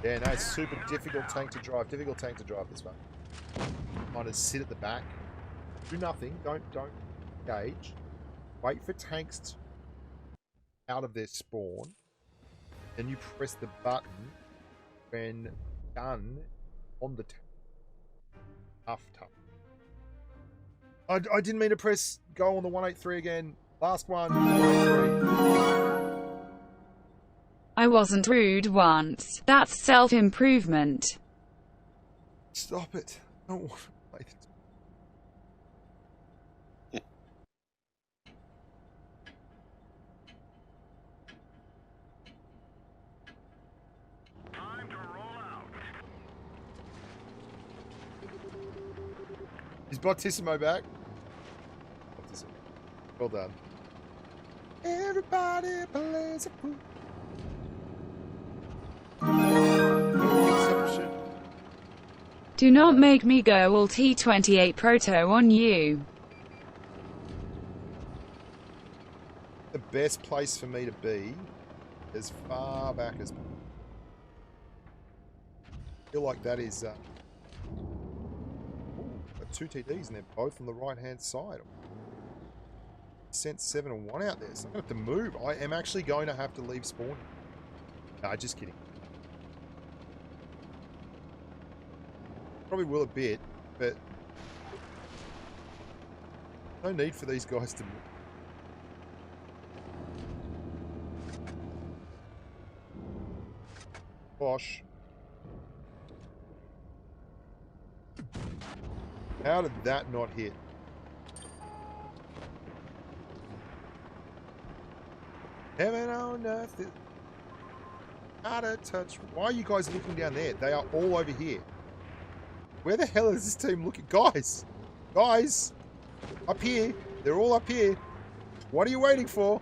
Yeah, no, it's super difficult tank to drive. Difficult tank to drive this one. Kind of sit at the back. Do nothing. Don't engage. Wait for tanks out of their spawn. Then you press the button when done on the tank. Tough. I didn't mean to press go on the 183 again. Last one. 183. I wasn't rude once. That's self-improvement. Stop it. I don't want to play this. Time to roll out. Is Bottissimo back? Well done. Everybody plays a fool. Do not make me go all T28 proto on you. The best place for me to be as far back as possible. I feel like that is got 2 TDs and they're both on the right hand side. Sent 7 and 1 out there, so I'm going to have to move. I am actually going to have to leave spawn. Nah, just kidding. Probably will a bit, but no need for these guys to move. Bosh. How did that not hit? Heaven on earth is out of touch. Why are you guys looking down there? They are all over here. Where the hell is this team looking? Guys! Guys! Up here. They're all up here. What are you waiting for?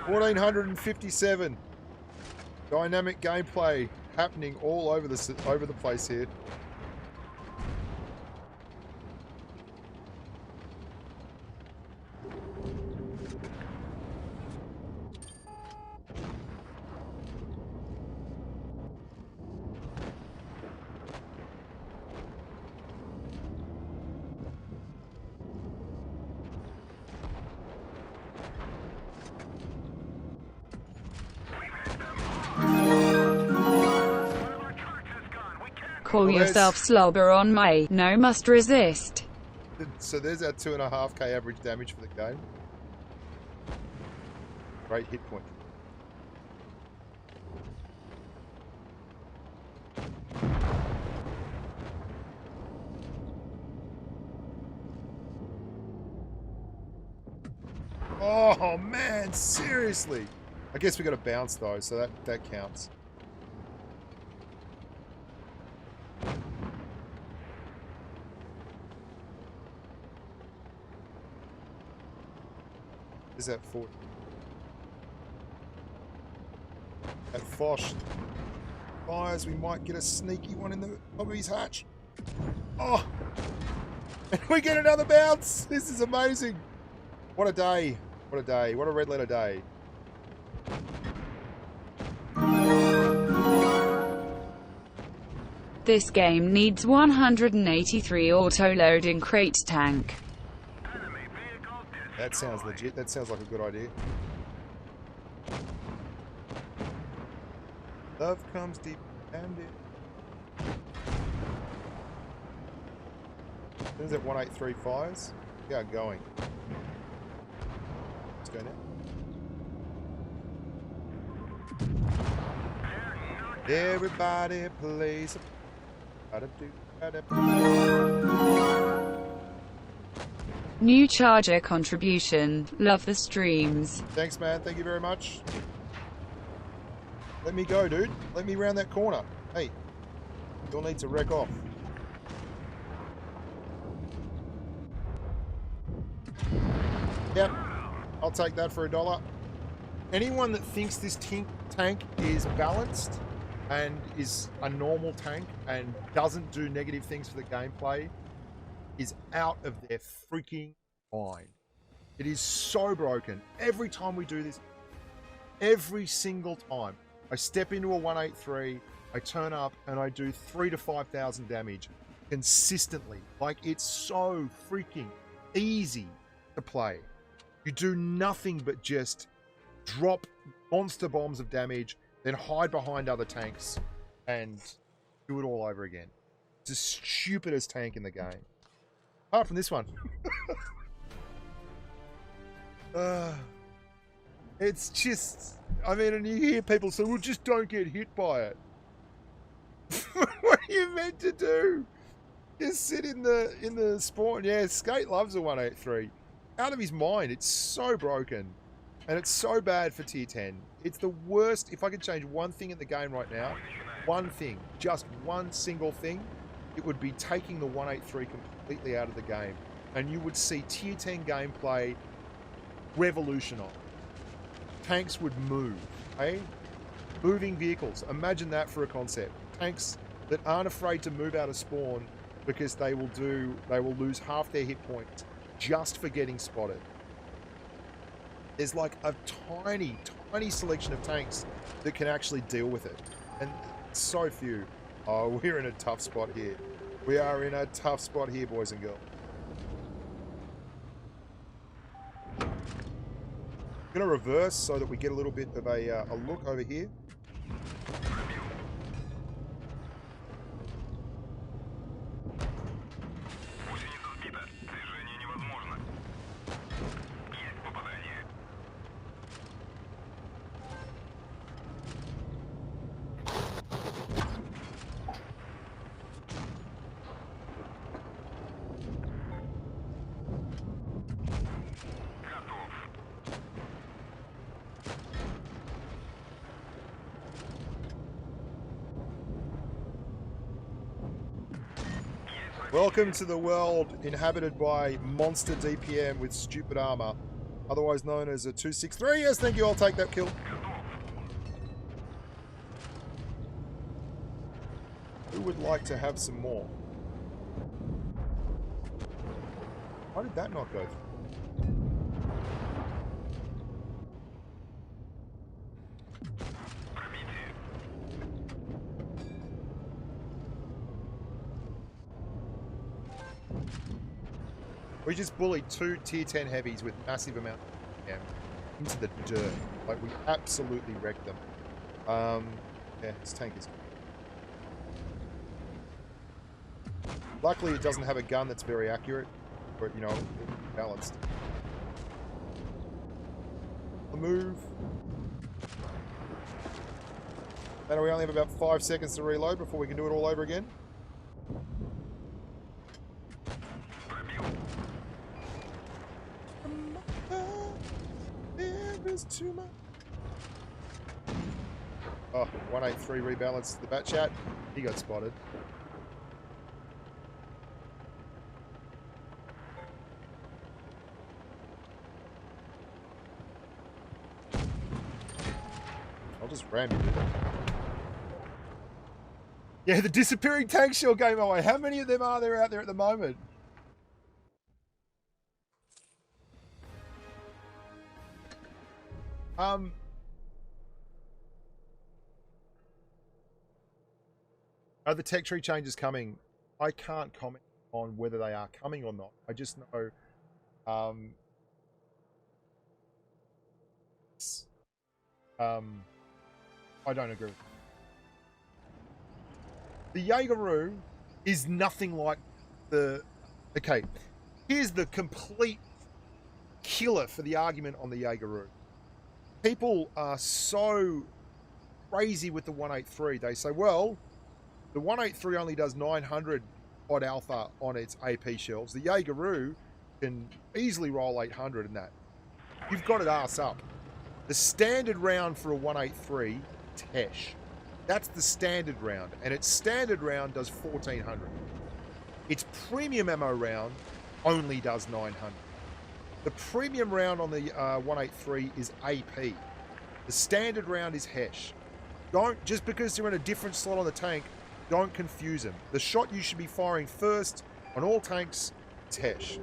$1,457. Dynamic gameplay happening all over the place here. Call yourself slobber on May. No must resist. So there's our 2.5k average damage for the game. Great hit point. Oh man, seriously. I guess we got to bounce though, so that counts. Is that Fort? At Fosh. Guys, we might get a sneaky one in the top of his hatch. Oh! And we get another bounce! This is amazing! What a day. What a day. What a red letter day. This game needs 183 auto-loading crate tank. That sounds legit. That sounds like a good idea. Love comes deep and it. Is it 183 fires? Yeah, going. Let's go now. Everybody plays. New charger contribution. Love the streams. Thanks, man. Thank you very much. Let me go, dude. Let me round that corner. Hey, you'll need to wreck off. Yep, I'll take that for $1. Anyone that thinks this tank is balanced and is a normal tank and doesn't do negative things for the gameplay is out of their freaking mind. It is so broken. Every time we do this, every single time, I step into a 183, I turn up and I do 3,000 to 5,000 damage consistently. Like, it's so freaking easy to play. You do nothing but just drop monster bombs of damage, then hide behind other tanks and do it all over again. It's the stupidest tank in the game. Apart from this one. It's just, I mean, and you hear people say, well, just don't get hit by it. What are you meant to do? Just sit in the spawn. Yeah, Skate loves a 183. Out of his mind. It's so broken. And it's so bad for tier 10. It's the worst. If I could change one thing in the game right now, one thing, just one single thing, it would be taking the 183 completely out of the game. And you would see tier 10 gameplay revolutionize. Tanks would move, eh? Moving vehicles. Imagine that for a concept. Tanks that aren't afraid to move out of spawn because they will lose half their hit points just for getting spotted. There's like a tiny, tiny selection of tanks that can actually deal with it. And so few. Oh, we're in a tough spot here. We are in a tough spot here, boys and girls. I'm going to reverse so that we get a little bit of a look over here. Welcome to the world inhabited by monster DPM with stupid armor, otherwise known as a 263. Yes, thank you. I'll take that kill. Who would like to have some more? Why did that not go through? We just bullied 2 tier 10 heavies with massive amount of damage into the dirt. Like, we absolutely wrecked them. Yeah, this tank is... Luckily, it doesn't have a gun that's very accurate, but, you know, balanced. The move. And we only have about 5 seconds to reload before we can do it all over again. Too much. Oh, 183 rebalanced the bat chat. He got spotted. I'll just ram you with it. Yeah, the disappearing tank shell game away. How many of them are there out there at the moment? Are the tech tree changes coming? I can't comment on whether they are coming or not. I just know I don't agree with it. The Jaegeru is nothing like the... Okay, here's the complete killer for the argument on the Jaegeru. People are so crazy with the 183. They say, well, the 183 only does 900 odd alpha on its AP shells. The Jaegeru can easily roll 800 in that. You've got it arse up. The standard round for a 183, Tesh. That's the standard round. And its standard round does 1400. Its premium ammo round only does 900. The premium round on the 183 is AP. The standard round is Hesh. Don't, just because they're in a different slot on the tank, don't confuse them. The shot you should be firing first on all tanks is Hesh.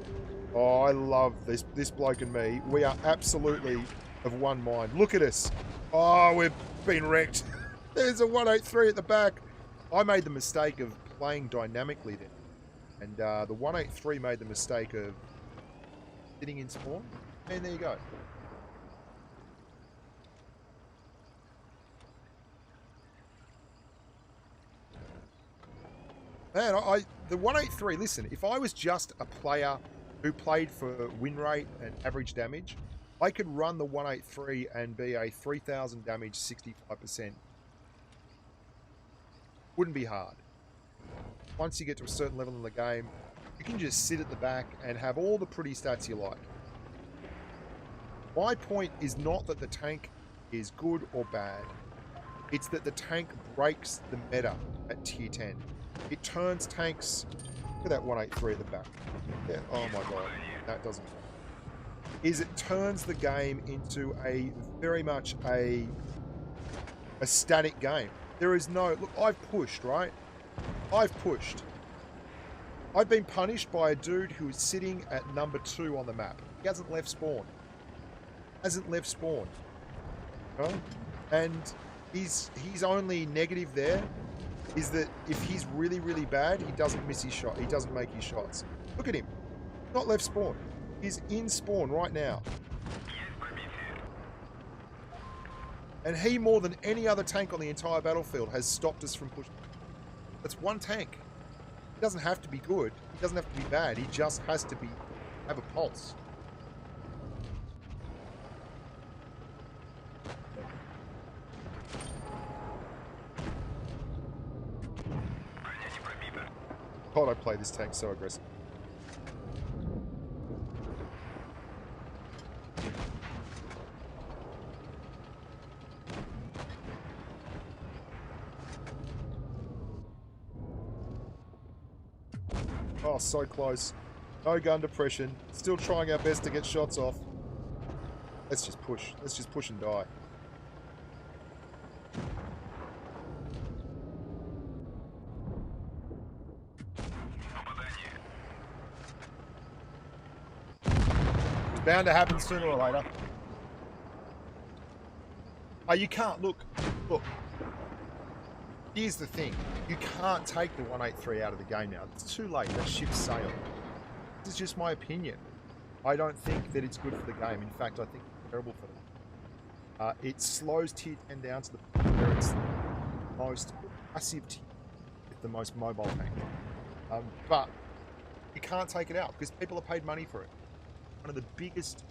Oh, I love this bloke and me. We are absolutely of one mind. Look at us. Oh, we've been wrecked. There's a 183 at the back. I made the mistake of playing dynamically then. And the 183 made the mistake of sitting in spawn. And there you go. Man, the 183, listen, if I was just a player who played for win rate and average damage, I could run the 183 and be a 3,000 damage, 65%. Wouldn't be hard. Once you get to a certain level in the game, you can just sit at the back and have all the pretty stats you like. My point is not that the tank is good or bad. It's that the tank breaks the meta at tier 10. It turns tanks... Look at that 183 at the back. Yeah, oh my god. That doesn't... It turns the game into a very much a static game. There is no... Look, I've pushed, right? I've pushed. I've been punished by a dude who is sitting at number 2 on the map. He hasn't left spawn. Hasn't left spawn. You know? And his only negative there is that if he's really, really bad, he doesn't miss his shot. He doesn't make his shots. Look at him. Not left spawn. He's in spawn right now. And he, more than any other tank on the entire battlefield, has stopped us from pushing. That's one tank. He doesn't have to be good. He doesn't have to be bad. He just has to have a pulse. God, I play this tank so aggressive. Oh, so close. No gun depression. Still trying our best to get shots off. Let's just push. Let's just push and die. It's bound to happen sooner or later. Oh, you can't. Look. Here's the thing. You can't take the 183 out of the game now. It's too late. That ship's sailed. This is just my opinion. I don't think that it's good for the game. In fact, I think it's terrible for them. It slows tier 10 down to the point where it's the most passive tier with the most mobile tank. But you can't take it out because people have paid money for it. One of the biggest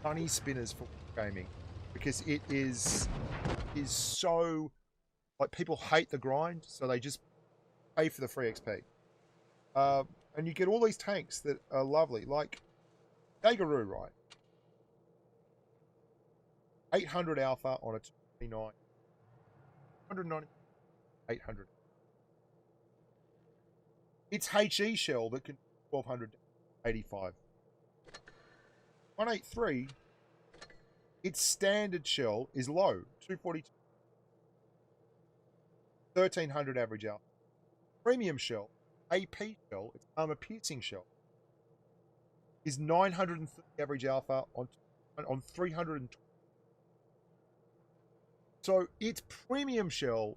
money spinners for gaming because it is so... Like, people hate the grind, so they just pay for the free XP. And you get all these tanks that are lovely. Like, Kangaroo, right? 800 alpha on a 29. 190. 800. It's HE shell that can 1285. 183, its standard shell is low, 242. 1300 average alpha. Premium shell, AP shell, its armor piercing shell, is 930 average alpha on 320. So its premium shell,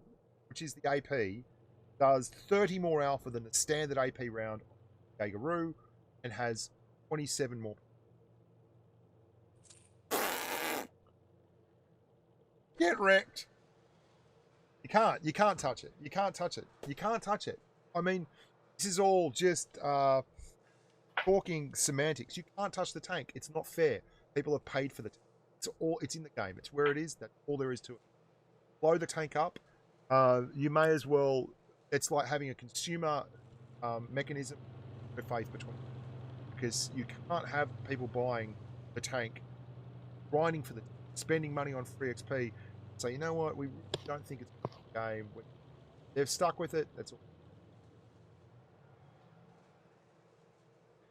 which is the AP, does 30 more alpha than the standard AP round on Kangaroo and has 27 more. Get wrecked. You can't touch it. You can't touch it. You can't touch it. I mean, this is all just talking semantics. You can't touch the tank. It's not fair. People have paid for the tank. It's in the game. It's where it is. That's all there is to it. Blow the tank up. You may as well. It's like having a consumer mechanism for faith between, because you can't have people buying the tank, grinding for the spending money on free XP. So you know what? We don't think it's a game. They've stuck with it. That's all.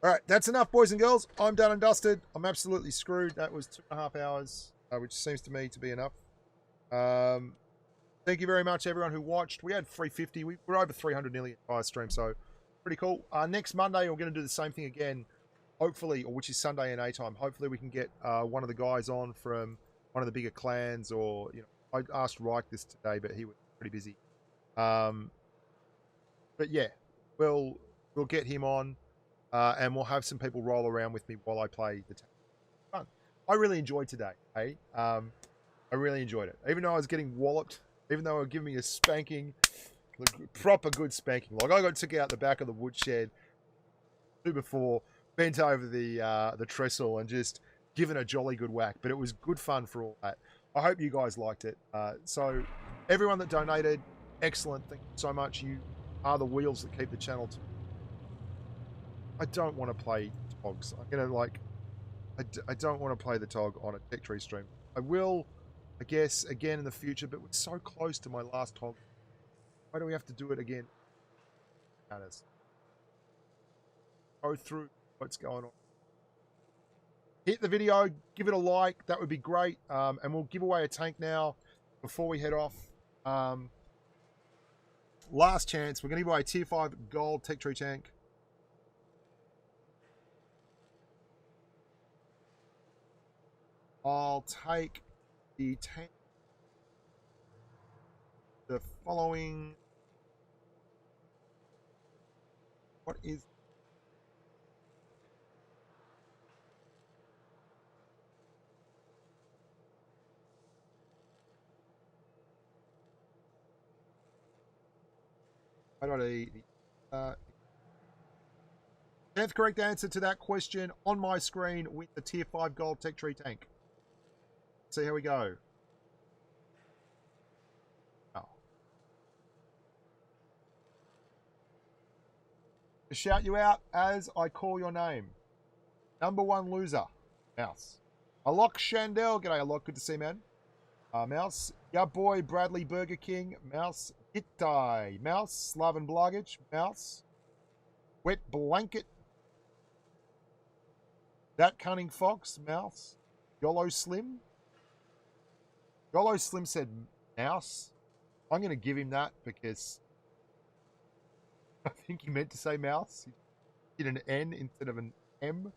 All right, that's enough, boys and girls. I'm done and dusted. I'm absolutely screwed. That was 2.5 hours, which seems to me to be enough. Thank you very much, everyone who watched. We had 350. We're over 300 nearly entire stream, so pretty cool. Next Monday, we're going to do the same thing again, hopefully, or which is Sunday in A time. Hopefully, we can get one of the guys on from one of the bigger clans, or I asked Reich this today, but he was pretty busy. But yeah, we'll get him on, and we'll have some people roll around with me while I play the tank. Fun. I really enjoyed today. Hey, I really enjoyed it, even though I was getting walloped. Even though they were giving me a spanking, proper good spanking. Like, I got took out the back of the woodshed 2 before, bent over the trestle, and just given a jolly good whack. But it was good fun for all that. I hope you guys liked it. So, everyone that donated, excellent. Thank you so much. You are the wheels that keep the channel. I don't want to play togs. I'm gonna I don't want to play the tog on a Tech Tree stream. I will, I guess, again in the future, but we're so close to my last tog. Why do we have to do it again? Matters. Go through what's going on. Hit the video, give it a like. That would be great. And we'll give away a tank now before we head off. Last chance. We're going to give away a tier 5 gold Tech Tree tank. I'll take the tank. The following. What is? I got a 10th correct answer to that question on my screen with the tier 5 gold Tech Tree tank. See how we go. Oh. To shout you out as I call your name. Number 1 loser, Mouse. Alok Shandell, g'day Alok, good to see you, man. Mouse, ya boy Bradley Burger King, Mouse, Gittai, Mouse, Slaven Blagic, Mouse, Wet Blanket. That Cunning Fox, Mouse. Yolo Slim. Yolo Slim said mouse. I'm going to give him that because I think he meant to say mouse. He did an N instead of an M.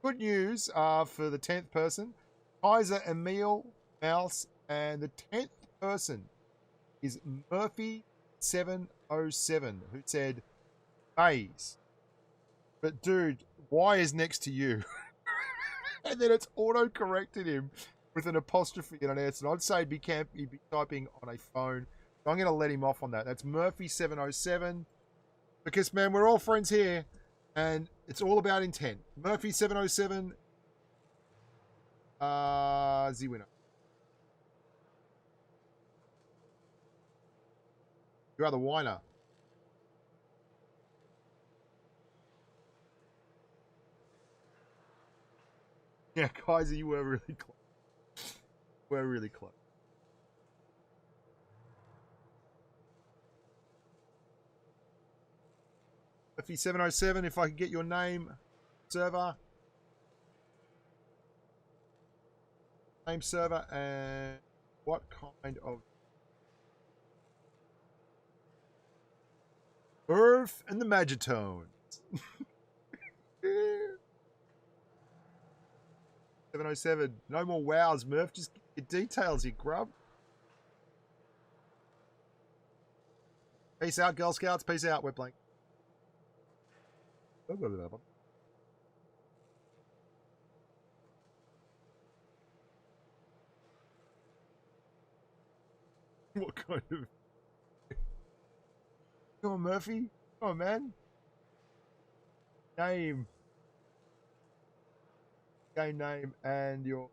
Good news for the 10th person. Kaiser Emil Mouse. And the 10th person is Murphy707, who said, Maze. But dude, Y is next to you. And then it's auto-corrected him with an apostrophe and an S. And I'd say he'd be typing on a phone. So I'm going to let him off on that. That's Murphy707. Because, man, we're all friends here. And it's all about intent. Murphy707 is the winner. You are the whiner. Yeah, Kaiser, you were really close. We're really close. Murphy707, if I could get your name, server. Name, server, and what kind of... Earth and the Magitones. 707. No more wows, Murph. Just get your details, you grub. Peace out, Girl Scouts. Peace out, Wet Blank. What kind of... Come on, Murphy. Come on, man. Name. Game name and your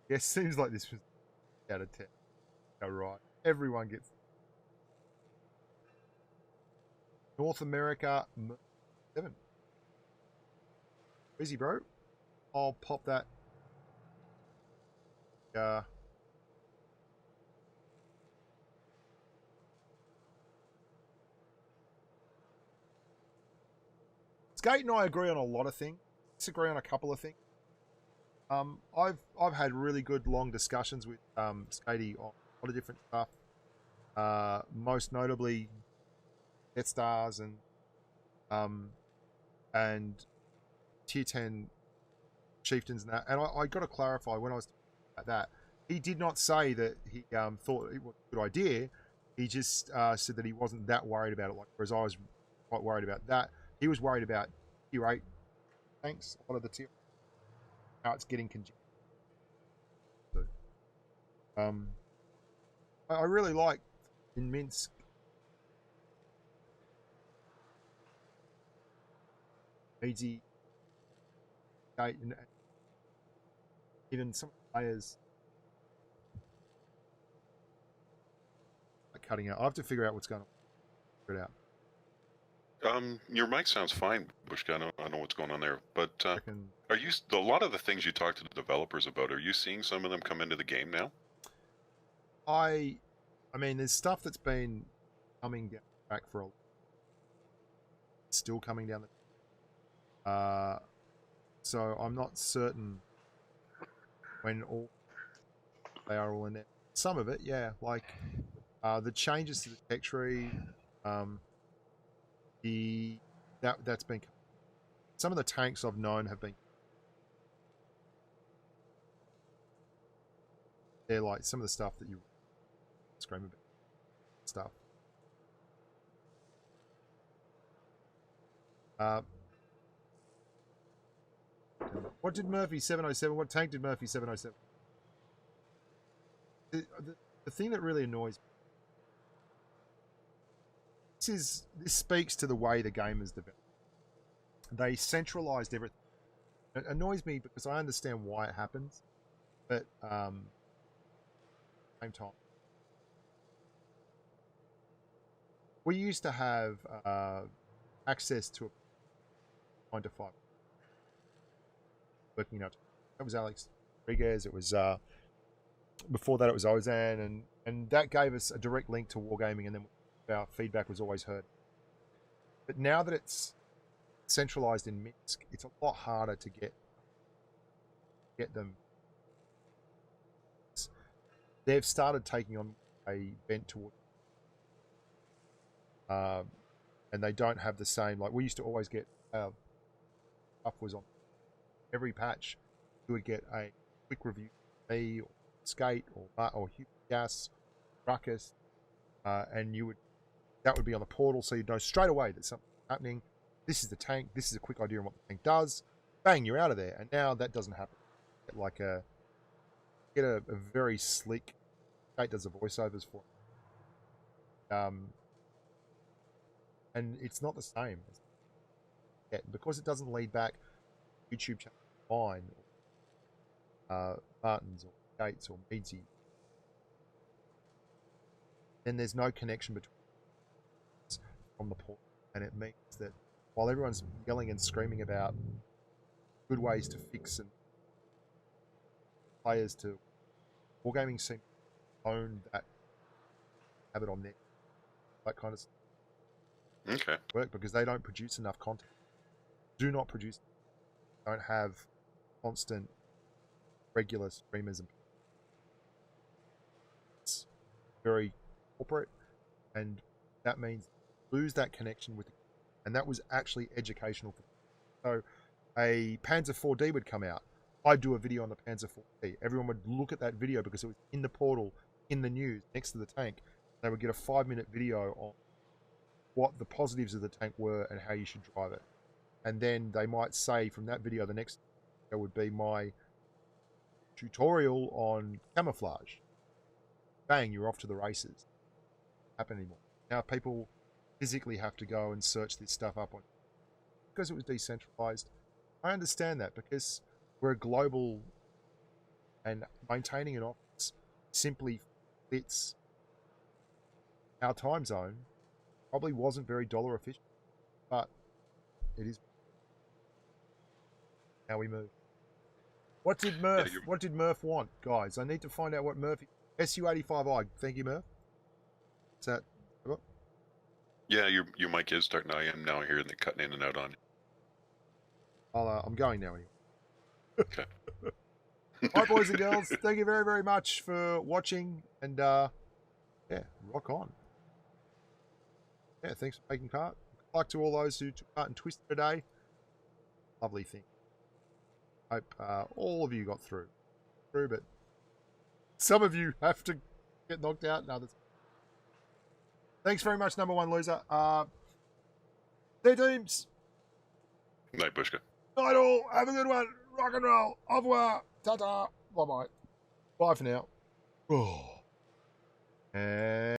yeah, seems like this was out of 10. All right. Everyone gets North America 7. Easy, bro. I'll pop that. Skate and I agree on a lot of things. Disagree on a couple of things. I've had really good long discussions with Skatey on a lot of different stuff. Most notably, Death Stars and Tier 10 Chieftains and that. And I got to clarify when I was talking about that. He did not say that he thought it was a good idea. He just said that he wasn't that worried about it. Like, whereas I was quite worried about that. He was worried about Tier 8 tanks. A lot of the Tier. How it's getting congested. So, I really like in Minsk. Easy. And even some players are cutting out. I have to figure out what's going on. Figure it out. Your mic sounds fine, Bushka. I know what's going on there. But are you a lot of the things you talk to the developers about? Are you seeing some of them come into the game now? I mean, there's stuff that's been coming down the track for a. Still coming down the. So I'm not certain when they are all in there. Some of it, yeah, like the changes to the tech tree. That's been some of the tanks I've known have been they're like some of the stuff that you scream about stuff. What did Murphy 707? What tank did Murphy 707? The thing that really annoys me. This speaks to the way the game is developed. They centralized everything. It annoys me because I understand why it happens, but at the same time, we used to have access to a 9 to 5 working out. That was Alex. Rodriguez. It was before that it was Ozan, and that gave us a direct link to wargaming, and then our feedback was always heard. But now that it's centralized in Minsk, it's a lot harder to get them. They've started taking on a bent toward, and they don't have the same, like we used to always get. Stuff was on every patch. You would get a quick review of me, or Skate, or Gas, Ruckus, and that would be on the portal, so you'd know straight away that something's happening. This is the tank. This is a quick idea on what the tank does. Bang, you're out of there. And now that doesn't happen. Get a very slick. Skate does the voiceovers for it. And it's not the same. Because it doesn't lead back YouTube channel mine, Martin's or Gates or Meadsy. Then there's no connection between from the port, and it means that while everyone's yelling and screaming about good ways to fix and players to wargaming seem to own that habit on that kind of stuff. Work because they don't produce enough content. Do not produce. Don't have constant, regular streamers. It's very corporate, and that means lose that connection with, and that was actually educational. So a Panzer 4D would come out. I'd do a video on the Panzer 4D. Everyone would look at that video because it was in the portal, in the news, next to the tank. They would get a 5-minute video on what the positives of the tank were and how you should drive it. And then they might say from that video, the next video would be my tutorial on camouflage. Bang, you're off to the races. Happen anymore. Now people physically have to go and search this stuff up on because it was decentralized. I understand that because we're global, and maintaining an office simply fits our time zone. Probably wasn't very dollar efficient, but it is how we move. What did Murph want, guys? I need to find out what Murph SU85I. Thank you, Murph. Is that? Yeah, your mic is starting. I am now hearing it cutting in and out on you. I'm going now anyway. Okay. Hi, boys and girls. Thank you very, very much for watching, and yeah, rock on. Yeah, thanks for taking part. Good luck to all those who took part in Twister today. Lovely thing. Hope all of you got through, but some of you have to get knocked out, and others. Thanks very much, number one loser. Their teams. Night, Bushka. Night all. Have a good one. Rock and roll. Au revoir. Ta-ta. Bye-bye. Bye for now. Oh. And